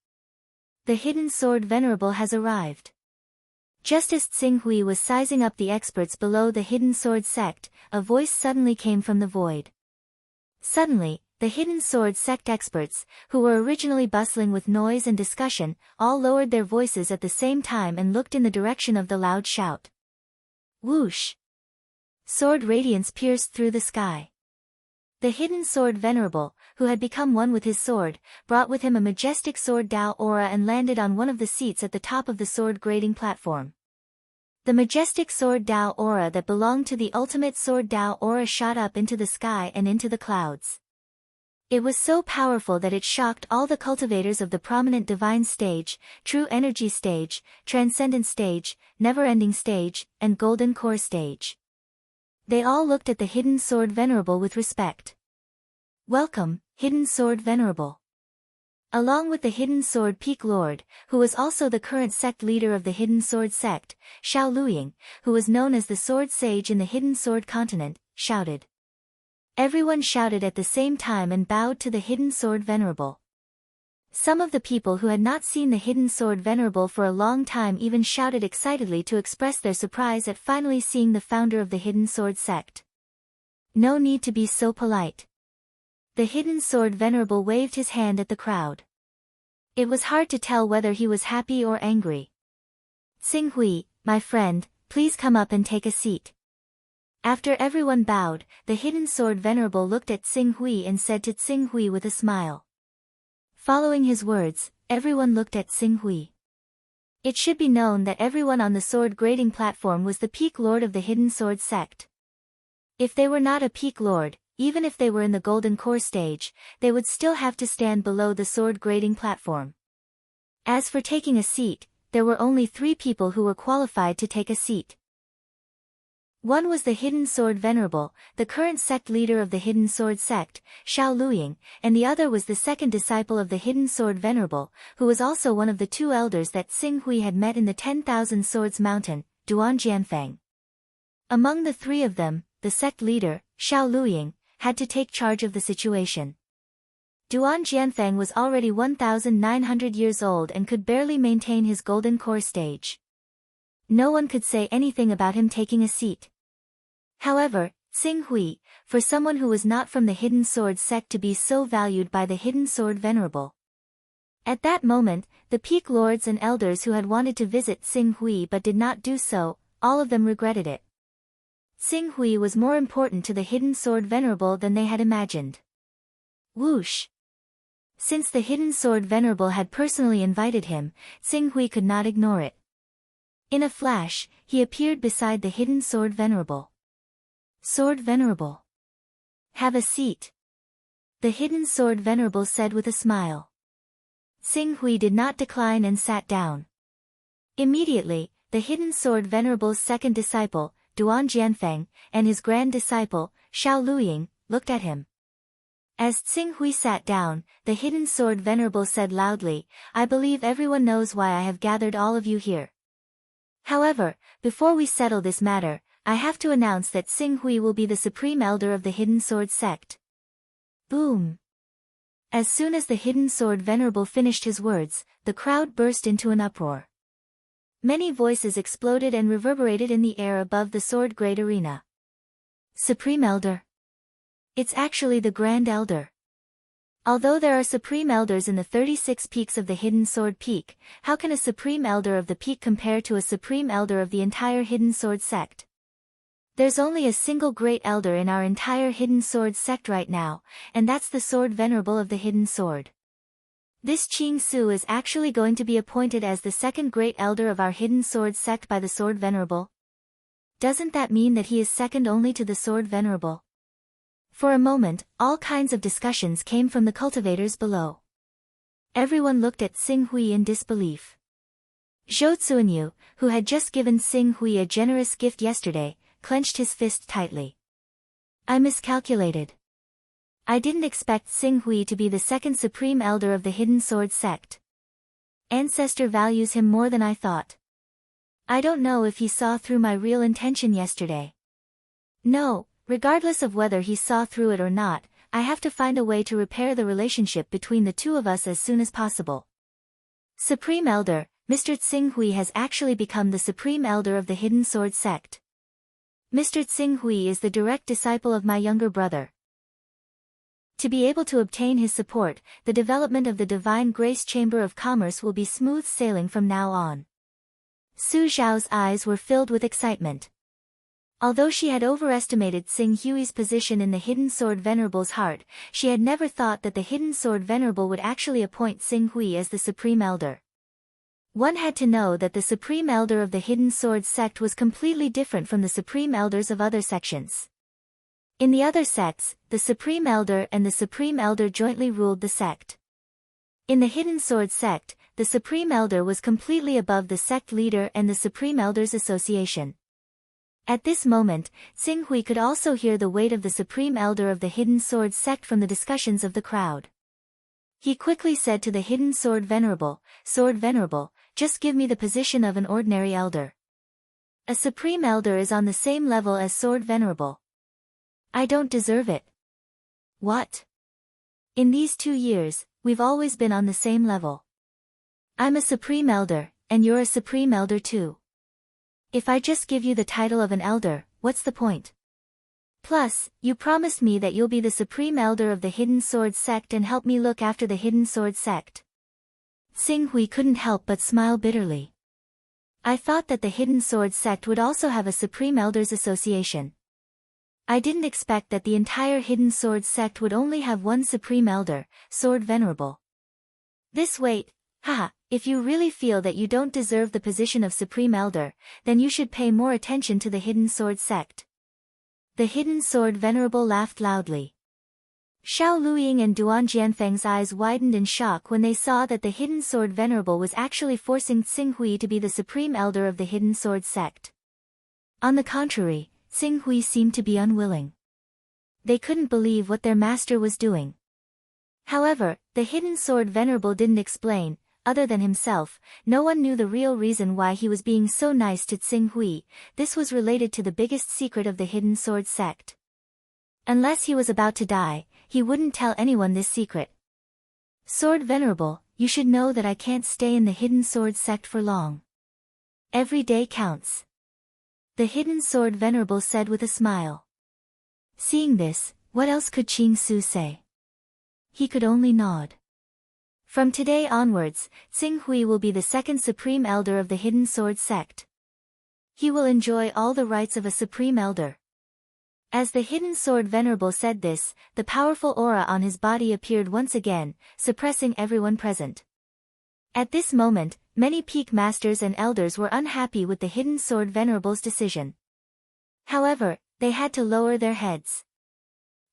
The Hidden Sword Venerable has arrived. Just as Xing Hui was sizing up the experts below the Hidden Sword sect, a voice suddenly came from the void. Suddenly, the Hidden Sword sect experts, who were originally bustling with noise and discussion, all lowered their voices at the same time and looked in the direction of the loud shout. Whoosh! Sword radiance pierced through the sky. The Hidden Sword Venerable, who had become one with his sword, brought with him a majestic sword Tao aura and landed on one of the seats at the top of the sword grading platform. The majestic sword Tao aura that belonged to the ultimate sword Tao aura shot up into the sky and into the clouds. It was so powerful that it shocked all the cultivators of the prominent divine stage, true energy stage, transcendent stage, never-ending stage, and golden core stage. They all looked at the Hidden Sword Venerable with respect. Welcome, Hidden Sword Venerable. Along with the Hidden Sword Peak Lord, who was also the current sect leader of the Hidden Sword sect, Xiao Luying, who was known as the Sword Sage in the Hidden Sword continent, shouted. Everyone shouted at the same time and bowed to the Hidden Sword Venerable. Some of the people who had not seen the Hidden Sword Venerable for a long time even shouted excitedly to express their surprise at finally seeing the founder of the Hidden Sword sect. No need to be so polite. The Hidden Sword Venerable waved his hand at the crowd. It was hard to tell whether he was happy or angry. Xing Hui, my friend, please come up and take a seat. After everyone bowed, the Hidden Sword Venerable looked at Xing Hui and said to Xing Hui with a smile. Following his words, everyone looked at Xing Hui. It should be known that everyone on the sword grading platform was the peak lord of the Hidden Sword sect. If they were not a peak lord, even if they were in the golden core stage, they would still have to stand below the sword grading platform. As for taking a seat, there were only 3 people who were qualified to take a seat. One was the Hidden Sword Venerable, the current sect leader of the Hidden Sword sect, Xiao Luying, and the other was the second disciple of the Hidden Sword Venerable, who was also one of the 2 elders that Xing Hui had met in the 10,000 Swords Mountain, Duan Jianfeng. Among the 3 of them, the sect leader, Xiao Luying, had to take charge of the situation. Duan Jianfeng was already 1,900 years old and could barely maintain his golden core stage. No one could say anything about him taking a seat. However, Xing Hui, for someone who was not from the Hidden Sword sect to be so valued by the Hidden Sword Venerable. At that moment, the peak lords and elders who had wanted to visit Xing Hui but did not do so, all of them regretted it. Xing Hui was more important to the Hidden Sword Venerable than they had imagined. Whoosh! Since the Hidden Sword Venerable had personally invited him, Xing Hui could not ignore it. In a flash, he appeared beside the Hidden Sword Venerable. Sword Venerable. Have a seat. The Hidden Sword Venerable said with a smile. Xing Hui did not decline and sat down. Immediately, the Hidden Sword Venerable's second disciple, Duan Jianfeng, and his grand disciple, Xiao Luying, looked at him. As Xing Hui sat down, the Hidden Sword Venerable said loudly, I believe everyone knows why I have gathered all of you here. However, before we settle this matter, I have to announce that Xing Hui will be the supreme elder of the Hidden Sword sect. Boom! As soon as the Hidden Sword Venerable finished his words, the crowd burst into an uproar. Many voices exploded and reverberated in the air above the sword grade arena. Supreme Elder. It's actually the Grand Elder. Although there are Supreme Elders in the 36 peaks of the Hidden Sword Peak, how can a Supreme Elder of the peak compare to a Supreme Elder of the entire Hidden Sword sect? There's only a single Great Elder in our entire Hidden Sword sect right now, and that's the Sword Venerable of the Hidden Sword. This Qing Su is actually going to be appointed as the second Great Elder of our Hidden Sword sect by the Sword Venerable. Doesn't that mean that he is second only to the Sword Venerable? For a moment, all kinds of discussions came from the cultivators below. Everyone looked at Xing Hui in disbelief. Zhou Tsuanyu, who had just given Xing Hui a generous gift yesterday, clenched his fist tightly. I miscalculated. I didn't expect Xing Hui to be the second Supreme Elder of the Hidden Sword sect. Ancestor values him more than I thought. I don't know if he saw through my real intention yesterday. No, regardless of whether he saw through it or not, I have to find a way to repair the relationship between the two of us as soon as possible. Supreme Elder, Mr. Xing Hui has actually become the Supreme Elder of the Hidden Sword sect. Mr. Xing Hui is the direct disciple of my younger brother. To be able to obtain his support, the development of the Divine Grace Chamber of Commerce will be smooth sailing from now on. Su Zhao's eyes were filled with excitement. Although she had overestimated Xing Hui's position in the Hidden Sword Venerable's heart, she had never thought that the Hidden Sword Venerable would actually appoint Xing Hui as the Supreme Elder. One had to know that the Supreme Elder of the Hidden Sword sect was completely different from the Supreme Elders of other sections. In the other sects, the Supreme Elder and the Supreme Elder jointly ruled the sect. In the Hidden Sword sect, the Supreme Elder was completely above the sect leader and the Supreme Elders Association. At this moment, Xing Hui could also hear the weight of the Supreme Elder of the Hidden Sword sect from the discussions of the crowd. He quickly said to the Hidden Sword Venerable, "Sword Venerable, just give me the position of an ordinary elder. A Supreme Elder is on the same level as Sword Venerable. I don't deserve it." What? In these 2 years, we've always been on the same level. I'm a Supreme Elder, and you're a Supreme Elder too. If I just give you the title of an elder, what's the point? Plus, you promised me that you'll be the Supreme Elder of the Hidden Sword sect and help me look after the Hidden Sword sect. Xing Hui couldn't help but smile bitterly. I thought that the Hidden Sword sect would also have a Supreme Elders Association. I didn't expect that the entire Hidden Sword sect would only have one Supreme Elder, Sword Venerable. This weight, haha, if you really feel that you don't deserve the position of Supreme Elder, then you should pay more attention to the Hidden Sword sect. The Hidden Sword Venerable laughed loudly. Xiao Luiying and Duan Jianfeng's eyes widened in shock when they saw that the Hidden Sword Venerable was actually forcing Xing Hui to be the Supreme Elder of the Hidden Sword sect. On the contrary, Xing Hui seemed to be unwilling. They couldn't believe what their master was doing. However, the Hidden Sword Venerable didn't explain. Other than himself, no one knew the real reason why he was being so nice to Xing Hui. This was related to the biggest secret of the Hidden Sword sect. Unless he was about to die, he wouldn't tell anyone this secret. Sword Venerable, you should know that I can't stay in the Hidden Sword sect for long. Every day counts. The Hidden Sword Venerable said with a smile. Seeing this, what else could Qing Su say? He could only nod. From today onwards, Xing Hui will be the second Supreme Elder of the Hidden Sword sect. He will enjoy all the rights of a Supreme Elder. As the Hidden Sword Venerable said this, the powerful aura on his body appeared once again, suppressing everyone present. At this moment, many peak masters and elders were unhappy with the Hidden Sword Venerable's decision. However, they had to lower their heads.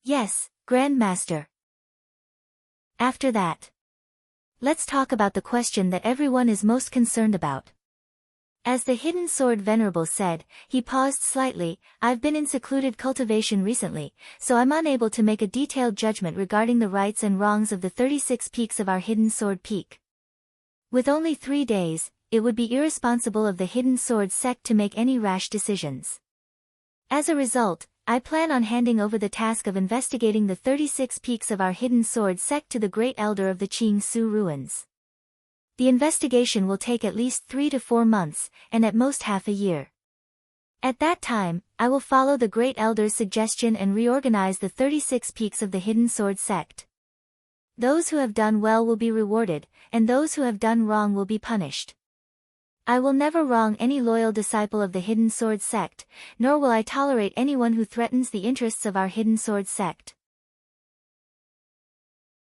Yes, Grand Master. After that, let's talk about the question that everyone is most concerned about. As the Hidden Sword Venerable said, he paused slightly. I've been in secluded cultivation recently, so I'm unable to make a detailed judgment regarding the rights and wrongs of the 36 peaks of our Hidden Sword Peak. With only 3 days, it would be irresponsible of the Hidden Sword sect to make any rash decisions. As a result, I plan on handing over the task of investigating the 36 peaks of our Hidden Sword sect to the Great Elder of the Qing Su ruins. The investigation will take at least 3 to 4 months, and at most half a year. At that time, I will follow the Great Elder's suggestion and reorganize the 36 peaks of the Hidden Sword sect. Those who have done well will be rewarded, and those who have done wrong will be punished. I will never wrong any loyal disciple of the Hidden Sword sect, nor will I tolerate anyone who threatens the interests of our Hidden Sword sect.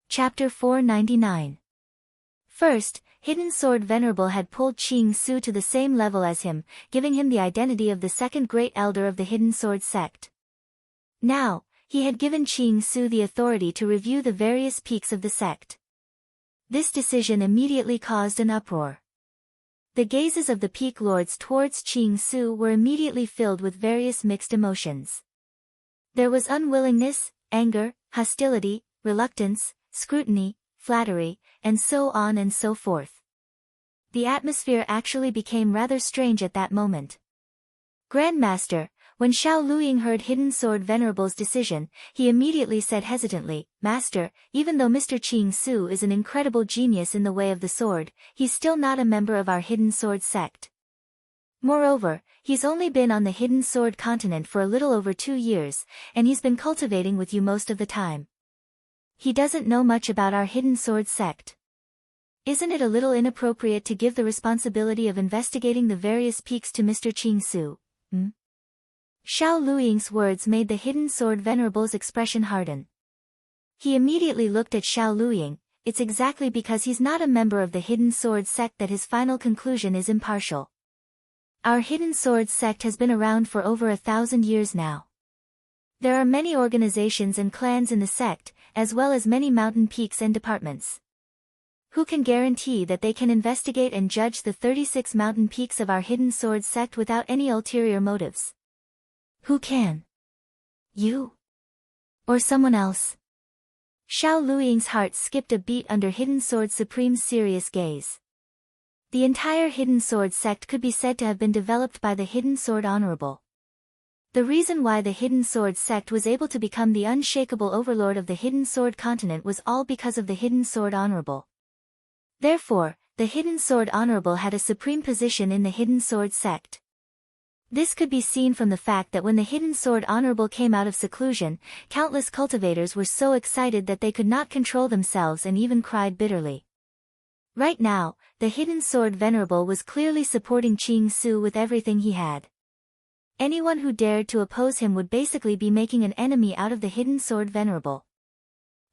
Chapter 499. First, Hidden Sword Venerable had pulled Qing Su to the same level as him, giving him the identity of the second great elder of the Hidden Sword sect. Now, he had given Qing Su the authority to review the various peaks of the sect. This decision immediately caused an uproar. The gazes of the peak lords towards Qing Su were immediately filled with various mixed emotions. There was unwillingness, anger, hostility, reluctance, scrutiny, flattery, and so on and so forth. The atmosphere actually became rather strange at that moment. Grandmaster, when Xiao Luiying heard Hidden Sword Venerable's decision, he immediately said hesitantly, Master, even though Mr. Qing Su is an incredible genius in the way of the sword, he's still not a member of our Hidden Sword sect. Moreover, he's only been on the Hidden Sword continent for a little over 2 years, and he's been cultivating with you most of the time. He doesn't know much about our Hidden Sword sect. Isn't it a little inappropriate to give the responsibility of investigating the various peaks to Mr. Qing Su? Xiao Luiying's words made the Hidden Sword Venerable's expression harden. He immediately looked at Xiao Luiying. It's exactly because he's not a member of the Hidden Sword sect that his final conclusion is impartial. Our Hidden Sword sect has been around for over 1,000 years now. There are many organizations and clans in the sect, as well as many mountain peaks and departments. Who can guarantee that they can investigate and judge the 36 mountain peaks of our Hidden Sword sect without any ulterior motives? Who can? You? Or someone else? Xiao Luiying's heart skipped a beat under Hidden Sword Supreme's serious gaze. The entire Hidden Sword sect could be said to have been developed by the Hidden Sword Honorable. The reason why the Hidden Sword sect was able to become the unshakable overlord of the Hidden Sword continent was all because of the Hidden Sword Honorable. Therefore, the Hidden Sword Honorable had a supreme position in the Hidden Sword sect. This could be seen from the fact that when the Hidden Sword Honorable came out of seclusion, countless cultivators were so excited that they could not control themselves and even cried bitterly. Right now, the Hidden Sword Venerable was clearly supporting Qing Su with everything he had. Anyone who dared to oppose him would basically be making an enemy out of the Hidden Sword Venerable.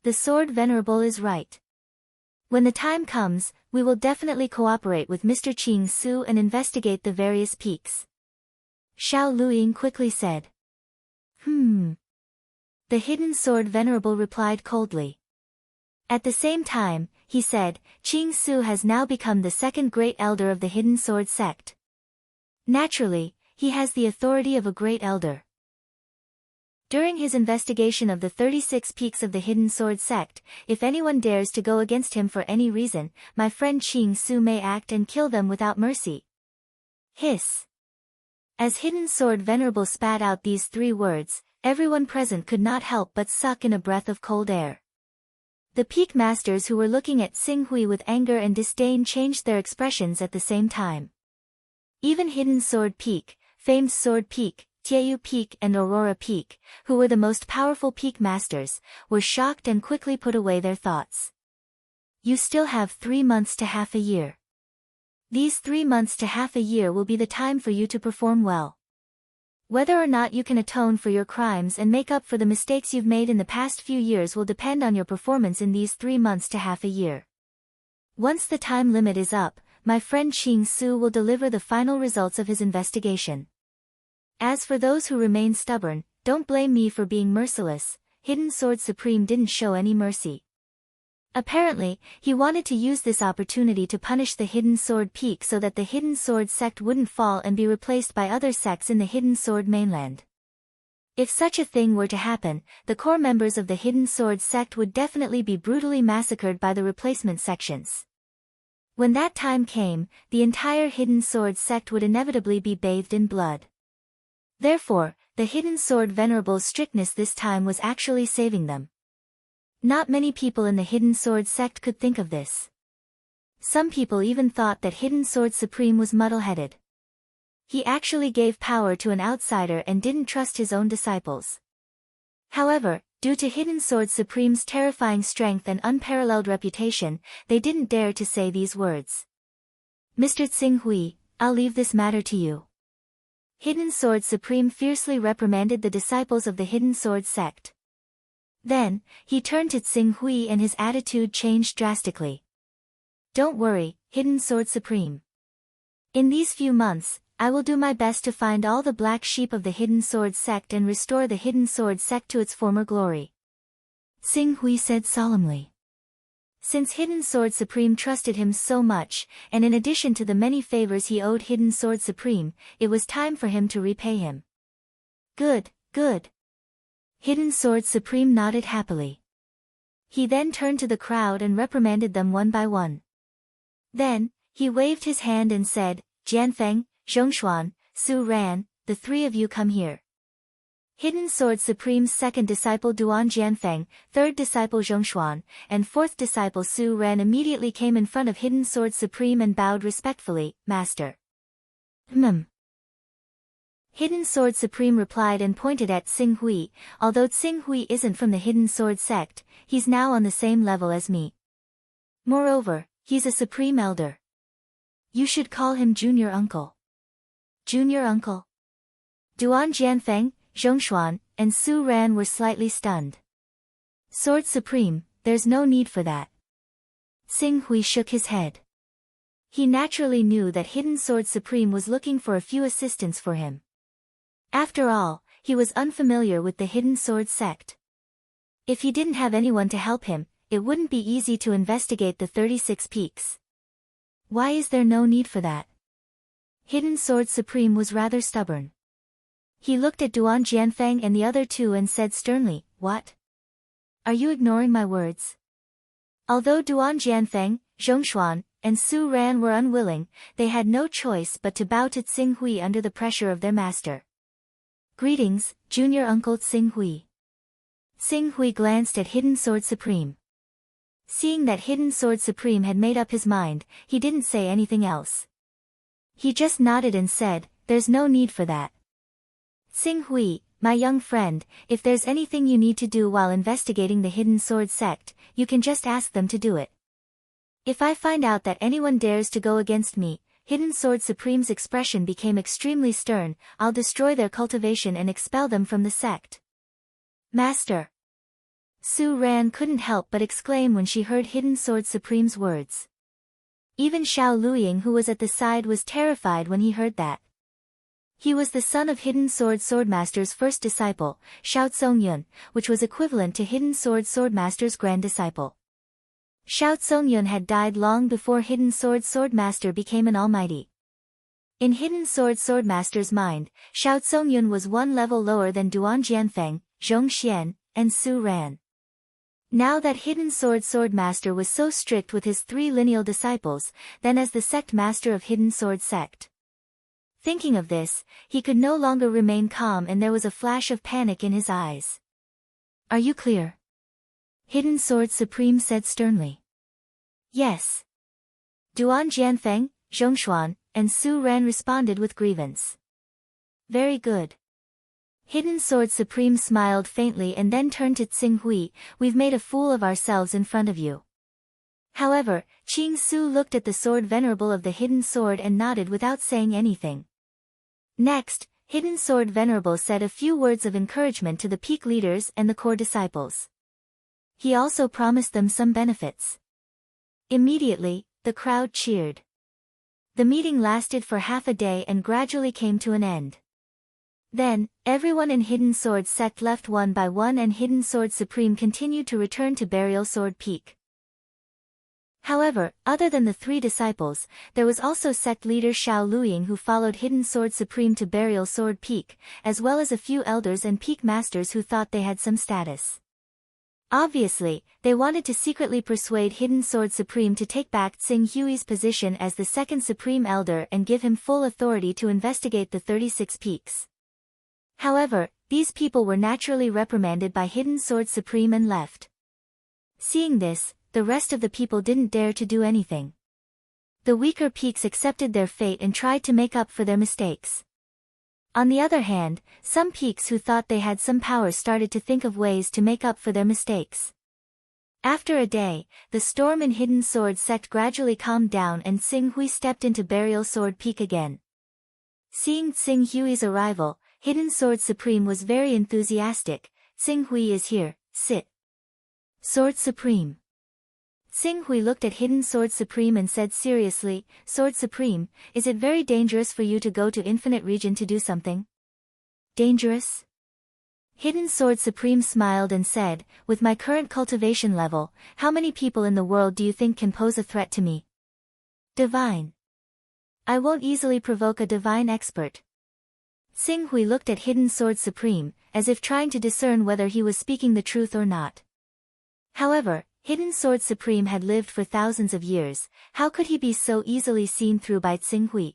The Sword Venerable is right. When the time comes, we will definitely cooperate with Mr. Qing Su and investigate the various peaks. Xiao Luiying quickly said. The Hidden Sword Venerable replied coldly. At the same time, he said, Qing Su has now become the second great elder of the Hidden Sword sect. Naturally, he has the authority of a great elder. During his investigation of the 36 peaks of the Hidden Sword sect, if anyone dares to go against him for any reason, my friend Qing Su may act and kill them without mercy. Hiss. As Hidden Sword Venerable spat out these 3 words, everyone present could not help but suck in a breath of cold air. The peak masters who were looking at Xing Hui with anger and disdain changed their expressions at the same time. Even Hidden Sword Peak, Famed Sword Peak, Tieyu Peak and Aurora Peak, who were the most powerful peak masters, were shocked and quickly put away their thoughts. You still have 3 months to half a year. These 3 months to half a year will be the time for you to perform well. Whether or not you can atone for your crimes and make up for the mistakes you've made in the past few years will depend on your performance in these 3 months to half a year. Once the time limit is up, my friend Qing Su will deliver the final results of his investigation. As for those who remain stubborn, don't blame me for being merciless. Hidden Sword Supreme didn't show any mercy. Apparently, he wanted to use this opportunity to punish the Hidden Sword Peak so that the Hidden Sword sect wouldn't fall and be replaced by other sects in the Hidden Sword mainland. If such a thing were to happen, the core members of the Hidden Sword sect would definitely be brutally massacred by the replacement sections. When that time came, the entire Hidden Sword sect would inevitably be bathed in blood. Therefore, the Hidden Sword Venerable's strictness this time was actually saving them. Not many people in the Hidden Sword sect could think of this. Some people even thought that Hidden Sword Supreme was muddle-headed. He actually gave power to an outsider and didn't trust his own disciples. However, Due to Hidden Sword Supreme's terrifying strength and unparalleled reputation, they didn't dare to say these words. Mr. Tsinghui, I'll leave this matter to you. Hidden Sword Supreme fiercely reprimanded the disciples of the Hidden Sword sect. Then, he turned to Tsinghui and his attitude changed drastically. Don't worry, Hidden Sword Supreme. In these few months, I will do my best to find all the black sheep of the Hidden Sword sect and restore the Hidden Sword sect to its former glory. Tsinghui said solemnly. Since Hidden Sword Supreme trusted him so much, and in addition to the many favors he owed Hidden Sword Supreme, it was time for him to repay him. Good, good. Hidden Sword Supreme nodded happily. He then turned to the crowd and reprimanded them one by one. Then, he waved his hand and said, Jianfeng, Zhongshuan, Su Ran, the three of you come here. Hidden Sword Supreme's second disciple Duan Jianfeng, third disciple Zhongshuan, and fourth disciple Su Ran immediately came in front of Hidden Sword Supreme and bowed respectfully, Master. Hidden Sword Supreme replied and pointed at Tsinghui, although Tsinghui isn't from the Hidden Sword sect, he's now on the same level as me. Moreover, he's a Supreme Elder. You should call him Junior Uncle. Junior Uncle? Duan Jianfeng, Zhongshuan, and Su Ran were slightly stunned. Sword Supreme, there's no need for that. Tsinghui shook his head. He naturally knew that Hidden Sword Supreme was looking for a few assistants for him. After all, he was unfamiliar with the Hidden Sword sect. If he didn't have anyone to help him, it wouldn't be easy to investigate the 36 peaks. Why is there no need for that? Hidden Sword Supreme was rather stubborn. He looked at Duan Jianfeng and the other two and said sternly, What? Are you ignoring my words? Although Duan Jianfeng, Zhongshuan, and Su Ran were unwilling, they had no choice but to bow to Tsinghui under the pressure of their master. Greetings, Junior Uncle Tsinghui. Tsinghui glanced at Hidden Sword Supreme. Seeing that Hidden Sword Supreme had made up his mind, he didn't say anything else. He just nodded and said, There's no need for that. Tsinghui, my young friend, if there's anything you need to do while investigating the Hidden Sword sect, you can just ask them to do it. If I find out that anyone dares to go against me, Hidden Sword Supreme's expression became extremely stern, I'll destroy their cultivation and expel them from the sect. Master. Su Ran couldn't help but exclaim when she heard Hidden Sword Supreme's words. Even Xiao Luying who was at the side was terrified when he heard that. He was the son of Hidden Sword Swordmaster's first disciple, Xiao Tsongyun, which was equivalent to Hidden Sword Swordmaster's grand disciple. Xiao Tsongyun had died long before Hidden Sword Swordmaster became an almighty. In Hidden Sword Swordmaster's mind, Xiao Tsongyun was one level lower than Duan Jianfeng, Zhong Xian, and Su Ran. Now that Hidden Sword Swordmaster was so strict with his three lineal disciples, then as the sect master of Hidden Sword sect. Thinking of this, he could no longer remain calm and there was a flash of panic in his eyes. Are you clear? Hidden Sword Supreme said sternly. Yes. Duan Jianfeng, Zhongshuan, and Su Ran responded with grievance. Very good. Hidden Sword Supreme smiled faintly and then turned to Tsinghui, we've made a fool of ourselves in front of you. However, Qing Su looked at the sword venerable of the Hidden Sword and nodded without saying anything. Next, Hidden Sword Venerable said a few words of encouragement to the peak leaders and the core disciples. He also promised them some benefits. Immediately, the crowd cheered. The meeting lasted for half a day and gradually came to an end. Then, everyone in Hidden Sword sect left one by one and Hidden Sword Supreme continued to return to Burial Sword Peak. However, other than the three disciples, there was also sect leader Xiao Luying who followed Hidden Sword Supreme to Burial Sword Peak, as well as a few elders and peak masters who thought they had some status. Obviously, they wanted to secretly persuade Hidden Sword Supreme to take back Tsinghui's position as the second Supreme Elder and give him full authority to investigate the 36 peaks. However, these people were naturally reprimanded by Hidden Sword Supreme and left. Seeing this, the rest of the people didn't dare to do anything. The weaker peaks accepted their fate and tried to make up for their mistakes. On the other hand, some peaks who thought they had some power started to think of ways to make up for their mistakes. After a day, the storm in Hidden Sword Sect gradually calmed down and Tsing Hui stepped into Burial Sword Peak again. Seeing Tsing Hui's arrival, Hidden Sword Supreme was very enthusiastic. "Tsing Hui is here, sit." Sword Supreme. Tsing Hui looked at Hidden Sword Supreme and said seriously, "Sword Supreme, is it very dangerous for you to go to Infinite Region to do something?" "Dangerous?" Hidden Sword Supreme smiled and said, "With my current cultivation level, how many people in the world do you think can pose a threat to me?" "Divine. I won't easily provoke a divine expert." Tsing Hui looked at Hidden Sword Supreme, as if trying to discern whether he was speaking the truth or not. However, Hidden Sword Supreme had lived for thousands of years, how could he be so easily seen through by Tsing Hui?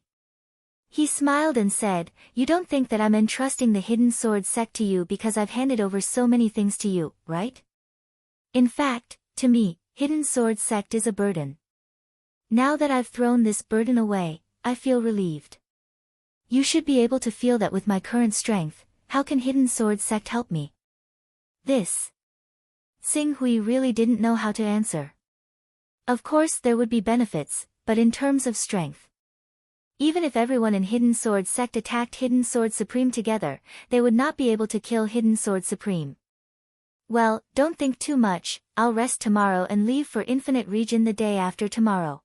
He smiled and said, "You don't think that I'm entrusting the Hidden Sword Sect to you because I've handed over so many things to you, right? In fact, to me, Hidden Sword Sect is a burden. Now that I've thrown this burden away, I feel relieved. You should be able to feel that with my current strength, how can Hidden Sword Sect help me?" This. Tsing Hui really didn't know how to answer. Of course there would be benefits, but in terms of strength. Even if everyone in Hidden Sword Sect attacked Hidden Sword Supreme together, they would not be able to kill Hidden Sword Supreme. "Well, don't think too much, I'll rest tomorrow and leave for Infinite Region the day after tomorrow.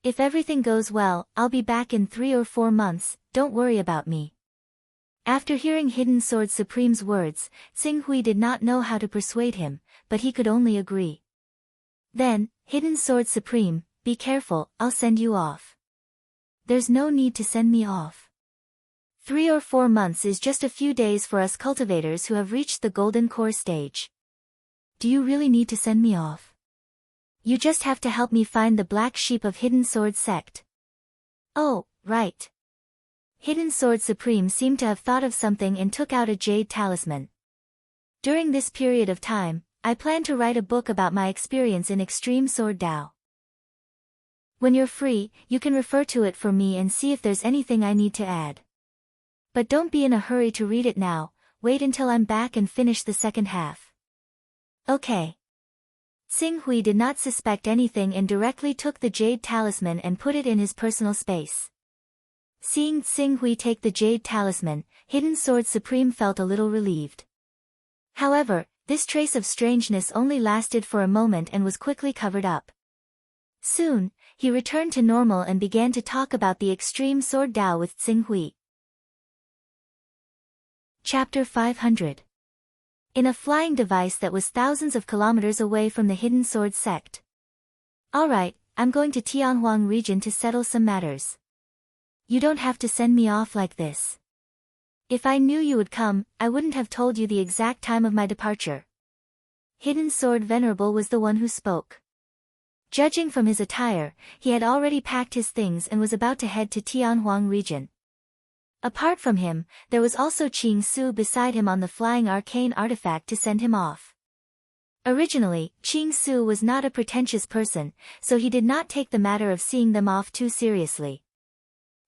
If everything goes well, I'll be back in 3 or 4 months, don't worry about me." After hearing Hidden Sword Supreme's words, Tsing Hui did not know how to persuade him, but he could only agree. Then, "Hidden Sword Supreme, be careful, I'll send you off." "There's no need to send me off. 3 or 4 months is just a few days for us cultivators who have reached the Golden Core stage. Do you really need to send me off? You just have to help me find the black sheep of Hidden Sword Sect." "Oh, right." Hidden Sword Supreme seemed to have thought of something and took out a jade talisman. "During this period of time, I plan to write a book about my experience in Extreme Sword Dao. When you're free, you can refer to it for me and see if there's anything I need to add. But don't be in a hurry to read it now, wait until I'm back and finish the second half." "Okay." Tsing Hui did not suspect anything and directly took the jade talisman and put it in his personal space. Seeing Tsing Hui take the jade talisman, Hidden Sword Supreme felt a little relieved. However, this trace of strangeness only lasted for a moment and was quickly covered up. Soon, he returned to normal and began to talk about the Extreme Sword Dao with Tsing Hui. Chapter 500. In a flying device that was thousands of kilometers away from the Hidden Sword Sect. "Alright, I'm going to Tianhuang region to settle some matters. You don't have to send me off like this. If I knew you would come, I wouldn't have told you the exact time of my departure." Hidden Sword Venerable was the one who spoke. Judging from his attire, he had already packed his things and was about to head to Tianhuang region. Apart from him, there was also Qing Su beside him on the flying arcane artifact to send him off. Originally, Qing Su was not a pretentious person, so he did not take the matter of seeing them off too seriously.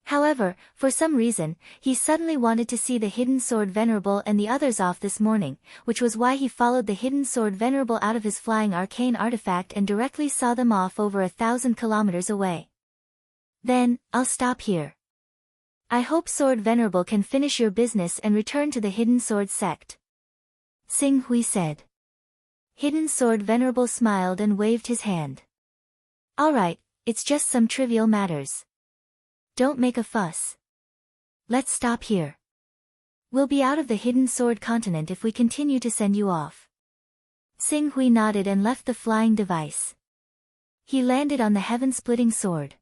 However, for some reason, he suddenly wanted to see the Hidden Sword Venerable and the others off this morning, which was why he followed the Hidden Sword Venerable out of his flying arcane artifact and directly saw them off over 1,000 kilometers away. "Then, I'll stop here. I hope Sword Venerable can finish your business and return to the Hidden Sword Sect," Tsing Hui said. Hidden Sword Venerable smiled and waved his hand. "Alright, it's just some trivial matters. Don't make a fuss. Let's stop here. We'll be out of the Hidden Sword continent if we continue to send you off." Tsing Hui nodded and left the flying device. He landed on the heaven-splitting sword.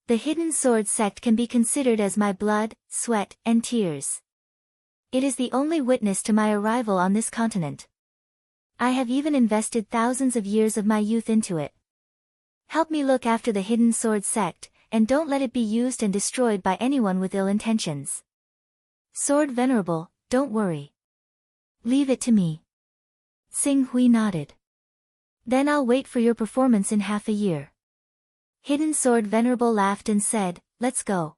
The Hidden Sword Sect can be considered as my blood, sweat, and tears. It is the only witness to my arrival on this continent. I have even invested thousands of years of my youth into it. Help me look after the Hidden Sword Sect, and don't let it be used and destroyed by anyone with ill intentions. Sword Venerable, don't worry. Leave it to me. Tsing Hui nodded. Then I'll wait for your performance in half a year. Hidden Sword Venerable laughed and said, "Let's go."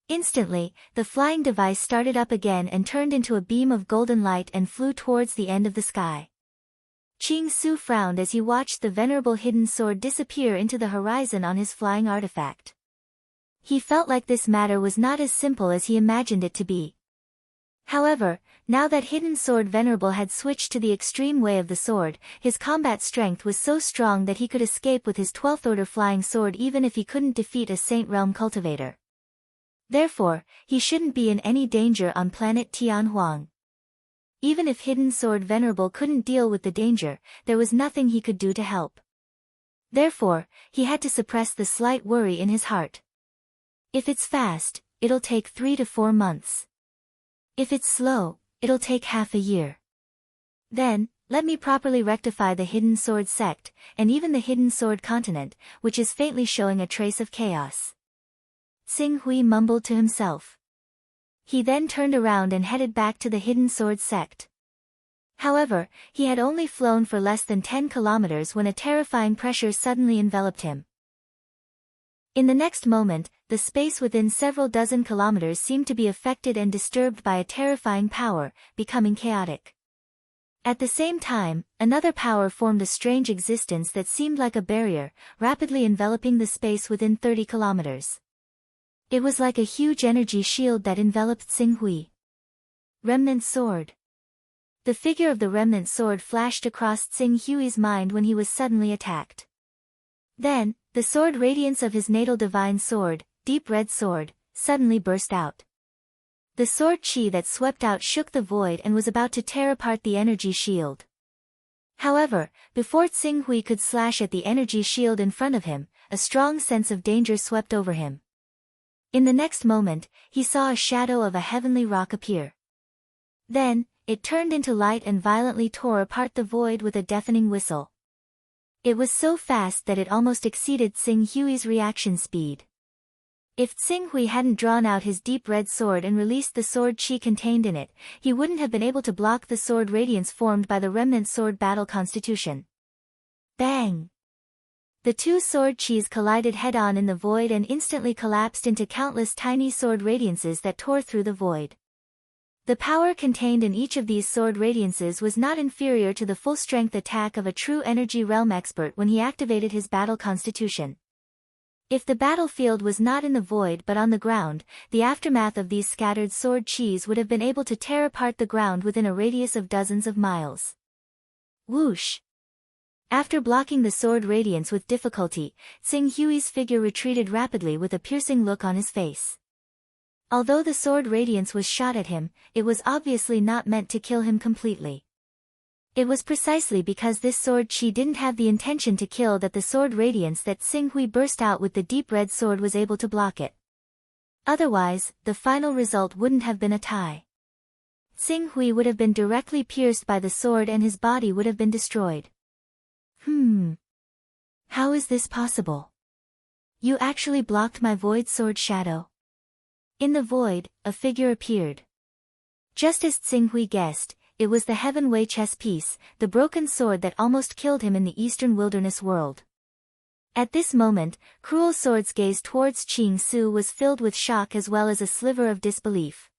Instantly, the flying device started up again and turned into a beam of golden light and flew towards the end of the sky. Qing Su frowned as he watched the venerable hidden sword disappear into the horizon on his flying artifact. He felt like this matter was not as simple as he imagined it to be. However, now that hidden sword venerable had switched to the extreme way of the sword, his combat strength was so strong that he could escape with his 12th order flying sword even if he couldn't defeat a Saint Realm cultivator. Therefore, he shouldn't be in any danger on planet Tianhuang. Even if hidden sword venerable couldn't deal with the danger, there was nothing he could do to help. Therefore, he had to suppress the slight worry in his heart. If it's fast, it'll take 3 to 4 months. If it's slow, it'll take half a year. Then, let me properly rectify the hidden sword sect, and even the hidden sword continent, which is faintly showing a trace of chaos. Xing Hui mumbled to himself. He then turned around and headed back to the hidden sword sect. However, he had only flown for less than 10 kilometers when a terrifying pressure suddenly enveloped him. In the next moment, the space within several dozen kilometers seemed to be affected and disturbed by a terrifying power, becoming chaotic. At the same time, another power formed a strange existence that seemed like a barrier, rapidly enveloping the space within 30 kilometers. It was like a huge energy shield that enveloped Xing Hui. Remnant Sword. The figure of the remnant sword flashed across Xing Hui's mind when he was suddenly attacked. Then, the sword radiance of his natal divine sword, deep red sword, suddenly burst out. The sword chi that swept out shook the void and was about to tear apart the energy shield. However, before Xing Hui could slash at the energy shield in front of him, a strong sense of danger swept over him. In the next moment, he saw a shadow of a heavenly rock appear. Then, it turned into light and violently tore apart the void with a deafening whistle. It was so fast that it almost exceeded Xing Hui's reaction speed. If Xing Hui hadn't drawn out his deep red sword and released the sword chi contained in it, he wouldn't have been able to block the sword radiance formed by the remnant sword battle constitution. Bang! The two sword chis collided head-on in the void and instantly collapsed into countless tiny sword radiances that tore through the void. The power contained in each of these sword radiances was not inferior to the full-strength attack of a true energy realm expert when he activated his battle constitution. If the battlefield was not in the void but on the ground, the aftermath of these scattered sword chis would have been able to tear apart the ground within a radius of dozens of miles. Whoosh! After blocking the sword radiance with difficulty, Xing Hui's figure retreated rapidly with a piercing look on his face. Although the sword radiance was shot at him, it was obviously not meant to kill him completely. It was precisely because this sword chi didn't have the intention to kill that the sword radiance that Xing Hui burst out with the deep red sword was able to block it. Otherwise, the final result wouldn't have been a tie. Xing Hui would have been directly pierced by the sword and his body would have been destroyed. How is this possible? You actually blocked my void sword shadow. In the void, a figure appeared. Just as Xing Hui guessed, it was the Heaven Wei chess piece, the broken sword that almost killed him in the eastern wilderness world. At this moment, Cruel Sword's gaze towards Qing Su was filled with shock as well as a sliver of disbelief.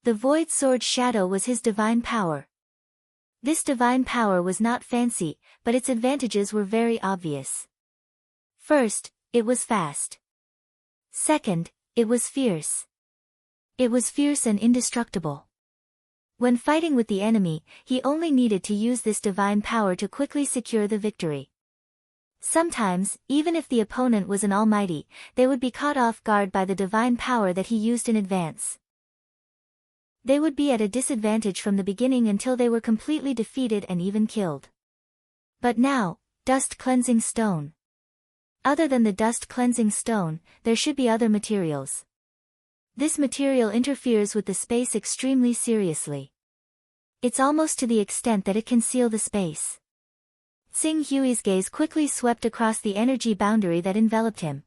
The void sword shadow was his divine power. This divine power was not fancy, but its advantages were very obvious. First, it was fast. Second, it was fierce. It was fierce and indestructible. When fighting with the enemy, he only needed to use this divine power to quickly secure the victory. Sometimes, even if the opponent was an almighty, they would be caught off guard by the divine power that he used in advance. They would be at a disadvantage from the beginning until they were completely defeated and even killed. But now, Dust Cleansing Stone. Other than the Dust Cleansing Stone, there should be other materials. This material interferes with the space extremely seriously. It's almost to the extent that it can seal the space. Xing Hui's gaze quickly swept across the energy boundary that enveloped him.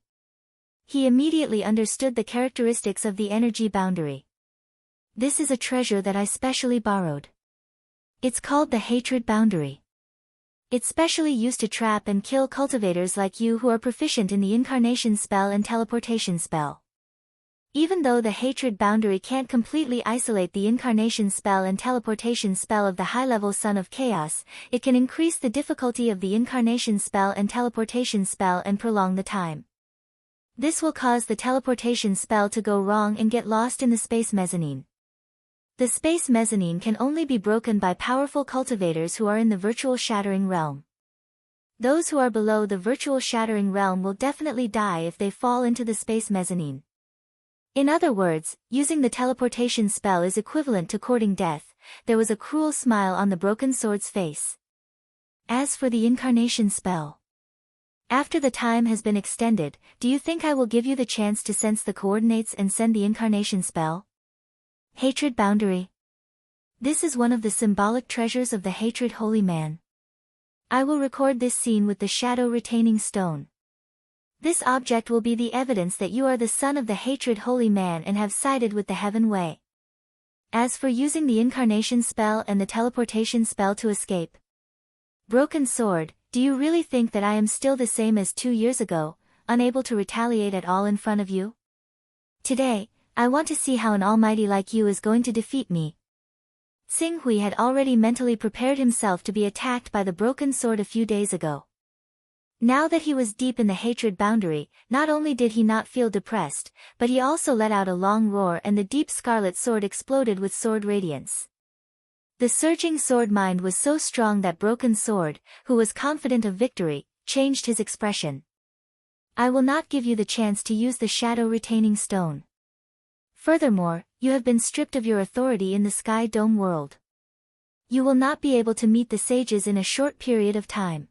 He immediately understood the characteristics of the energy boundary. This is a treasure that I specially borrowed. It's called the Hatred Boundary. It's specially used to trap and kill cultivators like you who are proficient in the Incarnation spell and Teleportation spell. Even though the hatred boundary can't completely isolate the incarnation spell and teleportation spell of the high-level Son of Chaos, it can increase the difficulty of the incarnation spell and teleportation spell and prolong the time. This will cause the teleportation spell to go wrong and get lost in the space mezzanine. The space mezzanine can only be broken by powerful cultivators who are in the virtual shattering realm. Those who are below the virtual shattering realm will definitely die if they fall into the space mezzanine. In other words, using the teleportation spell is equivalent to courting death. There was a cruel smile on the broken sword's face. As for the incarnation spell, after the time has been extended, do you think I will give you the chance to sense the coordinates and send the incarnation spell? Hatred boundary. This is one of the symbolic treasures of the hatred holy man. I will record this scene with the shadow retaining stone. This object will be the evidence that you are the son of the hatred holy man and have sided with the heaven way. As for using the incarnation spell and the teleportation spell to escape. Broken sword, do you really think that I am still the same as 2 years ago, unable to retaliate at all in front of you? Today, I want to see how an almighty like you is going to defeat me. Xing Hui had already mentally prepared himself to be attacked by the broken sword a few days ago. Now that he was deep in the hatred boundary, not only did he not feel depressed, but he also let out a long roar and the deep scarlet sword exploded with sword radiance. The surging sword mind was so strong that broken sword, who was confident of victory, changed his expression. I will not give you the chance to use the shadow retaining stone. Furthermore, you have been stripped of your authority in the Sky Dome world. You will not be able to meet the sages in a short period of time.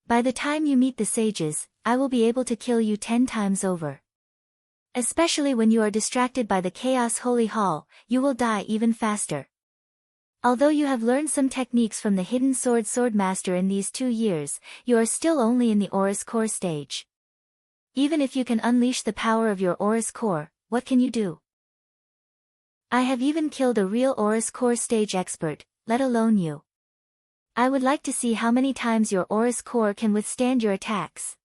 By the time you meet the sages, I will be able to kill you 10 times over. Especially when you are distracted by the Chaos Holy Hall, you will die even faster. Although you have learned some techniques from the Hidden Sword Master in these 2 years, you are still only in the Aurous Core stage. Even if you can unleash the power of your Aurous Core, what can you do? I have even killed a real Aurous Core stage expert, let alone you. I would like to see how many times your Aurous Core can withstand your attacks.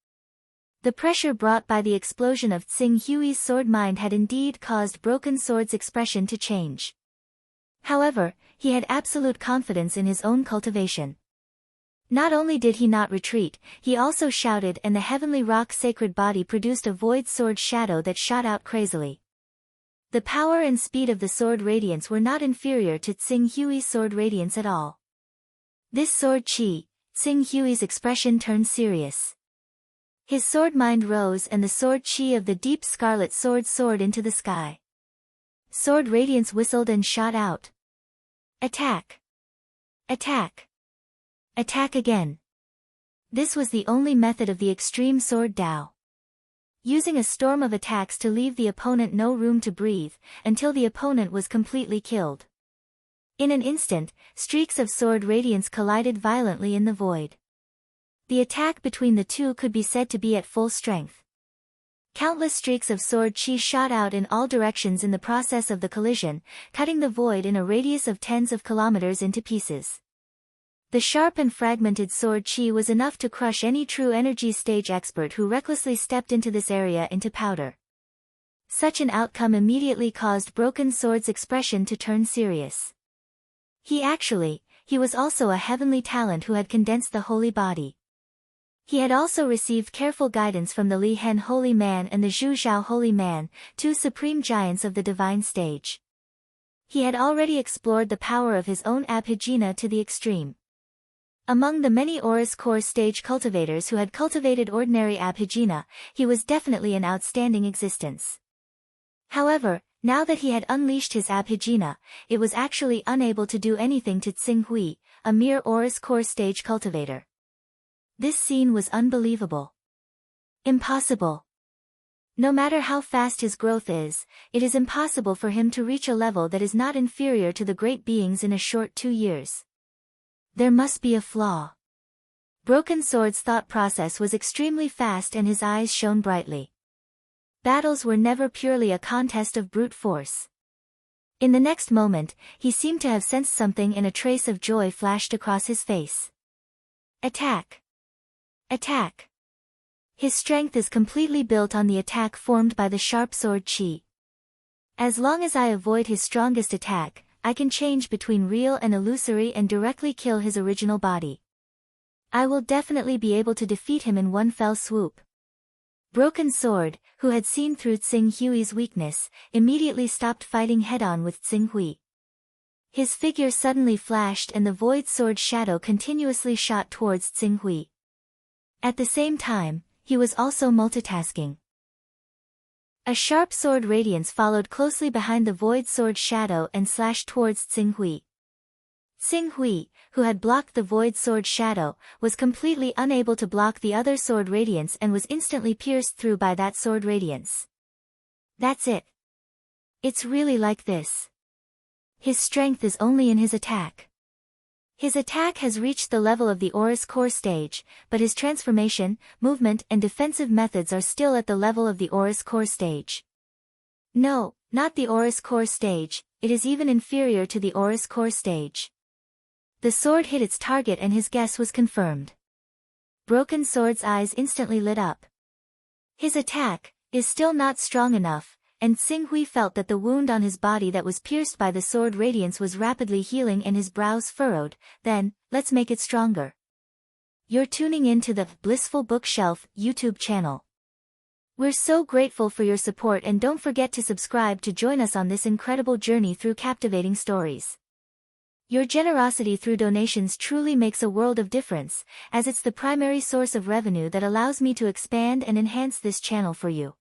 The pressure brought by the explosion of Xing Hui's sword mind had indeed caused Broken Sword's expression to change. However, he had absolute confidence in his own cultivation. Not only did he not retreat, he also shouted and the heavenly rock sacred body produced a void sword shadow that shot out crazily. The power and speed of the sword radiance were not inferior to Xing Hui's sword radiance at all. This sword chi, Xing Hui's expression turned serious. His sword mind rose and the sword chi of the deep scarlet sword soared into the sky. Sword radiance whistled and shot out. Attack! Attack! Attack again! This was the only method of the extreme sword Dao. Using a storm of attacks to leave the opponent no room to breathe, until the opponent was completely killed. In an instant, streaks of sword radiance collided violently in the void. The attack between the two could be said to be at full strength. Countless streaks of sword chi shot out in all directions in the process of the collision, cutting the void in a radius of tens of kilometers into pieces. The sharp and fragmented sword chi was enough to crush any true energy stage expert who recklessly stepped into this area into powder. Such an outcome immediately caused Broken Sword's expression to turn serious. He was also a heavenly talent who had condensed the holy body. He had also received careful guidance from the Li Hen Holy Man and the Zhu Zhao Holy Man, 2 supreme giants of the divine stage. He had already explored the power of his own Abhijna to the extreme. Among the many Aurous Core stage cultivators who had cultivated ordinary Abhijna, he was definitely an outstanding existence. However, now that he had unleashed his Abhijna, it was actually unable to do anything to Xing Hui, a mere Aurous Core stage cultivator. This scene was unbelievable. Impossible. No matter how fast his growth is, it is impossible for him to reach a level that is not inferior to the great beings in a short 2 years. There must be a flaw. Broken Sword's thought process was extremely fast and his eyes shone brightly. Battles were never purely a contest of brute force. In the next moment, he seemed to have sensed something and a trace of joy flashed across his face. Attack! Attack! His strength is completely built on the attack formed by the sharp sword chi. As long as I avoid his strongest attack, I can change between real and illusory and directly kill his original body. I will definitely be able to defeat him in one fell swoop. Broken Sword, who had seen through Tsing Hui's weakness, immediately stopped fighting head-on with Tsing Hui. His figure suddenly flashed and the void sword shadow continuously shot towards Tsing Hui. At the same time, he was also multitasking. A sharp sword radiance followed closely behind the void sword shadow and slashed towards Tsing Hui. Tsing Hui, who had blocked the void sword shadow, was completely unable to block the other sword radiance and was instantly pierced through by that sword radiance. That's it. It's really like this. His strength is only in his attack. His attack has reached the level of the Aurous Core stage, but his transformation, movement and defensive methods are still at the level of the Aurous Core stage. No, not the Aurous Core stage, it is even inferior to the Aurous Core stage. The sword hit its target and his guess was confirmed. Broken Sword's eyes instantly lit up. His attack is still not strong enough, and Tsing Hui felt that the wound on his body that was pierced by the sword radiance was rapidly healing and his brows furrowed. Then, let's make it stronger. You're tuning in to the Blissful Bookshelf YouTube channel. We're so grateful for your support and don't forget to subscribe to join us on this incredible journey through captivating stories. Your generosity through donations truly makes a world of difference, as it's the primary source of revenue that allows me to expand and enhance this channel for you.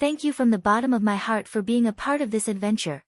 Thank you from the bottom of my heart for being a part of this adventure.